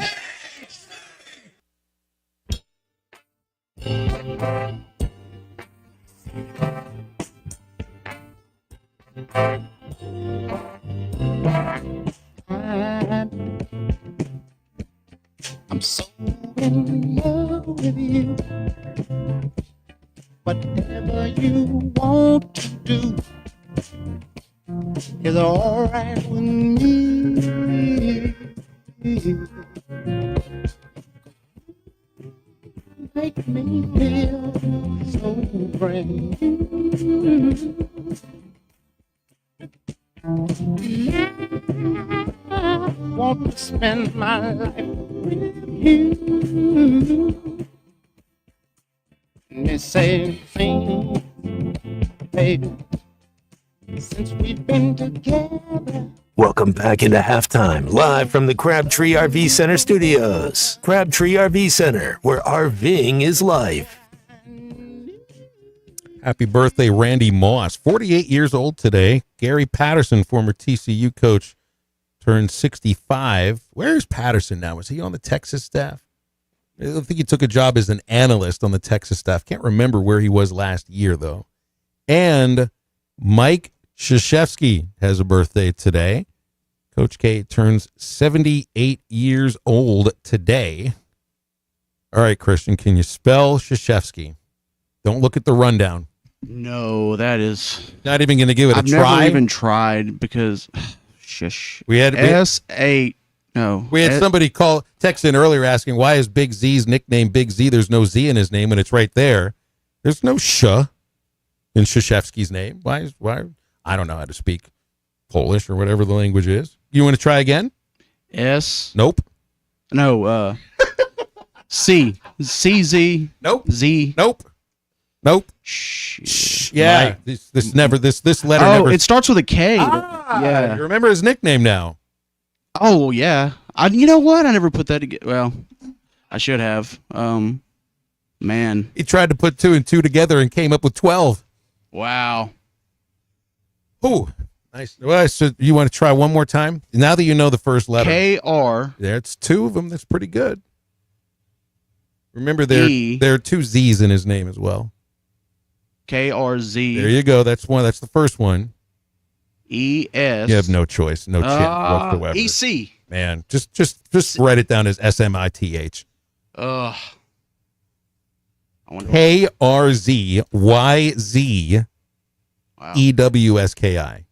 I'm so in love with you. Whatever you want to do is all right with me. Make me feel so brand new. I want to spend my life with you. The same thing, baby, since we've been together. Welcome back into halftime, live from the Crabtree RV Center studios. Crabtree RV Center, where RVing is life. Happy birthday, Randy Moss. 48 years old today. Gary Patterson, former TCU coach, turned 65. Where's Patterson now? Is he on the Texas staff? I think he took a job as an analyst on the Texas staff. Can't remember where he was last year, though. And Mike Krzyzewski has a birthday today. Coach K turns 78 years old today. All right, Christian, can you spell Krzyzewski? Don't look at the rundown. No, that is... Not even going to give it I've a try? I've never even tried because... Shush. We had S8... No. We had somebody text in earlier asking, why is Big Z's nickname Big Z? There's no Z in his name, and it's right there. There's no sh in Krzyzewski's name. Why? I don't know how to speak Polish or whatever the language is. You want to try again? S. Nope. No. C. CZ. Nope. Z. Nope. Nope. Yeah. This letter Oh, never. it starts with a K. Yeah. You remember his nickname now. Oh, yeah. You know what? I never put that together. Well, I should have. Man. He tried to put 2 and 2 together and came up with 12. Wow. Ooh, nice. Well, so you want to try one more time? Now that you know the first letter. KR. There's 2 of them. That's pretty good. Remember, there are 2 Z's in his name as well. KRZ. There you go. That's one. That's the first one. ES. You have no choice, no chance whatsoever. EC. Man, just write it down as SMITH. Ugh. KRZYZ EWSKI.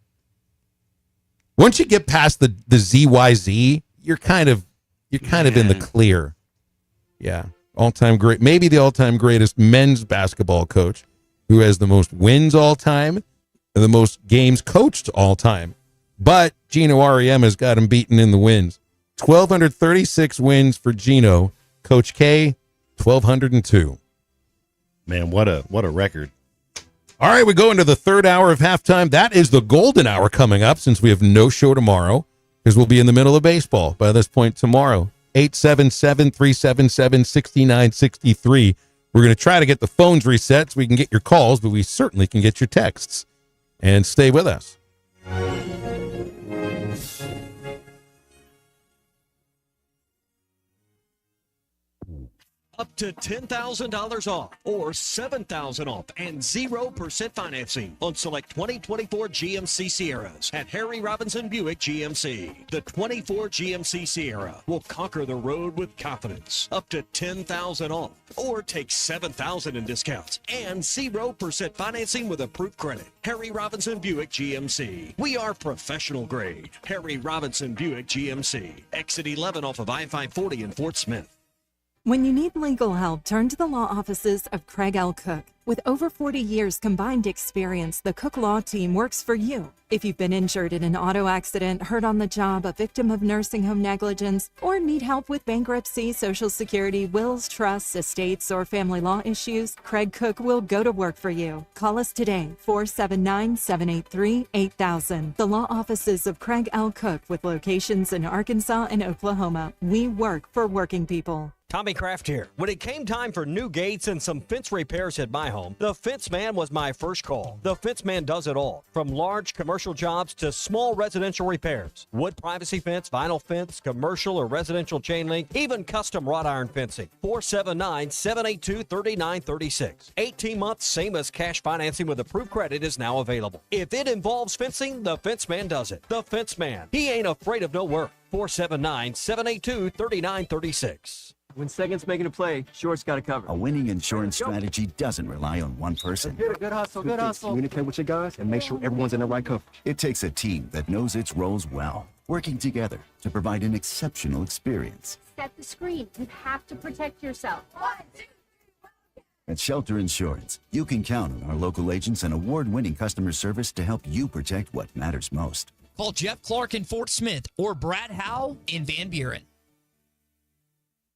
Once you get past the ZYZ, you're kind of in the clear. Yeah, all-time great, maybe the all-time greatest men's basketball coach, who has the most wins all time and the most games coached all time. But Gino REM has got him beaten in the wins. 1,236 wins for Gino. Coach K, 1,202. Man, what a record. All right, we go into the third hour of halftime. That is the golden hour coming up since we have no show tomorrow because we'll be in the middle of baseball by this point tomorrow. 877-377-6963. We're going to try to get the phones reset so we can get your calls, but we certainly can get your texts. And stay with us. Up to $10,000 off or $7,000 off and 0% financing on select 2024 GMC Sierras at Harry Robinson Buick GMC. The 24 GMC Sierra will conquer the road with confidence. Up to $10,000 off or take $7,000 in discounts and 0% financing with approved credit. Harry Robinson Buick GMC. We are professional grade. Harry Robinson Buick GMC. Exit 11 off of I-540 in Fort Smith. When you need legal help, turn to the law offices of Craig L. Cook. With over 40 years combined experience, the Cook Law Team works for you. If you've been injured in an auto accident, hurt on the job, a victim of nursing home negligence, or need help with bankruptcy, Social Security, wills, trusts, estates, or family law issues, Craig Cook will go to work for you. Call us today, 479-783-8000. The law offices of Craig L. Cook with locations in Arkansas and Oklahoma. We work for working people. Tommy Kraft here. When it came time for new gates and some fence repairs at my home, the Fence Man was my first call. The Fence Man does it all, from large commercial jobs to small residential repairs. Wood privacy fence, vinyl fence, commercial or residential chain link, even custom wrought iron fencing. 479-782-3936. 18 months, same as cash financing with approved credit is now available. If it involves fencing, the Fence Man does it. The Fence Man. He ain't afraid of no work. 479-782-3936. When Second's making a play, Short's got to cover. A winning insurance strategy doesn't rely on one person. Good hustle, good hustle. Communicate with your guys and make sure everyone's in the right coverage. It takes a team that knows its roles well, working together to provide an exceptional experience. Set the screen. You have to protect yourself. 1, 2, 3. At Shelter Insurance, you can count on our local agents and award-winning customer service to help you protect what matters most. Call Jeff Clark in Fort Smith or Brad Howe in Van Buren.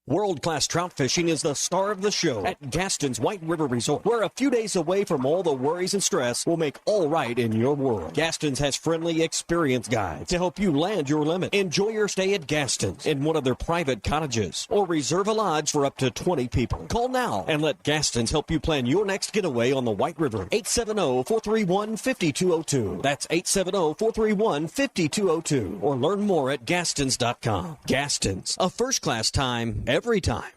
World-class trout fishing is the star of the show at Gaston's White River Resort, where a few days away from all the worries and stress will make all right in your world. Gaston's has friendly, experienced guides to help you land your limit. Enjoy your stay at Gaston's in one of their private cottages, or reserve a lodge for up to 20 people. Call now and let Gaston's help you plan your next getaway on the White River. 870-431-5202. That's 870-431-5202. Or learn more at Gastons.com. Gaston's, a first-class time every time.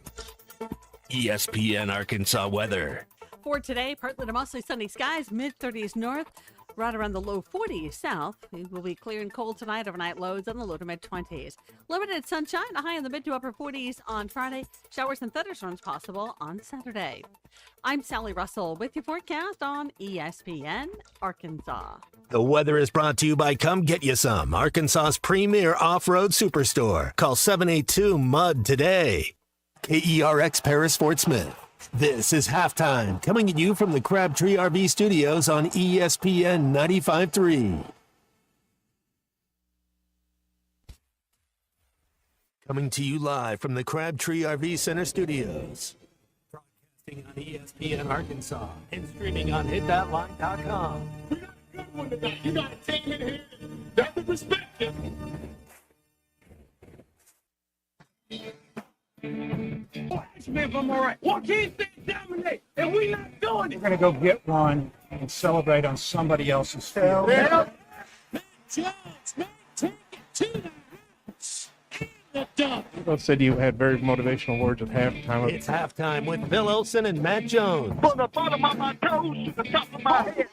ESPN Arkansas weather. For today, partly to mostly sunny skies, mid-30s north, right around the low 40s south. It will be clear and cold tonight, overnight lows on the low to mid-20s. Limited sunshine, a high in the mid to upper 40s on Friday. Showers and thunderstorms possible on Saturday. I'm Sally Russell with your forecast on ESPN Arkansas. The weather is brought to you by Come Get You Some, Arkansas's premier off-road superstore. Call 782-MUD today. KERX Paris Fort Smith. This is Halftime, coming at you from the Crabtree RV Studios on ESPN 95.3. Coming to you live from the Crabtree RV Center Studios. Broadcasting on ESPN Arkansas and streaming on hitthatline.com. You gotta take it here. That's respect it. If I'm all right. Why can't they dominate? And we not doing it. We're gonna go get one and celebrate on somebody else's field. Yeah. Jones, man, take it to the house. You both said you had very motivational words at halftime. It's Halftime with Bill Olson and Matt Jones. From the bottom of my toes to the top of my head.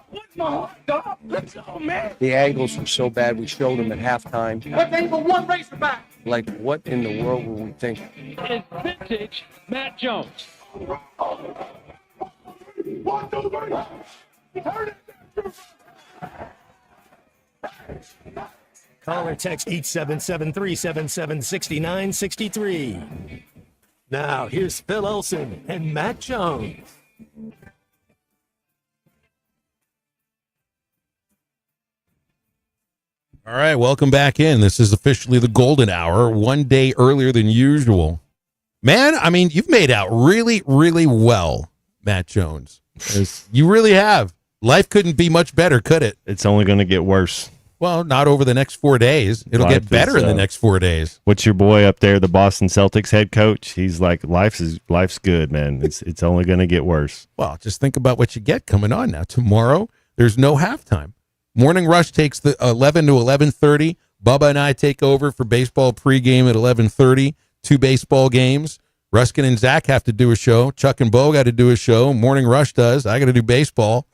What's my heart, dog? Let's go, man. The angles were so bad, we showed them at halftime. But they were one racer back. Like, what in the world were we thinking? It's vintage Matt Jones. 1, 2, 3. Call or text 877-377-6963. Now, here's Phil Olson and Matt Jones. All right, welcome back in. This is officially the golden hour, one day earlier than usual. Man, I mean, you've made out really, really well, Matt Jones. You really have. Life couldn't be much better, could it? It's only going to get worse. Well, not over the next 4 days. It'll get better in the next 4 days. What's your boy up there, the Boston Celtics head coach? He's like, life's good, man. It's only going to get worse. Well, just think about what you get coming on now. Tomorrow, there's no halftime. Morning Rush takes the 11 to 11:30. Bubba and I take over for baseball pregame at 11:30. 2 baseball games. Ruskin and Zach have to do a show. Chuck and Bo got to do a show. Morning Rush does. I got to do baseball.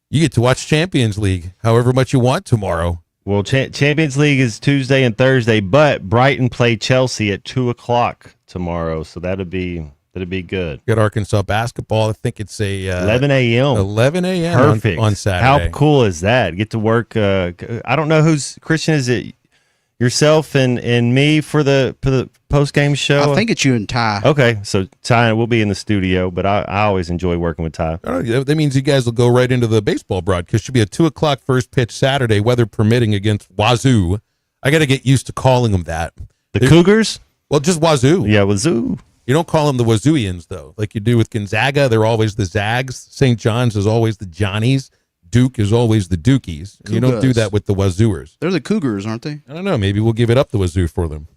You get to watch Champions League however much you want tomorrow. Well, Champions League is Tuesday and Thursday, but Brighton play Chelsea at 2:00 tomorrow, so that'll be good. Got Arkansas basketball. I think it's a 11 a.m. 11 a.m. Perfect on Saturday. How cool is that? Get to work. I don't know who's Christian. Is it yourself and me for the post game show? I think it's you and Ty. Okay, so Ty will be in the studio, but I always enjoy working with Ty. That means you guys will go right into the baseball broadcast. Should be a 2:00 first pitch Saturday, weather permitting, against Wazoo. I got to get used to calling them that. The Cougars? Well, just Wazoo. Yeah, Wazoo. You don't call them the Wazooians, though, like you do with Gonzaga. They're always the Zags. St. John's is always the Johnnies. Duke is always the Dukies. You don't do that with the Wazooers. They're the Cougars, aren't they? I don't know. Maybe we'll give it up the Wazoo for them.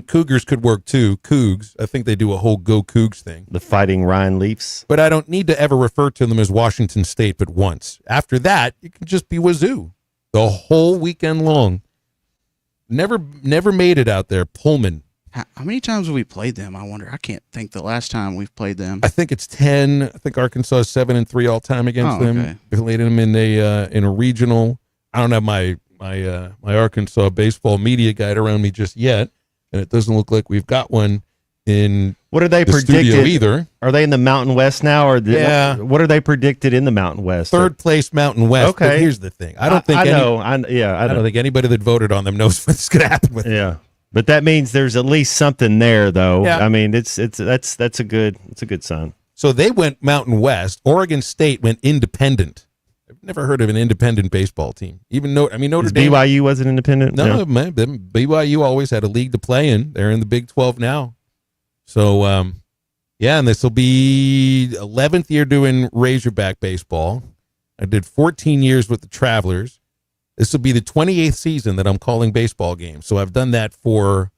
Cougars could work, too. Cougs. I think they do a whole Go Cougs thing. The Fighting Ryan Leafs. But I don't need to ever refer to them as Washington State but once. After that, you can just be Wazoo the whole weekend long. Never made it out there. Pullman. How many times have we played them? I wonder. I can't think the last time we've played them. I think it's 10. I think Arkansas is 7-3 all time against them. Okay. We played them in a regional. I don't have my Arkansas baseball media guide around me just yet, and it doesn't look like we've got one in. What are they predicted either? Are they in the Mountain West now, or yeah? What are they predicted in the Mountain West? Third place Mountain West. Okay. But here's the thing. I don't think I don't think anybody that voted on them knows what's going to happen with them. Yeah. But that means there's at least something there, though. Yeah. I mean, that's a good sign. So they went Mountain West. Oregon State went independent. I've never heard of an independent baseball team. Even Notre Dame. BYU wasn't independent? No, man, BYU always had a league to play in. They're in the Big 12 now. So, and this will be 11th year doing Razorback baseball. I did 14 years with the Travelers. This will be the 28th season that I'm calling baseball games. So I've done that for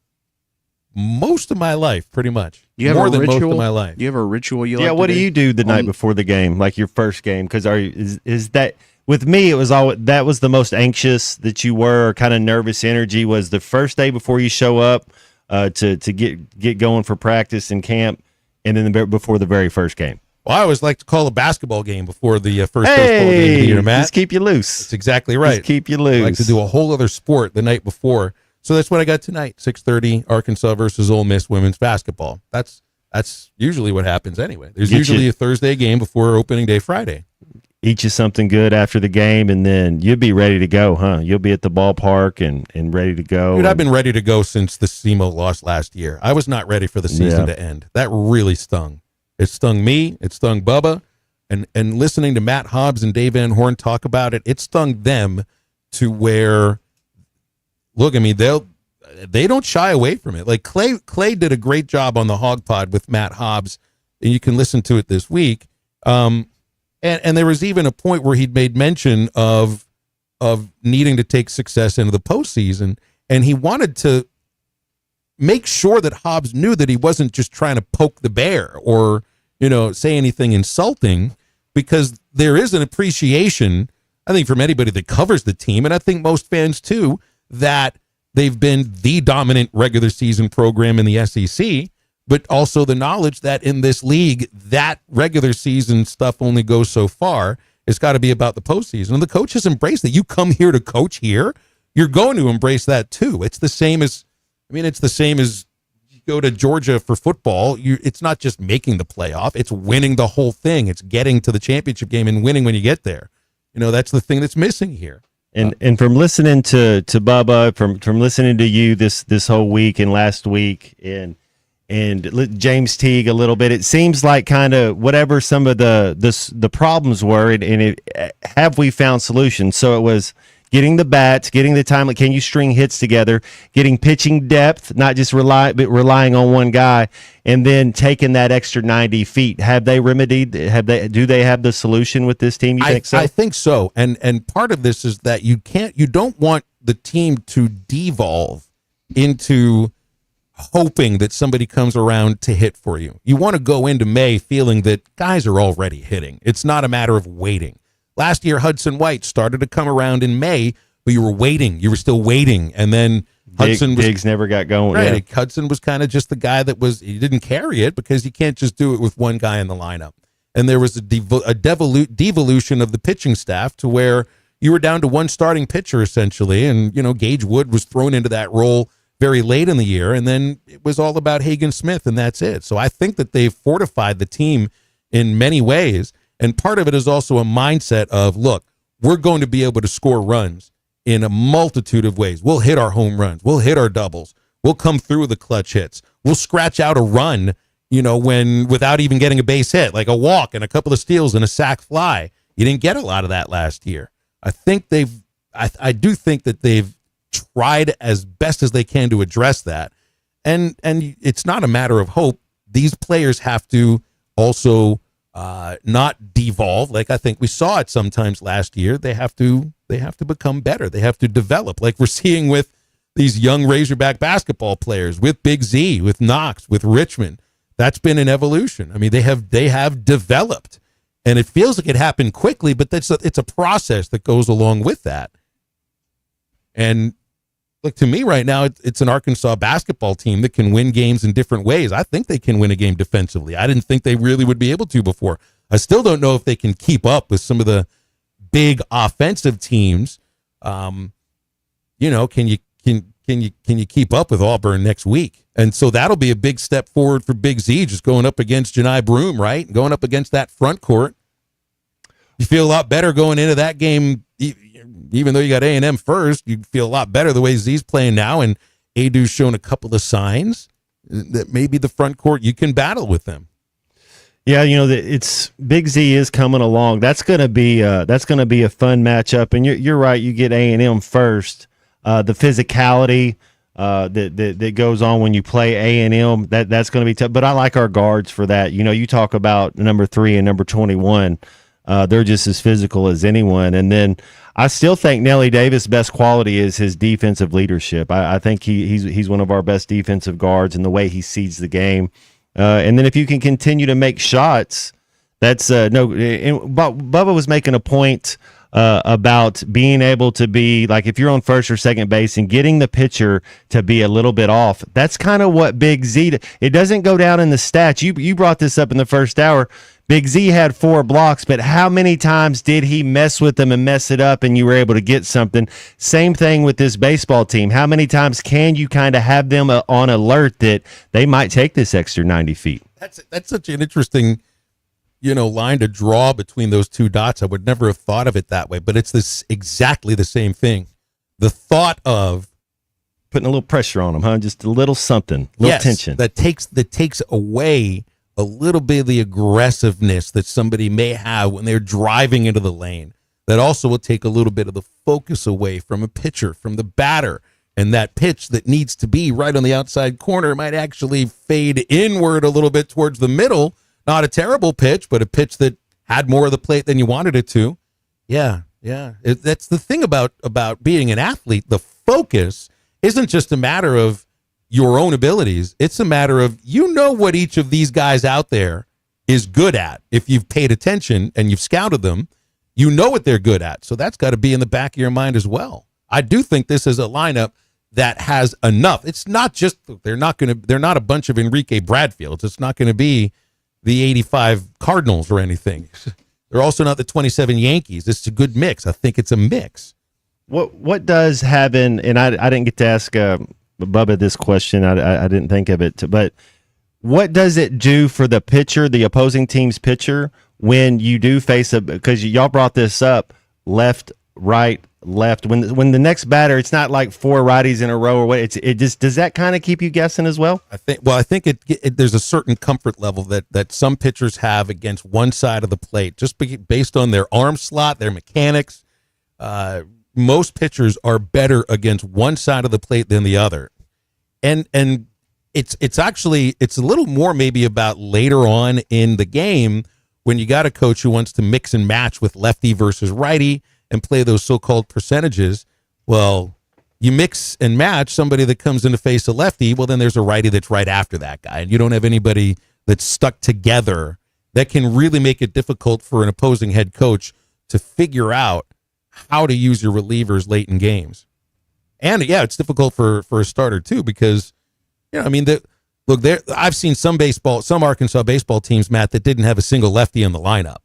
most of my life, pretty much. You have more a than ritual? most of my life. You have a ritual you like Yeah, to what do you do the night before the game, like your first game? Because is that with me? It was that was the most anxious that you were, kind of nervous energy was the first day before you show up to get going for practice and camp, and then before the very first game. Well, I always like to call a basketball game before the first baseball game of the year, Matt. Just keep you loose. That's exactly right. Just keep you loose. I like to do a whole other sport the night before. So that's what I got tonight, 6:30, Arkansas versus Ole Miss women's basketball. That's usually what happens anyway. There's usually a Thursday game before opening day Friday. Eat you something good after the game, and then you'll be ready to go, huh? You'll be at the ballpark and ready to go. Dude, I've been ready to go since the SEMO lost last year. I was not ready for the season to end. That really stung. It stung me. It stung Bubba. And listening to Matt Hobbs and Dave Van Horn talk about it, it stung them to where, look, I mean, they don't shy away from it. Like Clay did a great job on the Hog Pod with Matt Hobbs, and you can listen to it this week. And there was even a point where he'd made mention of needing to take success into the postseason, and he wanted to make sure that Hobbs knew that he wasn't just trying to poke the bear or, say anything insulting, because there is an appreciation, I think, from anybody that covers the team, and I think most fans too, that they've been the dominant regular season program in the SEC, but also the knowledge that in this league, that regular season stuff only goes so far. It's got to be about the postseason. And the coach has embraced that. You come here to coach here, you're going to embrace that too. It's the same as you go to Georgia for football. It's not just making the playoff. It's winning the whole thing. It's getting to the championship game and winning when you get there. That's the thing that's missing here. And from listening to Bubba, from listening to you this whole week and last week, and James Teague a little bit, it seems like kind of whatever some of the problems were, have we found solutions? So it was getting the bats, getting the time. Like, can you string hits together? Getting pitching depth, not just relying on one guy, and then taking that extra 90 feet. Have they remedied? Do they have the solution with this team? You think so? I think so. And part of this is that you don't want the team to devolve into hoping that somebody comes around to hit for you. You want to go into May feeling that guys are already hitting. It's not a matter of waiting. Last year, Hudson White started to come around in May, but you were waiting. You were still waiting. And then Diggs never got going. Right. Yeah. Hudson was kind of just the guy he didn't carry it because you can't just do it with one guy in the lineup. And there was a devolution of the pitching staff to where you were down to one starting pitcher essentially. And, Gage Wood was thrown into that role very late in the year. And then it was all about Hagen Smith, and that's it. So I think that they've fortified the team in many ways. And part of it is also a mindset of, look, we're going to be able to score runs in a multitude of ways. We'll hit our home runs. We'll hit our doubles. We'll come through with the clutch hits. We'll scratch out a run, without even getting a base hit, like a walk and a couple of steals and a sac fly. You didn't get a lot of that last year. I do think that they've tried as best as they can to address that. And it's not a matter of hope. These players have to also not devolve. Like I think we saw it sometimes last year. They have to become better. They have to develop, like we're seeing with these young Razorback basketball players, with Big Z, with Knox, with Richmond. That's been an evolution. I mean, they have developed, and it feels like it happened quickly, but it's a process that goes along with that. And look, to me right now, it's an Arkansas basketball team that can win games in different ways. I think they can win a game defensively. I didn't think they really would be able to before. I still don't know if they can keep up with some of the big offensive teams. Can you keep up with Auburn next week? And so that'll be a big step forward for Big Z, just going up against Janai Broome, right? Going up against that front court. You feel a lot better going into that game. Even though you got A&M first, you feel a lot better the way Z's playing now, and Adu's shown a couple of signs that maybe the front court, you can battle with them. Yeah, it's Big Z is coming along. That's gonna be a fun matchup. And you're right. You get A&M first. The physicality that goes on when you play A&M, that's going to be tough. But I like our guards for that. You talk about number 3 and number 21. They're just as physical as anyone. And then I still think Nelly Davis' best quality is his defensive leadership. I think he's one of our best defensive guards in the way he sees the game. And then if you can continue to make shots, that's Bubba was making a point about being able to be like, if you're on first or second base and getting the pitcher to be a little bit off, that's kind of what Big Z, it doesn't go down in the stats. You brought this up in the first hour. Big Z had 4 blocks, but how many times did he mess with them and mess it up and you were able to get something? Same thing with this baseball team. How many times can you kind of have them on alert that they might take this extra 90 feet? That's such an interesting line to draw between those two dots. I would never have thought of it that way, but it's exactly the same thing. The thought of putting a little pressure on them, huh? Just a little something, a little tension. That takes away a little bit of the aggressiveness that somebody may have when they're driving into the lane. That also will take a little bit of the focus away from a pitcher, from the batter, and that pitch that needs to be right on the outside corner might actually fade inward a little bit towards the middle. Not a terrible pitch, but a pitch that had more of the plate than you wanted it to. Yeah. That's the thing about being an athlete. The focus isn't just a matter of your own abilities. It's a matter of what each of these guys out there is good at. If you've paid attention and you've scouted them, you know what they're good at. So that's got to be in the back of your mind as well. I do think this is a lineup that has enough. It's not just they're not a bunch of Enrique Bradfields. It's not going to be the 85 Cardinals or anything. They're also not the 27 Yankees. It's a good mix. I think it's a mix. What does having, and I didn't get to ask Bubba this question. I didn't think of it, but what does it do for the pitcher, the opposing team's pitcher, when you do face because y'all brought this up, left, right, left. When the next batter, it's not like 4 righties in a row or what. It just, does that kind of keep you guessing as well? I think there's a certain comfort level that some pitchers have against one side of the plate, just based on their arm slot, their mechanics. Most pitchers are better against one side of the plate than the other, and it's a little more maybe about later on in the game when you got a coach who wants to mix and match with lefty versus righty and play those so-called percentages. Well, you mix and match somebody that comes in to face a lefty, well, then there's a righty that's right after that guy, and you don't have anybody that's stuck together. That can really make it difficult for an opposing head coach to figure out how to use your relievers late in games. And, yeah, it's difficult for a starter, too, because, I've seen some Arkansas baseball teams, Matt, that didn't have a single lefty in the lineup.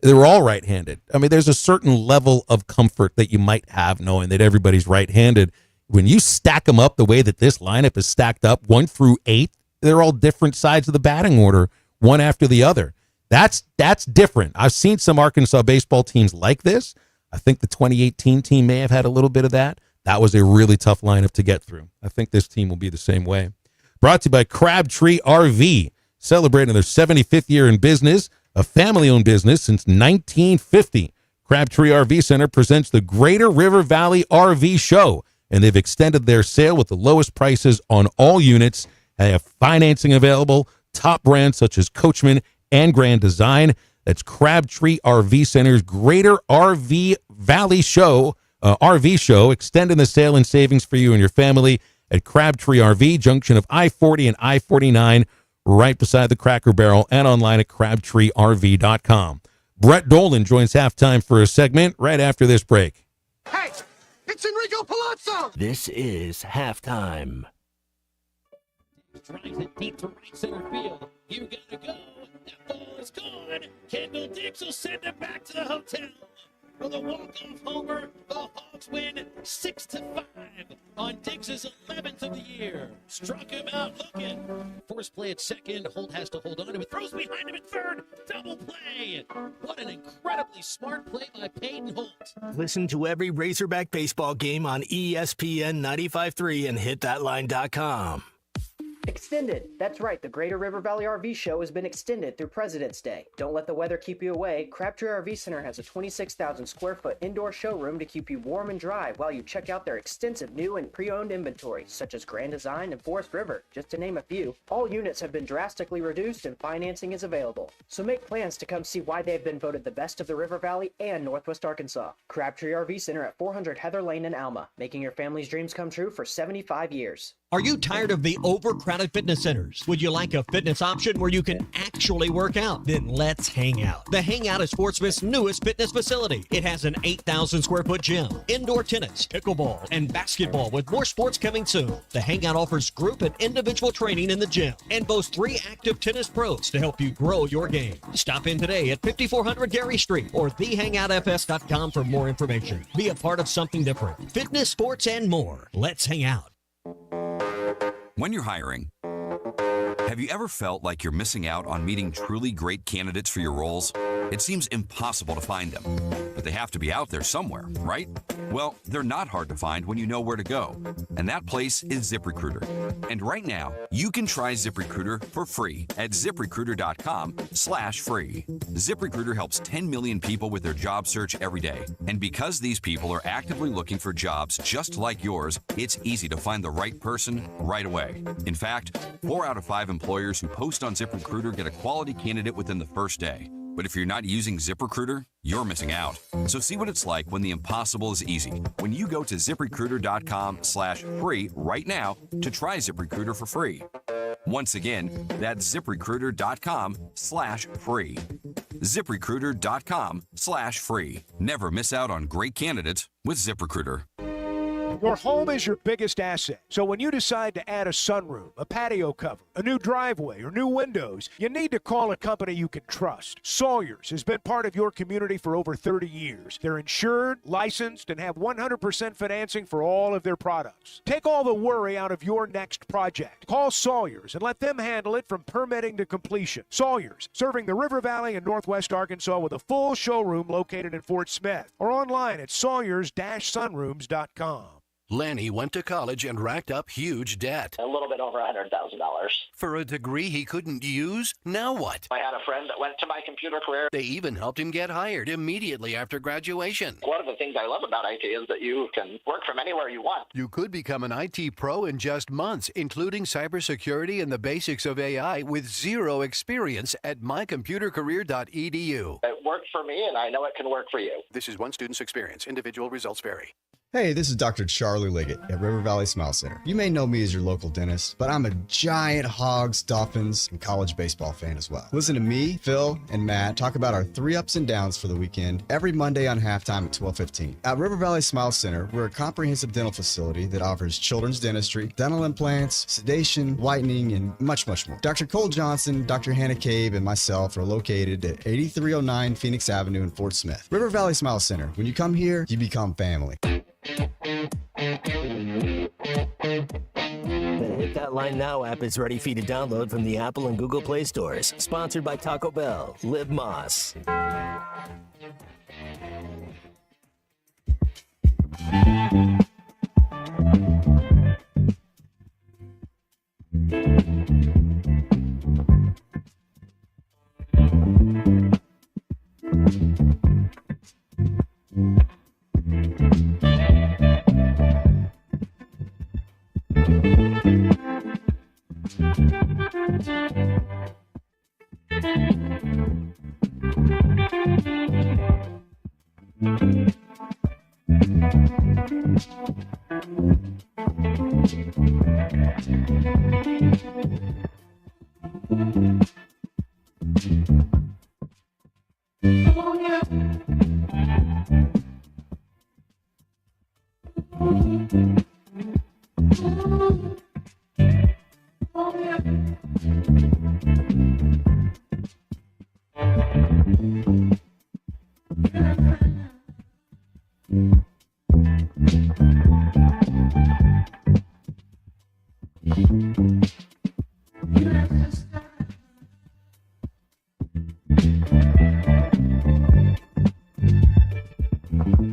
They were all right-handed. I mean, there's a certain level of comfort that you might have knowing that everybody's right-handed. When you stack them up the way that this lineup is stacked up, 1 through 8, they're all different sides of the batting order, one after the other. That's different. I've seen some Arkansas baseball teams like this. I think the 2018 team may have had a little bit of that. That was a really tough lineup to get through. I think this team will be the same way. Brought to you by Crabtree RV, celebrating their 75th year in business, a family-owned business since 1950. Crabtree RV Center presents the Greater River Valley RV Show, and they've extended their sale with the lowest prices on all units. They have financing available, top brands such as Coachman and Grand Design. That's Crabtree RV Center's Greater RV Valley Show, RV Show, extending the sale and savings for you and your family at Crabtree RV, junction of I-40 and I-49, right beside the Cracker Barrel, and online at crabtreerv.com. Brett Dolan joins halftime for a segment right after this break. Hey, it's Enrico Palazzo! This is halftime. Tries it deep to right center field. You gotta go. That ball is gone. Kendall Dix will send it back to the hotel. For the walk-off homer, the Hawks win 6-5 on Diggs' 11th of the year. Struck him out looking. Force play at second. Holt has to hold on to it. Throws behind him at third. Double play. What an incredibly smart play by Peyton Holt. Listen to every Razorback baseball game on ESPN 95.3 and hitthatline.com. Extended. That's right, the Greater River Valley RV Show has been extended through President's Day. Don't let the weather keep you away. Crabtree RV Center has a 26,000 square foot indoor showroom to keep you warm and dry while you check out their extensive new and pre-owned inventory, such as Grand Design and Forest River, just to name a few. All units have been drastically reduced and financing is available. So make plans to come see why they've been voted the best of the River Valley and Northwest Arkansas. Crabtree RV Center at 400 Heather Lane in Alma, making your family's dreams come true for 75 years. Are you tired of the overcrowded fitness centers? Would you like a fitness option where you can actually work out? Then let's hang out. The Hangout is Fort Smith's newest fitness facility. It has an 8,000 square foot gym, indoor tennis, pickleball, and basketball with more sports coming soon. The Hangout offers group and individual training in the gym and boasts 3 active tennis pros to help you grow your game. Stop in today at 5400 Gary Street or thehangoutfs.com for more information. Be a part of something different. Fitness, sports, and more. Let's hang out. When you're hiring, have you ever felt like you're missing out on meeting truly great candidates for your roles? It seems impossible to find them, but they have to be out there somewhere, right? Well, they're not hard to find when you know where to go, and that place is ZipRecruiter. And right now, you can try ZipRecruiter for free at ZipRecruiter.com/free. ZipRecruiter helps 10 million people with their job search every day, and because these people are actively looking for jobs just like yours, it's easy to find the right person right away. In fact, 4 out of 5 employers who post on ZipRecruiter get a quality candidate within the first day. But if you're not using ZipRecruiter, you're missing out. So see what it's like when the impossible is easy. When you go to ZipRecruiter.com/free right now to try ZipRecruiter for free. Once again, that's ZipRecruiter.com/free. ZipRecruiter.com/free. Never miss out on great candidates with ZipRecruiter. Your home is your biggest asset. So when you decide to add a sunroom, a patio cover, a new driveway, or new windows, you need to call a company you can trust. Sawyers has been part of your community for over 30 years. They're insured, licensed, and have 100% financing for all of their products. Take all the worry out of your next project. Call Sawyers and let them handle it from permitting to completion. Sawyers, serving the River Valley and Northwest Arkansas with a full showroom located in Fort Smith or online at sawyers-sunrooms.com. Lanny went to college and racked up huge debt. A little bit over $100,000. For a degree he couldn't use? Now what? I had a friend that went to my computer career. They even helped him get hired immediately after graduation. One of the things I love about IT is that you can work from anywhere you want. You could become an IT pro in just months, including cybersecurity and the basics of AI with zero experience at mycomputercareer.edu. It worked for me, and I know it can work for you. This is one student's experience. Individual results vary. Hey, this is Dr. Charlie Liggett at River Valley Smile Center. You may know me as your local dentist, but I'm a giant Hogs, Dolphins, and college baseball fan as well. Listen to me, Phil, and Matt talk about our 3 ups and downs for the weekend every Monday on halftime at 12:15. At River Valley Smile Center, we're a comprehensive dental facility that offers children's dentistry, dental implants, sedation, whitening, and much, much more. Dr. Cole Johnson, Dr. Hannah Cabe, and myself are located at 8309 Phoenix Avenue in Fort Smith. River Valley Smile Center. When you come here, you become family. The Hit That Line Now app is ready for you to download from the Apple and Google Play stores. Sponsored by Taco Bell. Live Moss.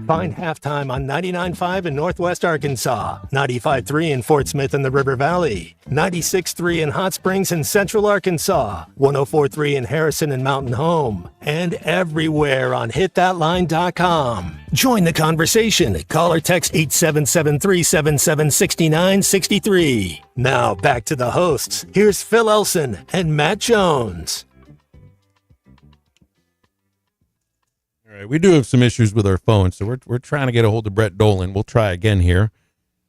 Find Halftime on 99.5 in Northwest Arkansas, 95.3 in Fort Smith and the River Valley, 96.3 in Hot Springs and Central Arkansas, 104.3 in Harrison and Mountain Home, and everywhere on hitthatline.com. Join the conversation. Call or text 877-377-6963. Now back to the hosts. Here's Phil Elson and Matt Jones. All right, we do have some issues with our phones, so we're trying to get a hold of Brett Dolan. We'll try again here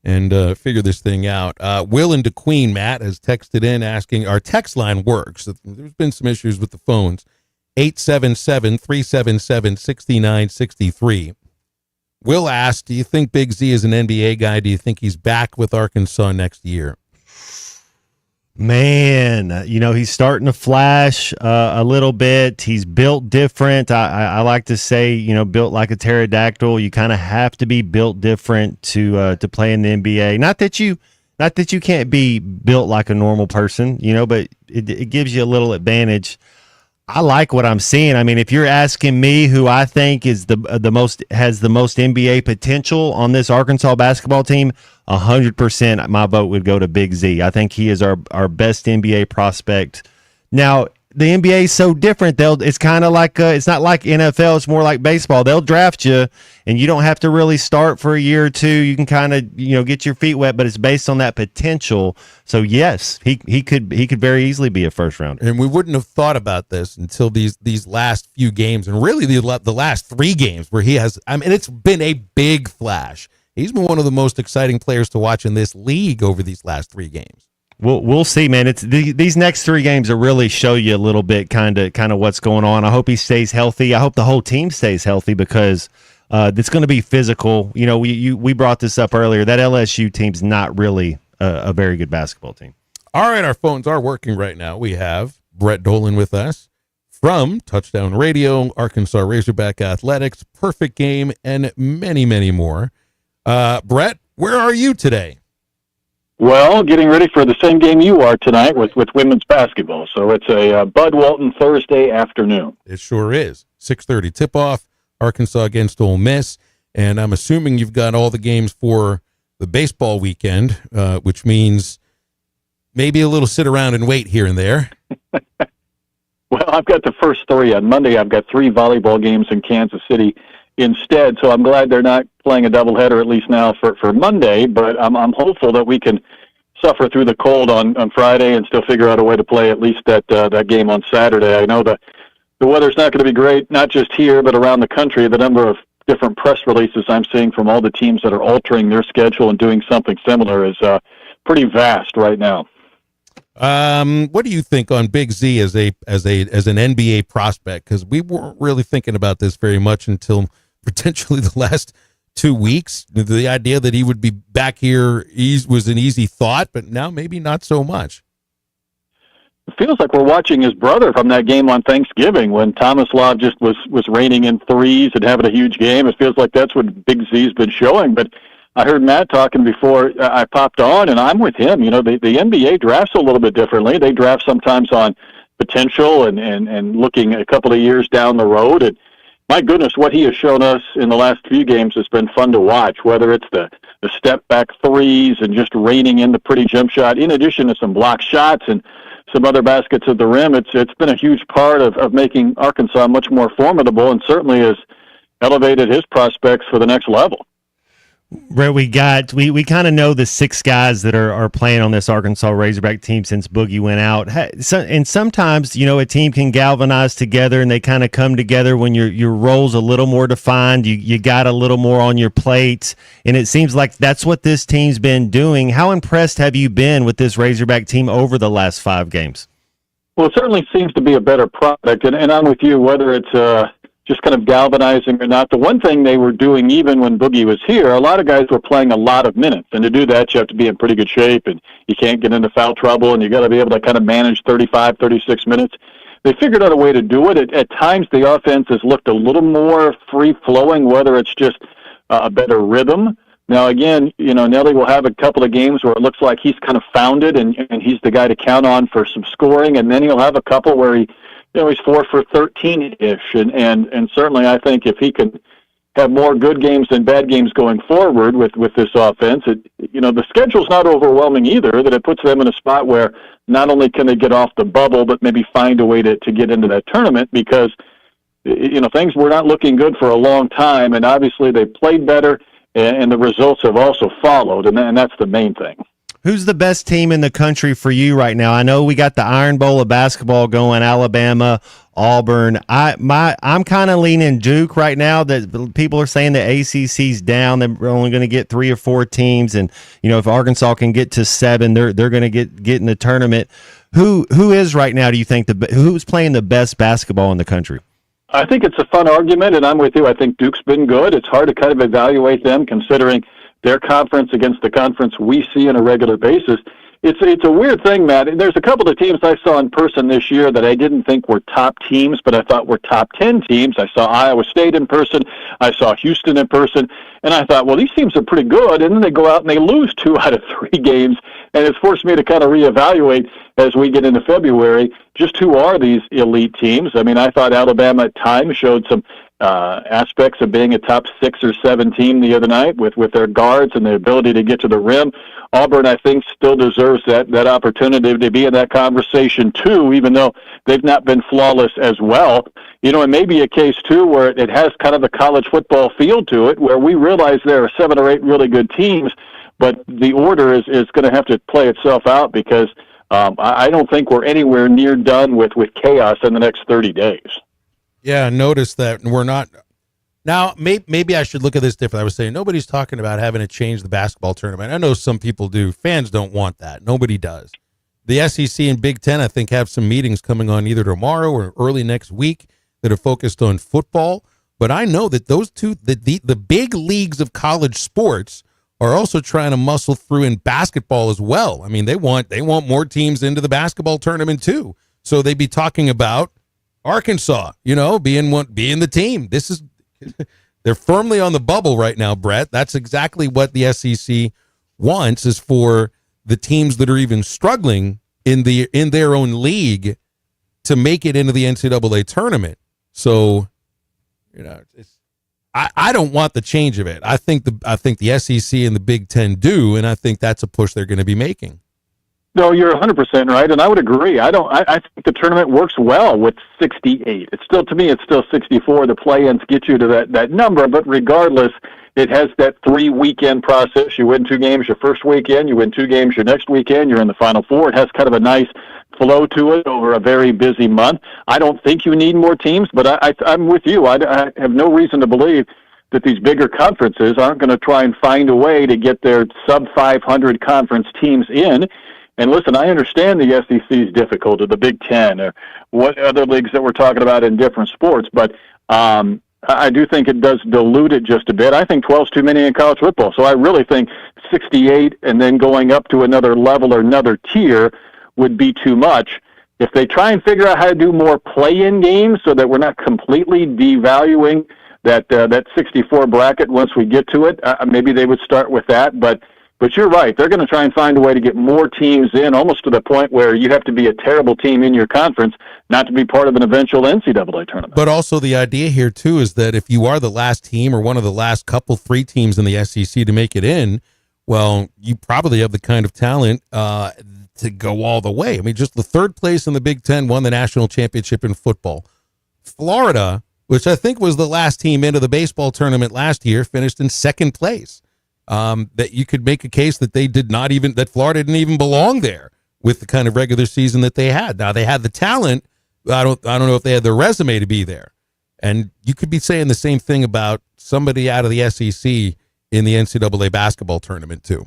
and figure this thing out. Will in DeQueen, Matt, has texted in asking, our text line works. There's been some issues with the phones. 877-377-6963. Will asked, do you think Big Z is an NBA guy? Do you think he's back with Arkansas next year? Man, he's starting to flash a little bit. He's built different. I like to say, built like a pterodactyl. You kind of have to be built different to play in the NBA. Not that you can't be built like a normal person, but it gives you a little advantage. I like what I'm seeing. I mean, if you're asking me who I think is has the most NBA potential on this Arkansas basketball team, 100% my vote would go to Big Z. I think he is our best NBA prospect. Now, the NBA is so different. It's kind of like it's not like NFL. It's more like baseball. They'll draft you, and you don't have to really start for a year or two. You can kind of get your feet wet, but it's based on that potential. So yes, he could very easily be a first rounder. And we wouldn't have thought about this until these last few games, and really the last 3 games where he has. I mean, it's been a big flash. He's been one of the most exciting players to watch in this league over these last 3 games. We'll see, man. It's these next 3 games will really show you a little bit, kind of what's going on. I hope he stays healthy. I hope the whole team stays healthy because it's going to be physical. We brought this up earlier. That LSU team's not really a very good basketball team. All right, our phones are working right now. We have Brett Dolan with us from Touchdown Radio, Arkansas Razorback Athletics, Perfect Game, and many, many more. Brett, where are you today? Well, getting ready for the same game you are tonight with women's basketball. So it's a Bud Walton Thursday afternoon. It sure is. 6:30 tip-off, Arkansas against Ole Miss. And I'm assuming you've got all the games for the baseball weekend, which means maybe a little sit around and wait here and there. Well, I've got the first 3. On Monday, I've got 3 volleyball games in Kansas City instead, so I'm glad they're not playing a doubleheader at least now for Monday, but I'm hopeful that we can suffer through the cold on Friday and still figure out a way to play at least that game on Saturday. I know the weather's not going to be great, not just here, but around the country. The number of different press releases I'm seeing from all the teams that are altering their schedule and doing something similar is pretty vast right now. What do you think on Big Z as an NBA prospect? Because we weren't really thinking about this very much until potentially the last 2 weeks. The idea that he would be back here was an easy thought, but now maybe not so much. It feels like we're watching his brother from that game on Thanksgiving when Thomas Love just was raining in threes and having a huge game. It feels like that's what Big Z's been showing. But I heard Matt talking before I popped on, and I'm with him. The NBA drafts a little bit differently. They draft sometimes on potential and looking a couple of years down the road. And my goodness, what he has shown us in the last few games has been fun to watch, whether it's the step-back threes and just reining in the pretty jump shot, in addition to some block shots and some other baskets at the rim. It's been a huge part of making Arkansas much more formidable and certainly has elevated his prospects for the next level. Brett, we kind of know the 6 guys that are playing on this Arkansas Razorback team since Boogie went out. And sometimes, a team can galvanize together and they kind of come together when your role's a little more defined. You got a little more on your plate. And it seems like that's what this team's been doing. How impressed have you been with this Razorback team over the last 5 games? Well, it certainly seems to be a better product. And I'm with you, whether it's just kind of galvanizing or not. The one thing they were doing, even when Boogie was here, a lot of guys were playing a lot of minutes. And to do that, you have to be in pretty good shape, and you can't get into foul trouble, and you got to be able to kind of manage 35, 36 minutes. They figured out a way to do it. At times, the offense has looked a little more free-flowing, whether it's just a better rhythm. Now, again, Nelly will have a couple of games where it looks like he's kind of found it, and he's the guy to count on for some scoring, and then he'll have a couple where he's 4 for 13-ish, and certainly I think if he can have more good games than bad games going forward with this offense. The schedule's not overwhelming either, that it puts them in a spot where not only can they get off the bubble, but maybe find a way to get into that tournament, because things were not looking good for a long time, and obviously they played better, and the results have also followed, and that's the main thing. Who's the best team in the country for you right now? I know we got the Iron Bowl of basketball going, Alabama, Auburn. I'm kind of leaning Duke right now. That people are saying the ACC's down. They're only going to get 3 or 4 teams, and if Arkansas can get to 7, they're going to get in the tournament. Who is right now? Do you think who's playing the best basketball in the country? I think it's a fun argument, and I'm with you. I think Duke's been good. It's hard to kind of evaluate them considering their conference against the conference we see on a regular basis. It's a weird thing, Matt. There's a couple of teams I saw in person this year that I didn't think were top teams, but I thought were top 10 teams. I saw Iowa State in person. I saw Houston in person. And I thought, well, these teams are pretty good. And then they go out and they lose 2 out of 3 games. And it's forced me to kind of reevaluate as we get into February just who are these elite teams. I mean, I thought Alabama at times showed some aspects of being a top 6 or 7 team the other night with their guards and their ability to get to the rim. Auburn, I think, still deserves that opportunity to be in that conversation too, even though they've not been flawless as well. It may be a case too where it has kind of a college football feel to it, where we realize there are 7 or 8 really good teams, but the order is going to have to play itself out, because I don't think we're anywhere near done with chaos in the next 30 days. Yeah, notice that we're not. Now, maybe I should look at this differently. I was saying nobody's talking about having to change the basketball tournament. I know some people do. Fans don't want that. Nobody does. The SEC and Big Ten, I think, have some meetings coming on either tomorrow or early next week that are focused on football. But I know that those two, the big leagues of college sports, are also trying to muscle through in basketball as well. I mean, they want more teams into the basketball tournament too. So they'd be talking about Arkansas, being the team. They're firmly on the bubble right now, Brett. That's exactly what the SEC wants, is for the teams that are even struggling in their own league to make it into the NCAA tournament. So, I don't want the change of it. I think the SEC and the Big Ten do, and I think that's a push they're going to be making. No, you're 100% right, and I would agree. I think the tournament works well with 68. To me, it's still 64. The play-ins get you to that number, but regardless, it has that 3-weekend process. You win 2 games your first weekend, you win 2 games your next weekend, you're in the Final Four. It has kind of a nice flow to it over a very busy month. I don't think you need more teams, but I'm with you. I have no reason to believe that these bigger conferences aren't going to try and find a way to get their sub-500 conference teams in. And listen, I understand the SEC's difficult, or the Big Ten, or what other leagues that we're talking about in different sports, but I do think it does dilute it just a bit. I think 12 is too many in college football, so I really think 68 and then going up to another level or another tier would be too much. If they try and figure out how to do more play-in games so that we're not completely devaluing that 64 bracket once we get to it, maybe they would start with that, But you're right. They're going to try and find a way to get more teams in, almost to the point where you have to be a terrible team in your conference not to be part of an eventual NCAA tournament. But also the idea here, too, is that if you are the last team or one of the last 3 teams in the SEC to make it in, well, you probably have the kind of talent to go all the way. I mean, just the 3rd place in the Big Ten won the national championship in football. Florida, which I think was the last team into the baseball tournament last year, finished in 2nd place. That you could make a case that that Florida didn't even belong there with the kind of regular season that they had. Now they had the talent. I don't know if they had the resume to be there. And you could be saying the same thing about somebody out of the SEC in the NCAA basketball tournament too.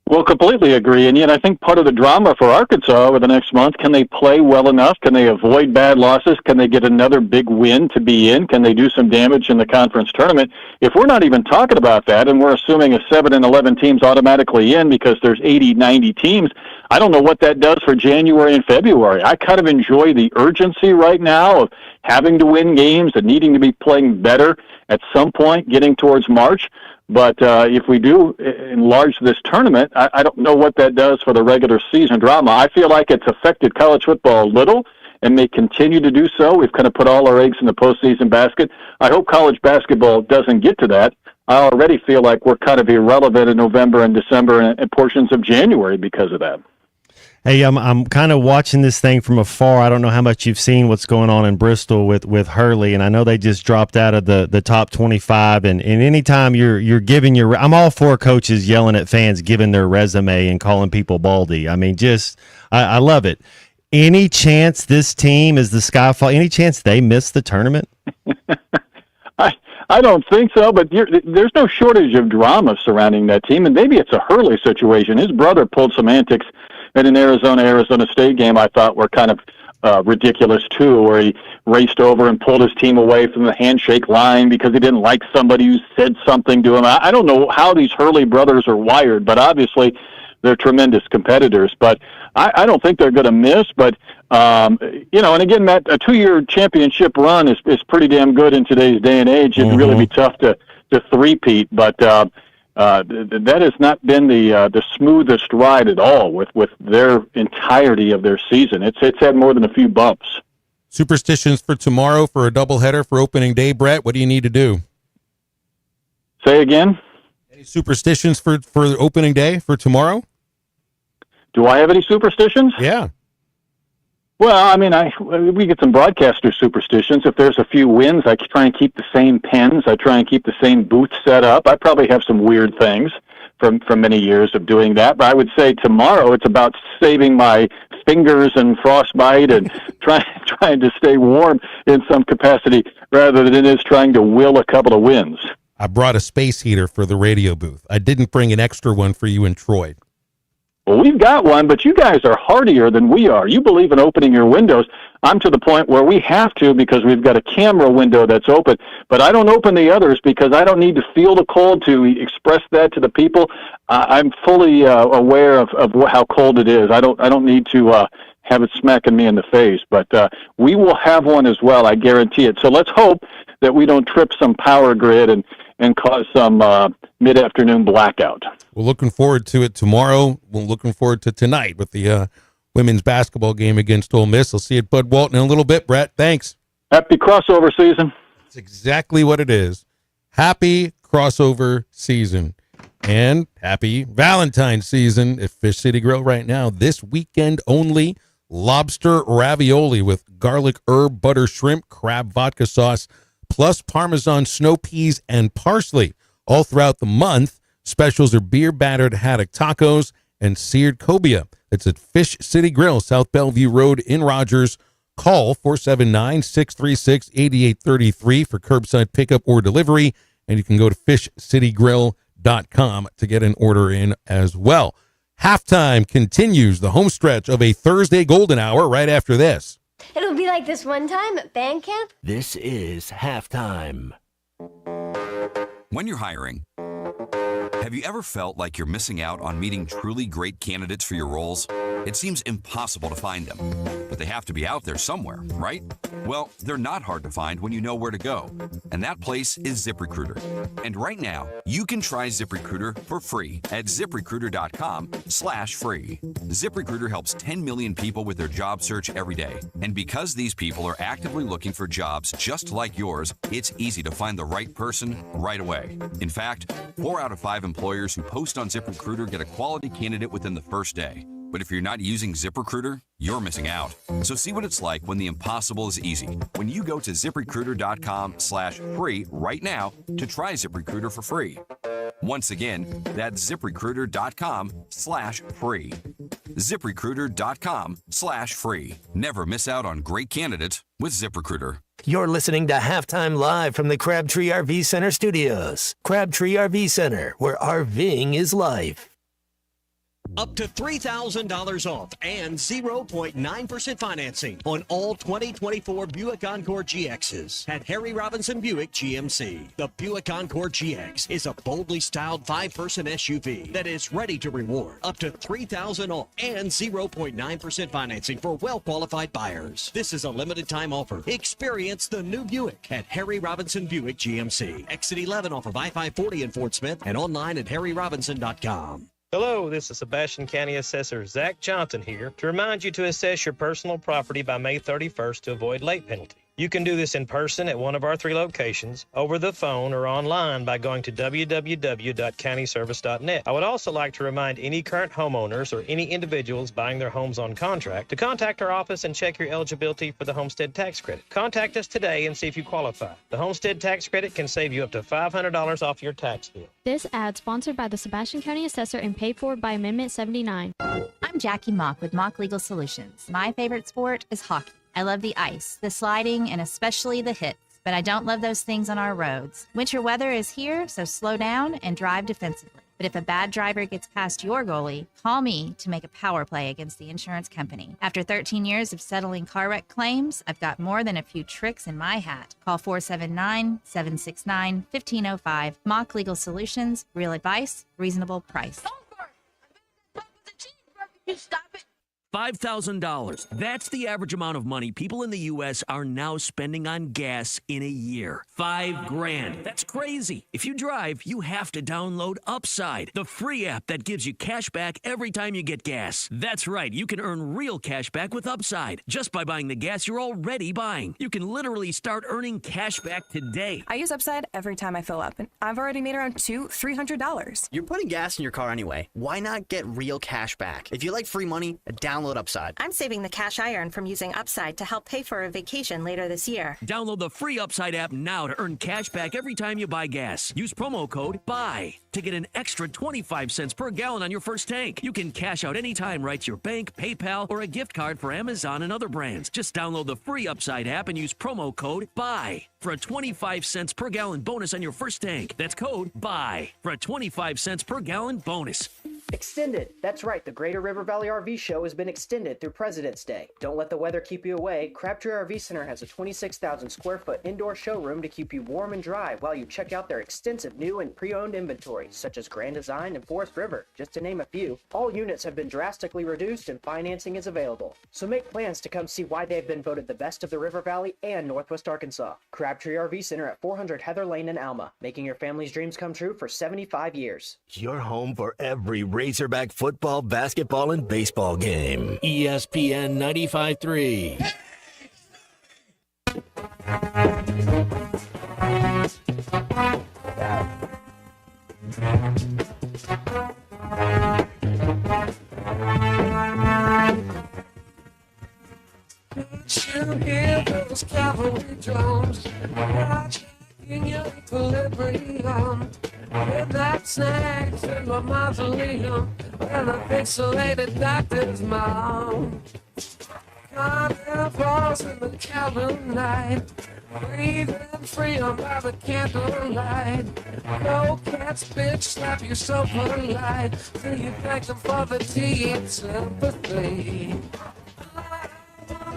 Well, completely agree. And yet I think part of the drama for Arkansas over the next month, can they play well enough? Can they avoid bad losses? Can they get another big win to be in? Can they do some damage in the conference tournament? If we're not even talking about that and we're assuming a 7 and 11 teams automatically in because there's 80, 90 teams, I don't know what that does for January and February. I kind of enjoy the urgency right now of having to win games and needing to be playing better at some point getting towards March. But if we do enlarge this tournament, I don't know what that does for the regular season drama. I feel like it's affected college football a little, and may continue to do so. We've kind of put all our eggs in the postseason basket. I hope college basketball doesn't get to that. I already feel like we're kind of irrelevant in November and December and portions of January because of that. Hey, I'm kind of watching this thing from afar. I don't know how much you've seen what's going on in Bristol with Hurley, and I know they just dropped out of the top 25. And anytime you're giving your, I'm all for coaches yelling at fans, giving their resume and calling people baldy. I mean, I love it. Any chance this team is the Skyfall? Any chance they miss the tournament? I don't think so, but there's no shortage of drama surrounding that team, and maybe it's a Hurley situation. His brother pulled some antics at an Arizona State game I thought were kind of ridiculous, too, where he raced over and pulled his team away from the handshake line because he didn't like somebody who said something to him. I don't know how these Hurley brothers are wired, but obviously they're tremendous competitors. But I don't think they're going to miss, but and again, Matt, a 2-year championship run is pretty damn good in today's day and age. It'd really be tough to three-peat, but that has not been the smoothest ride at all with their entirety of their season. It's had more than a few bumps. Superstitions for tomorrow for a doubleheader for opening day, Brett. What do you need to do? Say again? Any superstitions for opening day for tomorrow? Do I have any superstitions? Yeah. Well, I mean, we get some broadcaster superstitions. If there's a few wins, I try and keep the same pens. I try and keep the same booth set up. I probably have some weird things from many years of doing that. But I would say tomorrow it's about saving my fingers and frostbite and trying to stay warm in some capacity rather than it is trying to will a couple of wins. I brought a space heater for the radio booth. I didn't bring an extra one for you in Troy. Well, we've got one, but you guys are hardier than we are. You believe in opening your windows. I'm to the point where we have to because we've got a camera window that's open, but I don't open the others because I don't need to feel the cold to express that to the people. I'm fully aware of how cold it is. I don't need to have it smacking me in the face, but we will have one as well, I guarantee it. So let's hope that we don't trip some power grid and cause some mid-afternoon blackout. We're looking forward to it tomorrow. We're looking forward to tonight with the women's basketball game against Ole Miss. I'll see you at Bud Walton in a little bit, Brett. Thanks. Happy crossover season. That's exactly what it is. Happy crossover season. And happy Valentine's season at Fish City Grill right now. This weekend only, lobster ravioli with garlic herb butter shrimp, crab vodka sauce, plus Parmesan snow peas and parsley. All throughout the month, specials are beer battered haddock tacos and seared cobia. It's at Fish City Grill, South Bellevue Road in Rogers. Call 479-636-8833 for curbside pickup or delivery, and you can go to fishcitygrill.com to get an order in as well. Halftime continues the home stretch of a Thursday golden hour right after this. It'll be like this one time at band camp. This is halftime. When you're hiring, have you ever felt like you're missing out on meeting truly great candidates for your roles? It seems impossible to find them, but they have to be out there somewhere, right? Well, they're not hard to find when you know where to go, and that place is ZipRecruiter. And right now, you can try ZipRecruiter for free at ZipRecruiter.com/free. ZipRecruiter helps 10 million people with their job search every day, and because these people are actively looking for jobs just like yours, it's easy to find the right person right away. In fact, 4 out of 5 employers who post on ZipRecruiter get a quality candidate within the first day. But if you're not using ZipRecruiter, you're missing out. So see what it's like when the impossible is easy. When you go to ZipRecruiter.com/free right now to try ZipRecruiter for free. Once again, that's ZipRecruiter.com/free. ZipRecruiter.com/free. Never miss out on great candidates with ZipRecruiter. You're listening to Halftime Live from the Crabtree RV Center studios. Crabtree RV Center, where RVing is life. Up to $3,000 off and 0.9% financing on all 2024 Buick Encore GXs at Harry Robinson Buick GMC. The Buick Encore GX is a boldly styled 5-person SUV that is ready to reward. Up to $3,000 off and 0.9% financing for well-qualified buyers. This is a limited time offer. Experience the new Buick at Harry Robinson Buick GMC. Exit 11 off of I-540 in Fort Smith and online at harryrobinson.com. Hello, this is Sebastian County Assessor Zach Johnson here to remind you to assess your personal property by May 31st to avoid late penalty. You can do this in person at one of our 3 locations, over the phone, or online by going to www.countyservice.net. I would also like to remind any current homeowners or any individuals buying their homes on contract to contact our office and check your eligibility for the homestead tax credit. Contact us today and see if you qualify. The homestead tax credit can save you up to $500 off your tax bill. This ad sponsored by the Sebastian County Assessor and paid for by Amendment 79. I'm Jackie Mock with Mock Legal Solutions. My favorite sport is hockey. I love the ice, the sliding, and especially the hits, but I don't love those things on our roads. Winter weather is here, so slow down and drive defensively. But if a bad driver gets past your goalie, call me to make a power play against the insurance company. After 13 years of settling car wreck claims, I've got more than a few tricks in my hat. Call 479-769-1505. Mock Legal Solutions, real advice, reasonable price. Stop it. $5,000. That's the average amount of money people in the U.S. are now spending on gas in a year. $5,000. That's crazy. If you drive, you have to download Upside, the free app that gives you cash back every time you get gas. That's right. You can earn real cash back with Upside just by buying the gas you're already buying. You can literally start earning cash back today. I use Upside every time I fill up, and I've already made around $300. You're putting gas in your car anyway. Why not get real cash back? If you like free money, download Upside. I'm saving the cash I earn from using Upside to help pay for a vacation later this year. Download the free Upside app now to earn cash back every time you buy gas. Use promo code BUY to get an extra 25 cents per gallon on your first tank. You can cash out anytime right to your bank, PayPal, or a gift card for Amazon and other brands. Just download the free Upside app and use promo code BUY for a 25 cents per gallon bonus on your first tank. That's code BUY for a 25 cents per gallon bonus. Extended. That's right, the Greater River Valley RV Show has been extended through President's Day. Don't let the weather keep you away. Crabtree RV Center has a 26,000 square foot indoor showroom to keep you warm and dry while you check out their extensive new and pre-owned inventory, such as Grand Design and Forest River, just to name a few. All units have been drastically reduced and financing is available. So make plans to come see why they've been voted the best of the River Valley and Northwest Arkansas. Crabtree RV Center at 400 Heather Lane in Alma, making your family's dreams come true for 75 years. Your home for every Razorback football, basketball, and baseball game. ESPN 95.3. You hear those cavalry drums, in your equilibrium, and that snacks in my mausoleum, and a pixelated doctor's mom. Carnivals in the cabin night, breathing free by the candlelight. No cats, bitch, slap you so polite, till you thank them for the tea and sympathy.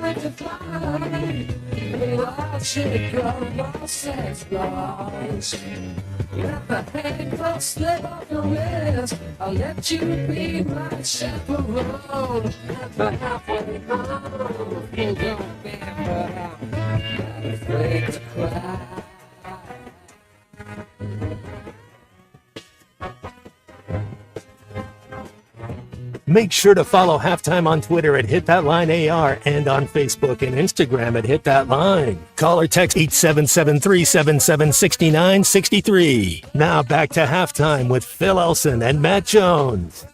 Like a fly, watch it go, no sex laws. Let the handcuffs slip off your wrist. I'll let you be my chaperone. At the halfway home, you don't remember, I'm not afraid to cry. Make sure to follow Halftime on Twitter at HitThatLineAR and on Facebook and Instagram at HitThatLine. Call or text 877-377-6963. Now back to Halftime with Phil Elson and Matt Jones.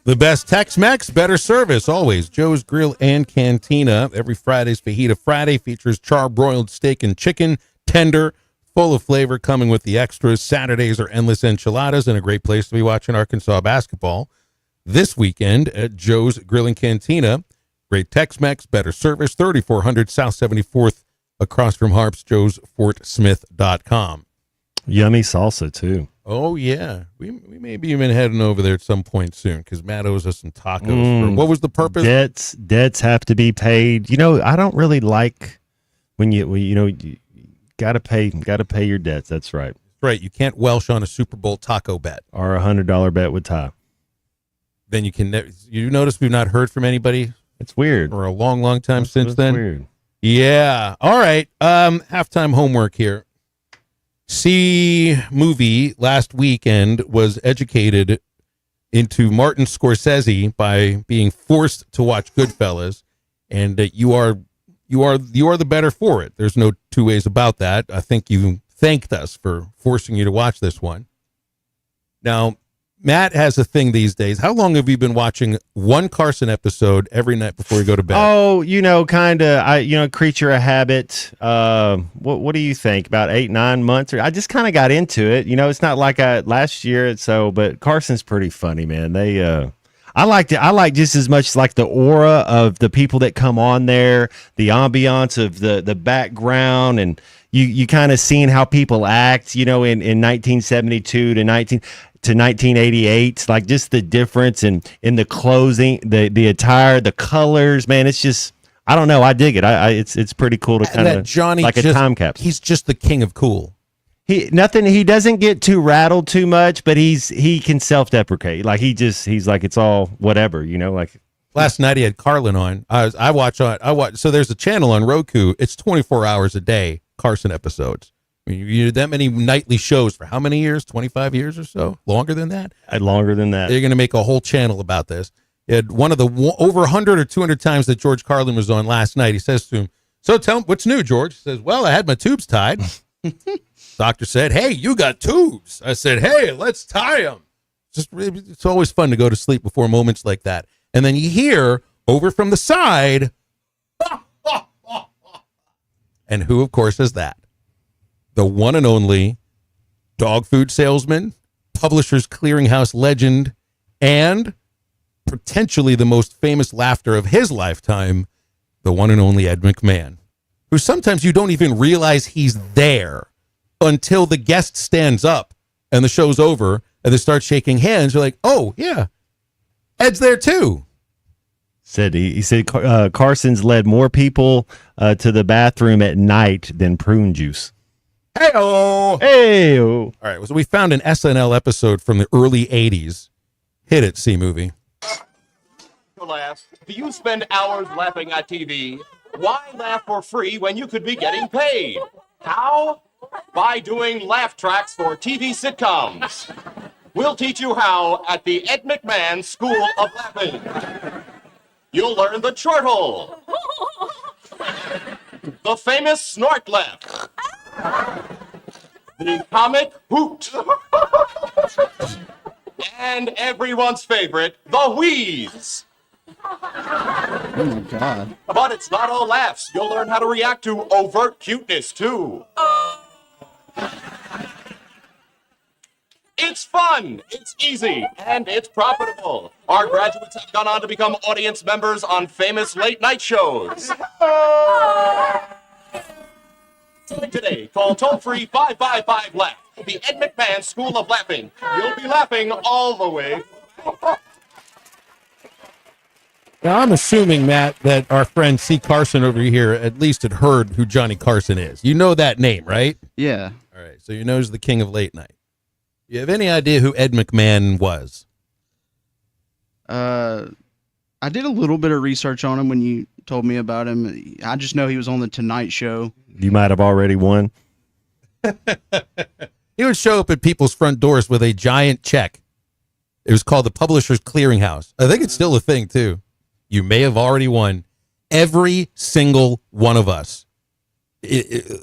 The best Tex-Mex, better service, always. Joe's Grill and Cantina. Every Friday's Fajita Friday features charbroiled steak and chicken, tender, full of flavor, coming with the extras. Saturdays are endless enchiladas and a great place to be watching Arkansas basketball. This weekend at Joe's Grill and Cantina. Great Tex-Mex, better service, 3400 South 74th, across from Harps, joesfortsmith.com. Yummy salsa, too. Oh, yeah. We may be even heading over there at some point soon because Matt owes us some tacos. What was the purpose? Debts have to be paid. You know, I don't really like when you gotta pay your debts. That's right. Right. You can't Welsh on a Super Bowl taco bet. Or a $100 bet with Ty. Then you can you notice we've not heard from anybody? It's weird. For a long time since then. Weird. Yeah. All right. Halftime homework here. C movie last weekend was educated into Martin Scorsese by being forced to watch Goodfellas, and that you are the better for it. There's no two ways about that. I think you thanked us for forcing you to watch this one. Now, Matt has a thing these days. How long have you been watching one Carson episode every night before you go to bed? Oh, kind of, creature of habit. What do you think? About 8-9 months? I just kind of got into it. It's not like last year. But Carson's pretty funny, man. I liked it. I like just as much like the aura of the people that come on there, the ambiance of the background, and you kind of seeing how people act, in 1972 to 1988, like just the difference in the clothing, the attire, the colors, man. It's just, I don't know. I dig it. It's pretty cool to kind of Johnny, like a time capsule. He's just the king of cool. He doesn't get too rattled too much, but he can self-deprecate. Like he's like, it's all whatever, like. Last night he had Carlin on. I watch. So there's a channel on Roku. It's 24 hours a day, Carson episodes. I mean, you do that many nightly shows for how many years? 25 years or so? Longer than that? Longer than that. They're going to make a whole channel about this. One of the over 100 or 200 times that George Carlin was on last night, he says to him, "So tell him what's new, George." He says, "Well, I had my tubes tied." Doctor said, "Hey, you got tubes." I said, "Hey, let's tie them." It's always fun to go to sleep before moments like that. And then you hear over from the side, and who, of course, is that? The one and only dog food salesman, Publishers Clearinghouse legend, and potentially the most famous laughter of his lifetime, the one and only Ed McMahon, who sometimes you don't even realize he's there until the guest stands up and the show's over and they start shaking hands. You're like, oh, yeah, Ed's there too. He said Carson's led more people to the bathroom at night than prune juice. Hey-o. All right, so we found an SNL episode from the early 80s. Hit it, C-Movie. Laugh. Do you spend hours laughing at TV? Why laugh for free when you could be getting paid? How? By doing laugh tracks for TV sitcoms. We'll teach you how at the Ed McMahon School of Laughing. You'll learn the chortle, the famous snort laugh, the comic hoot, and everyone's favorite, the wheeze. Oh my God. But it's not all laughs. You'll learn how to react to overt cuteness, too. It's fun, it's easy, and it's profitable. Our graduates have gone on to become audience members on famous late night shows. Today, call toll-free 555-LAUGH, the Ed McMahon School of Laughing. You'll be laughing all the way. Now, I'm assuming, Matt, that our friend C. Carson over here at least had heard who Johnny Carson is. You know that name, right? Yeah. All right, so you know he's the king of late night. You have any idea who Ed McMahon was? I did a little bit of research on him when you told me about him. I just know he was on the Tonight Show. You might have already won. He would show up at people's front doors with a giant check. It was called the Publishers Clearinghouse. I think it's still a thing, too. You may have already won. Every single one of us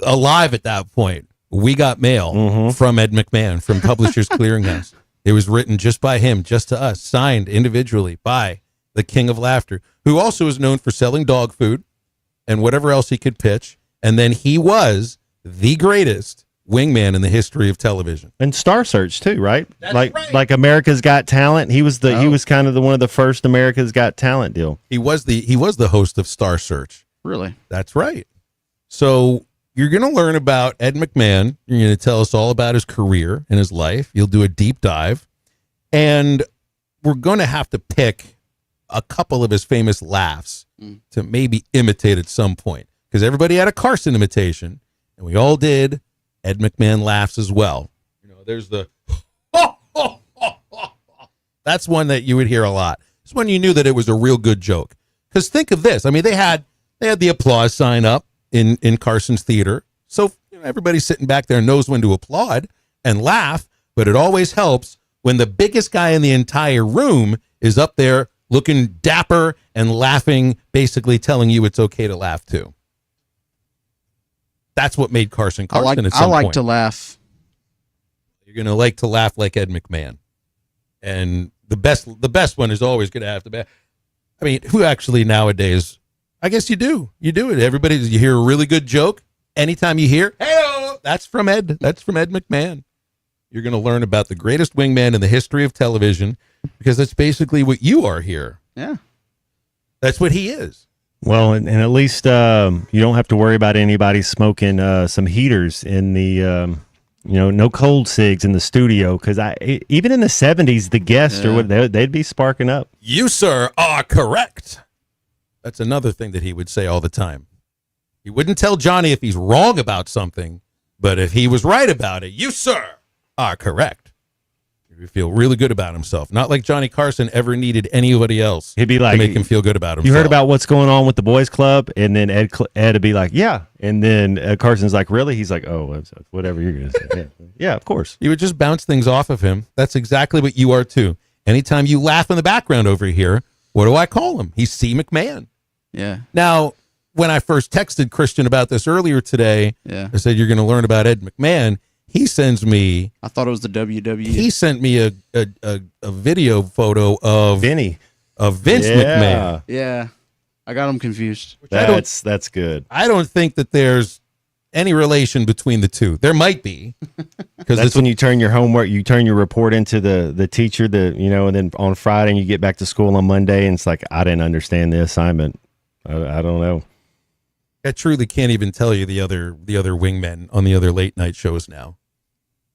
alive at that point. We got mail from Ed McMahon from Publishers Clearinghouse. It was written just by him, just to us, signed individually by the King of Laughter, who also is known for selling dog food and whatever else he could pitch. And then he was the greatest wingman in the history of television. And Star Search too, right? Like America's Got Talent. He was he was kind of one of the first America's Got Talent deal. He was the host of Star Search. Really? That's right. So you're going to learn about Ed McMahon. You're going to tell us all about his career and his life. You'll do a deep dive. And we're going to have to pick a couple of his famous laughs to maybe imitate at some point. Because everybody had a Carson imitation, and we all did Ed McMahon laughs as well. You know, there's the that's one that you would hear a lot. It's when you knew that it was a real good joke. Because think of this. I mean, they had the applause sign up in Carson's theater. So everybody sitting back there knows when to applaud and laugh, but it always helps when the biggest guy in the entire room is up there looking dapper and laughing, basically telling you it's okay to laugh too. That's what made Carson Carson at some I like point. to laugh. You're going to like to laugh like Ed McMahon. And the best one is always going to have to be. I mean, who actually nowadays, I guess you do. You do it. Everybody, you hear a really good joke. Anytime you hear, hey, that's from Ed McMahon. You're going to learn about the greatest wingman in the history of television, because that's basically what you are here. Yeah. That's what he is. Well, and at least you don't have to worry about anybody smoking some heaters in the, no cold cigs in the studio. Because even in the 70s, the guests they'd be sparking up. You, sir, are correct. That's another thing that he would say all the time. He wouldn't tell Johnny if he's wrong about something, but if he was right about it, you, sir, are correct. He would feel really good about himself. Not like Johnny Carson ever needed anybody else He'd be like, to make him feel good about himself. You heard about what's going on with the boys club? And then Ed would be like, yeah. And then Carson's like, really? He's like, oh, whatever you're going to say. Yeah, of course. You would just bounce things off of him. That's exactly what you are too. Anytime you laugh in the background over here, what do I call him? He's C. McMahon. Yeah. Now, when I first texted Christian about this earlier today, I said, you're going to learn about Ed McMahon. He sends me. I thought it was the WWE. He sent me a video photo of Vince McMahon. Yeah. I got him confused. That's good. I don't think that there's any relation between the two. There might be. Because that's when you turn your homework, you turn your report into the teacher, and then on Friday and you get back to school on Monday and it's like, I didn't understand the assignment. I don't know. I truly can't even tell you the other wingmen on the other late night shows now.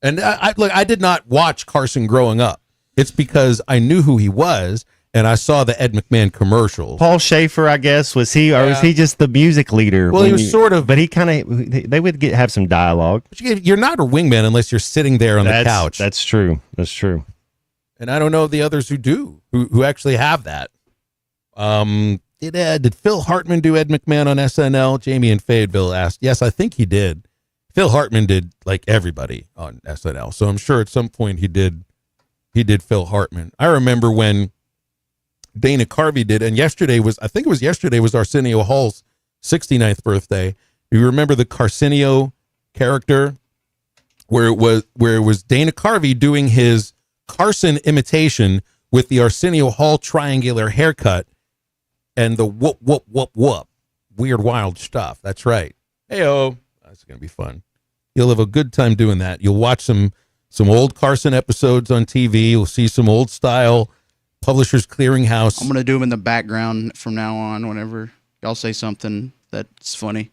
And I did not watch Carson growing up. It's because I knew who he was and I saw the Ed McMahon commercials. Paul Schaefer, I guess, was he, or was he just the music leader? Well, he was sort of, but he kind of, they would have some dialogue. You're not a wingman unless you're sitting there on the couch. That's true. That's true. And I don't know the others who do, who actually have that. Did Phil Hartman do Ed McMahon on SNL? Jamie in Fayetteville asked. Yes, I think he did. Phil Hartman did like everybody on SNL. So I'm sure at some point he did Phil Hartman. I remember when Dana Carvey did, and yesterday was Arsenio Hall's 69th birthday. You remember the Carsenio character where it was Dana Carvey doing his Carson imitation with the Arsenio Hall triangular haircut and the whoop, whoop, whoop, whoop. Weird, wild stuff. That's right. Hey-oh. That's going to be fun. You'll have a good time doing that. You'll watch some old Carson episodes on TV. You'll see some old style Publishers Clearinghouse. I'm going to do them in the background from now on whenever y'all say something that's funny.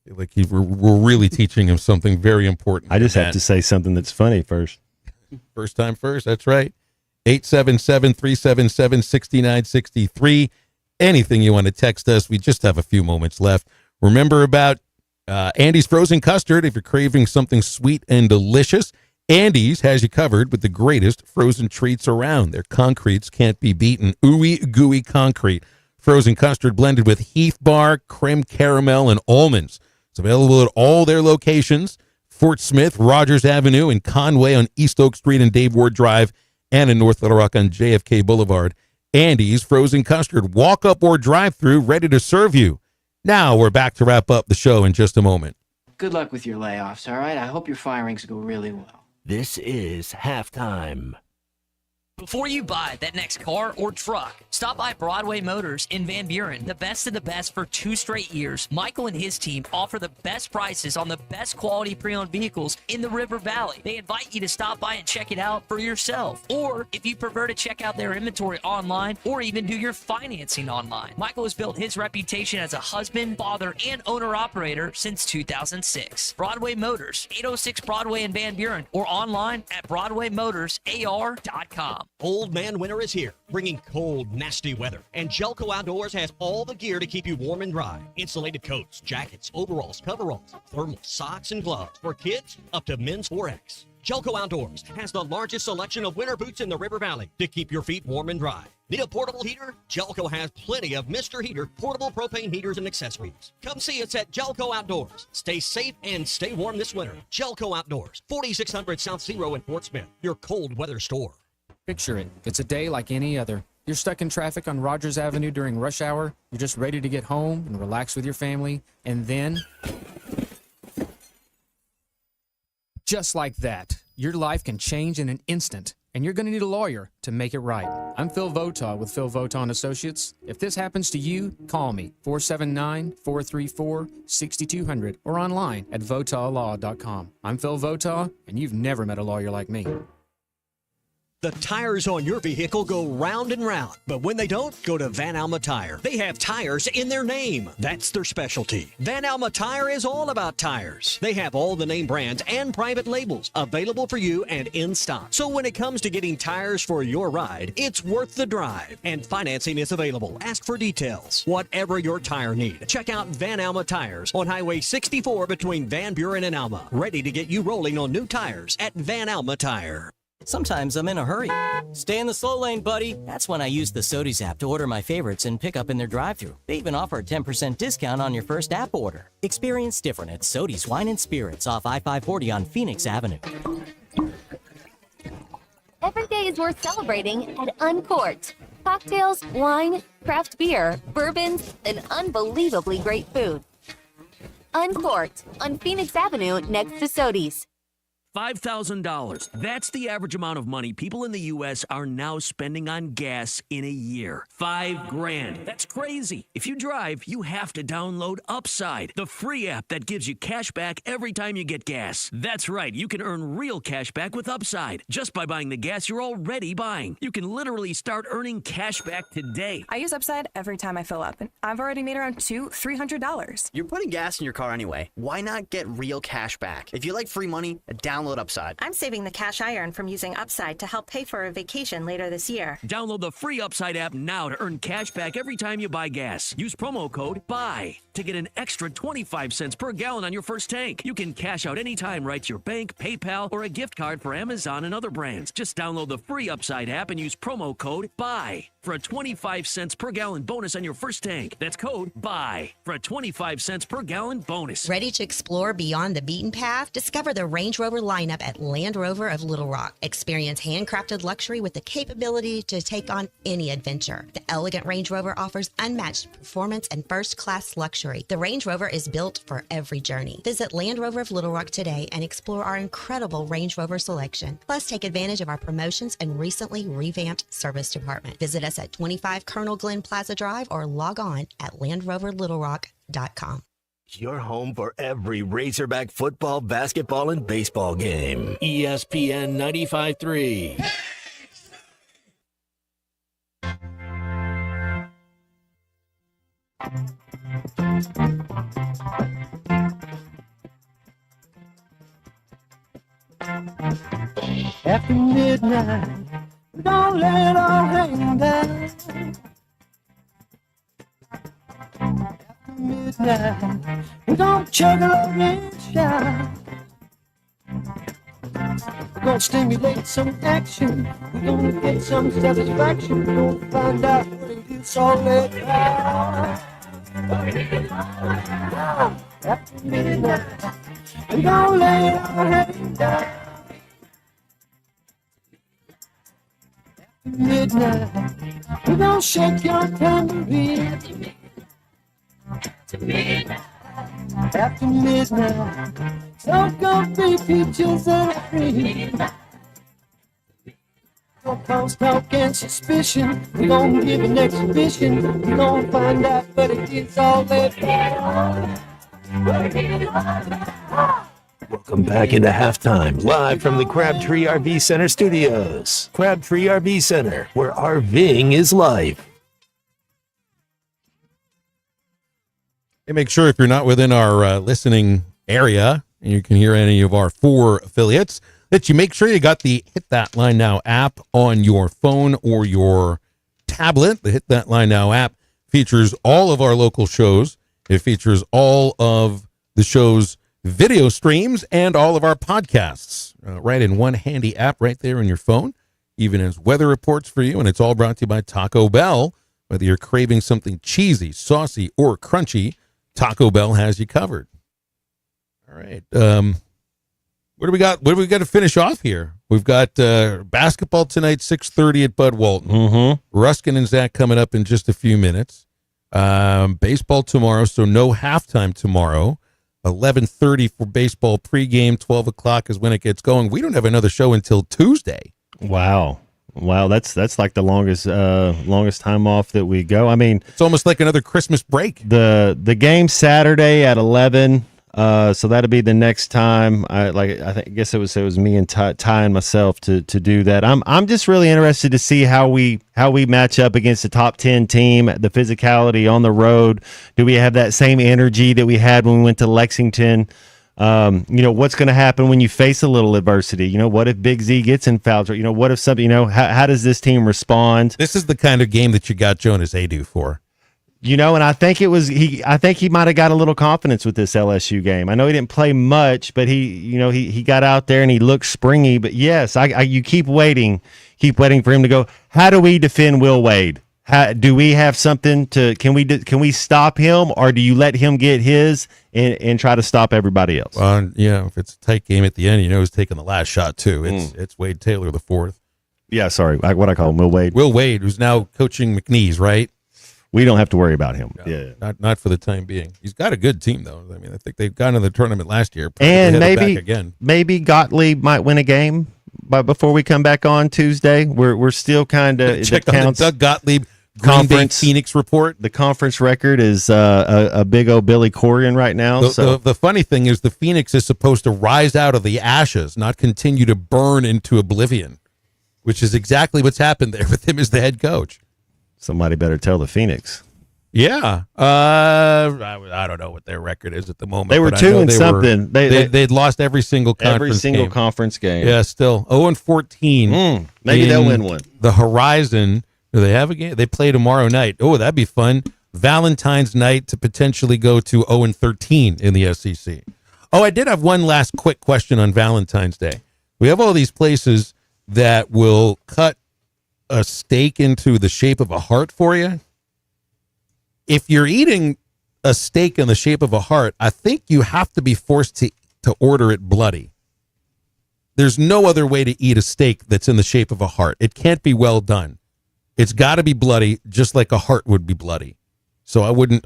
Like we're really teaching him something very important. I just have to say something that's funny first. First time first. That's right. 877-377-6963. Anything you want to text us. We just have a few moments left. Remember about Andy's Frozen Custard. If you're craving something sweet and delicious, Andy's has you covered with the greatest frozen treats around. Their concretes can't be beaten. Ooey gooey concrete. Frozen custard blended with Heath Bar, creme caramel, and almonds. It's available at all their locations. Fort Smith, Rogers Avenue, and Conway on East Oak Street and Dave Ward Drive, and in North Little Rock on JFK Boulevard. Andy's Frozen Custard, walk up or drive through, ready to serve you. Now we're back to wrap up the show in just a moment. Good luck with your layoffs, all right? I hope your firings go really well. This is halftime. Before you buy that next car or truck, stop by Broadway Motors in Van Buren. The best of the best for 2 straight years. Michael and his team offer the best prices on the best quality pre-owned vehicles in the River Valley. They invite you to stop by and check it out for yourself. Or if you prefer to check out their inventory online or even do your financing online. Michael has built his reputation as a husband, father, and owner-operator since 2006. Broadway Motors, 806 Broadway in Van Buren, or online at BroadwayMotorsAR.com. Old Man Winter is here, bringing cold, nasty weather. And Jelco Outdoors has all the gear to keep you warm and dry. Insulated coats, jackets, overalls, coveralls, thermal socks, and gloves. For kids, up to men's 4X. Jelco Outdoors has the largest selection of winter boots in the River Valley to keep your feet warm and dry. Need a portable heater? Jelco has plenty of Mr. Heater portable propane heaters and accessories. Come see us at Jelco Outdoors. Stay safe and stay warm this winter. Jelco Outdoors, 4600 South Zero in Fort Smith, your cold weather store. Picture it. It's a day like any other. You're stuck in traffic on Rogers Avenue during rush hour. You're just ready to get home and relax with your family. And then, just like that, your life can change in an instant. And you're going to need a lawyer to make it right. I'm Phil Votaw with Phil Votaw & Associates. If this happens to you, call me, 479-434-6200, or online at votawlaw.com. I'm Phil Votaw, and you've never met a lawyer like me. The tires on your vehicle go round and round, but when they don't, go to Van Alma Tire. They have tires in their name. That's their specialty. Van Alma Tire is all about tires. They have all the name brands and private labels available for you and in stock. So when it comes to getting tires for your ride, it's worth the drive. And financing is available. Ask for details. Whatever your tire need, check out Van Alma Tires on Highway 64 between Van Buren and Alma. Ready to get you rolling on new tires at Van Alma Tire. Sometimes I'm in a hurry. Stay in the slow lane, buddy. That's when I use the Sodies app to order my favorites and pick up in their drive-thru. They even offer a 10% discount on your first app order. Experience different at Sodies Wine and Spirits off I-540 on Phoenix Avenue. Every day is worth celebrating at Uncorked. Cocktails, wine, craft beer, bourbons, and unbelievably great food. Uncorked on Phoenix Avenue next to Sodies. $5,000. That's the average amount of money people in the U.S. are now spending on gas in a year. $5,000. That's crazy. If you drive, you have to download Upside, the free app that gives you cash back every time you get gas. That's right. You can earn real cash back with Upside just by buying the gas you're already buying. You can literally start earning cash back today. I use Upside every time I fill up, and I've already made around $300. You're putting gas in your car anyway. Why not get real cash back? If you like free money, download Upside. I'm saving the cash I earn from using Upside to help pay for a vacation later this year. Download the free Upside app now to earn cash back every time you buy gas. Use promo code BUY to get an extra 25 cents per gallon on your first tank. You can cash out anytime right to your bank, PayPal, or a gift card for Amazon and other brands. Just download the free Upside app and use promo code BUY for a 25 cents per gallon bonus on your first tank. That's code BUY for a 25 cents per gallon bonus. Ready to explore beyond the beaten path? Discover the Range Rover lineup at Land Rover of Little Rock. Experience handcrafted luxury with the capability to take on any adventure. The elegant Range Rover offers unmatched performance and first-class luxury. The Range Rover is built for every journey. Visit Land Rover of Little Rock today and explore our incredible Range Rover selection. Plus, take advantage of our promotions and recently revamped service department. Visit us at 25 Colonel Glenn Plaza Drive or log on at LandRoverLittleRock.com. Your home for every Razorback football, basketball, and baseball game. ESPN 95.3. After midnight, don't let it all hang down. After midnight, we don't chug along and shout. We're gonna stimulate some action. We're gonna get some satisfaction. We're gonna find out what it is all about. After midnight, we don't let it all hang down. Midnight, we gon' shake your tambourine. After midnight, so gonna be peaches and cream. Gonna cause talk and suspicion. We gon' give an exhibition. We gon' find out what it is all about. Welcome back into halftime, live from the Crabtree RV Center studios. Crabtree RV Center, where RVing is life. Hey, make sure if you're not within our listening area and you can hear any of our 4 affiliates, that you make sure you got the Hit That Line Now app on your phone or your tablet. The Hit That Line Now app features all of our local shows. It features all of the show's video streams and all of our podcasts right in one handy app right there on your phone, even as weather reports for you. And it's all brought to you by Taco Bell. Whether you're craving something cheesy, saucy, or crunchy, Taco Bell has you covered. All right. What do we got? What do we got to finish off here? We've got basketball tonight, 6:30 at Bud Walton. Mm-hmm. Ruskin and Zach coming up in just a few minutes. Baseball tomorrow, so no halftime tomorrow. 11:30 for baseball pregame. 12 o'clock is when it gets going. We don't have another show until Tuesday. Wow, that's like the longest time off that we go. I mean, it's almost like another Christmas break. The game Saturday at 11. So that'll be the next time. I guess it was me and Ty and myself to do that. I'm just really interested to see how we match up against the top 10 team, the physicality on the road. Do we have that same energy that we had when we went to Lexington? What's going to happen when you face a little adversity? What if Big Z gets in foul? What if something? How does this team respond? This is the kind of game that you got Jonas Adu for. And I think I think he might have got a little confidence with this LSU game. I know he didn't play much, but he got out there and he looked springy. But yes, you keep waiting for him to go. How do we defend Will Wade? Do we have something can we stop him, or do you let him get his and try to stop everybody else? If it's a tight game at the end, who's taking the last shot too. It's Wade Taylor the fourth. Yeah, sorry, what I call him, Will Wade. Will Wade, who's now coaching McNeese, right? We don't have to worry about him. No, yeah, not for the time being. He's got a good team though. I mean, I think they've gone to the tournament last year, and maybe maybe Gottlieb might win a game, but before we come back on Tuesday, we're still kind of check on the Doug Gottlieb Green Bay Phoenix report. The conference record is a big old Billy Corian right now. The funny thing is the Phoenix is supposed to rise out of the ashes, not continue to burn into oblivion, which is exactly what's happened there with him as the head coach. Somebody better tell the Phoenix. Yeah. I don't know what their record is at the moment. They were 2-something. They'd lost every single conference game. Yeah, still 0-14. Maybe they'll win one. The Horizon. Do they have a game? They play tomorrow night. Oh, that'd be fun. Valentine's night to potentially go to 0-13 in the SEC. Oh, I did have one last quick question on Valentine's Day. We have all these places that will cut a steak into the shape of a heart for you. If you're eating a steak in the shape of a heart, I think you have to be forced to order it bloody. There's no other way to eat a steak that's in the shape of a heart. It can't be well done. It's got to be bloody, just like a heart would be bloody. So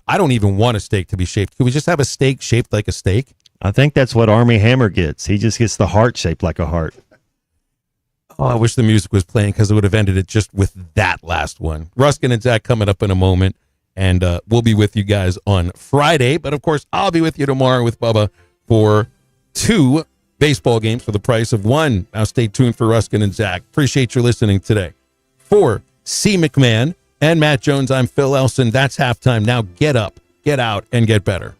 I don't even want a steak to be shaped. Could we just have a steak shaped like a steak? I think that's what Armie Hammer gets. He just gets the heart shaped like a heart. Oh, I wish the music was playing because it would have ended it just with that last one. Ruskin and Zach coming up in a moment, and we'll be with you guys on Friday. But, of course, I'll be with you tomorrow with Bubba for 2 baseball games for the price of 1. Now stay tuned for Ruskin and Zach. Appreciate your listening today. For C. McMahon and Matt Jones, I'm Phil Elson. That's halftime. Now get up, get out, and get better.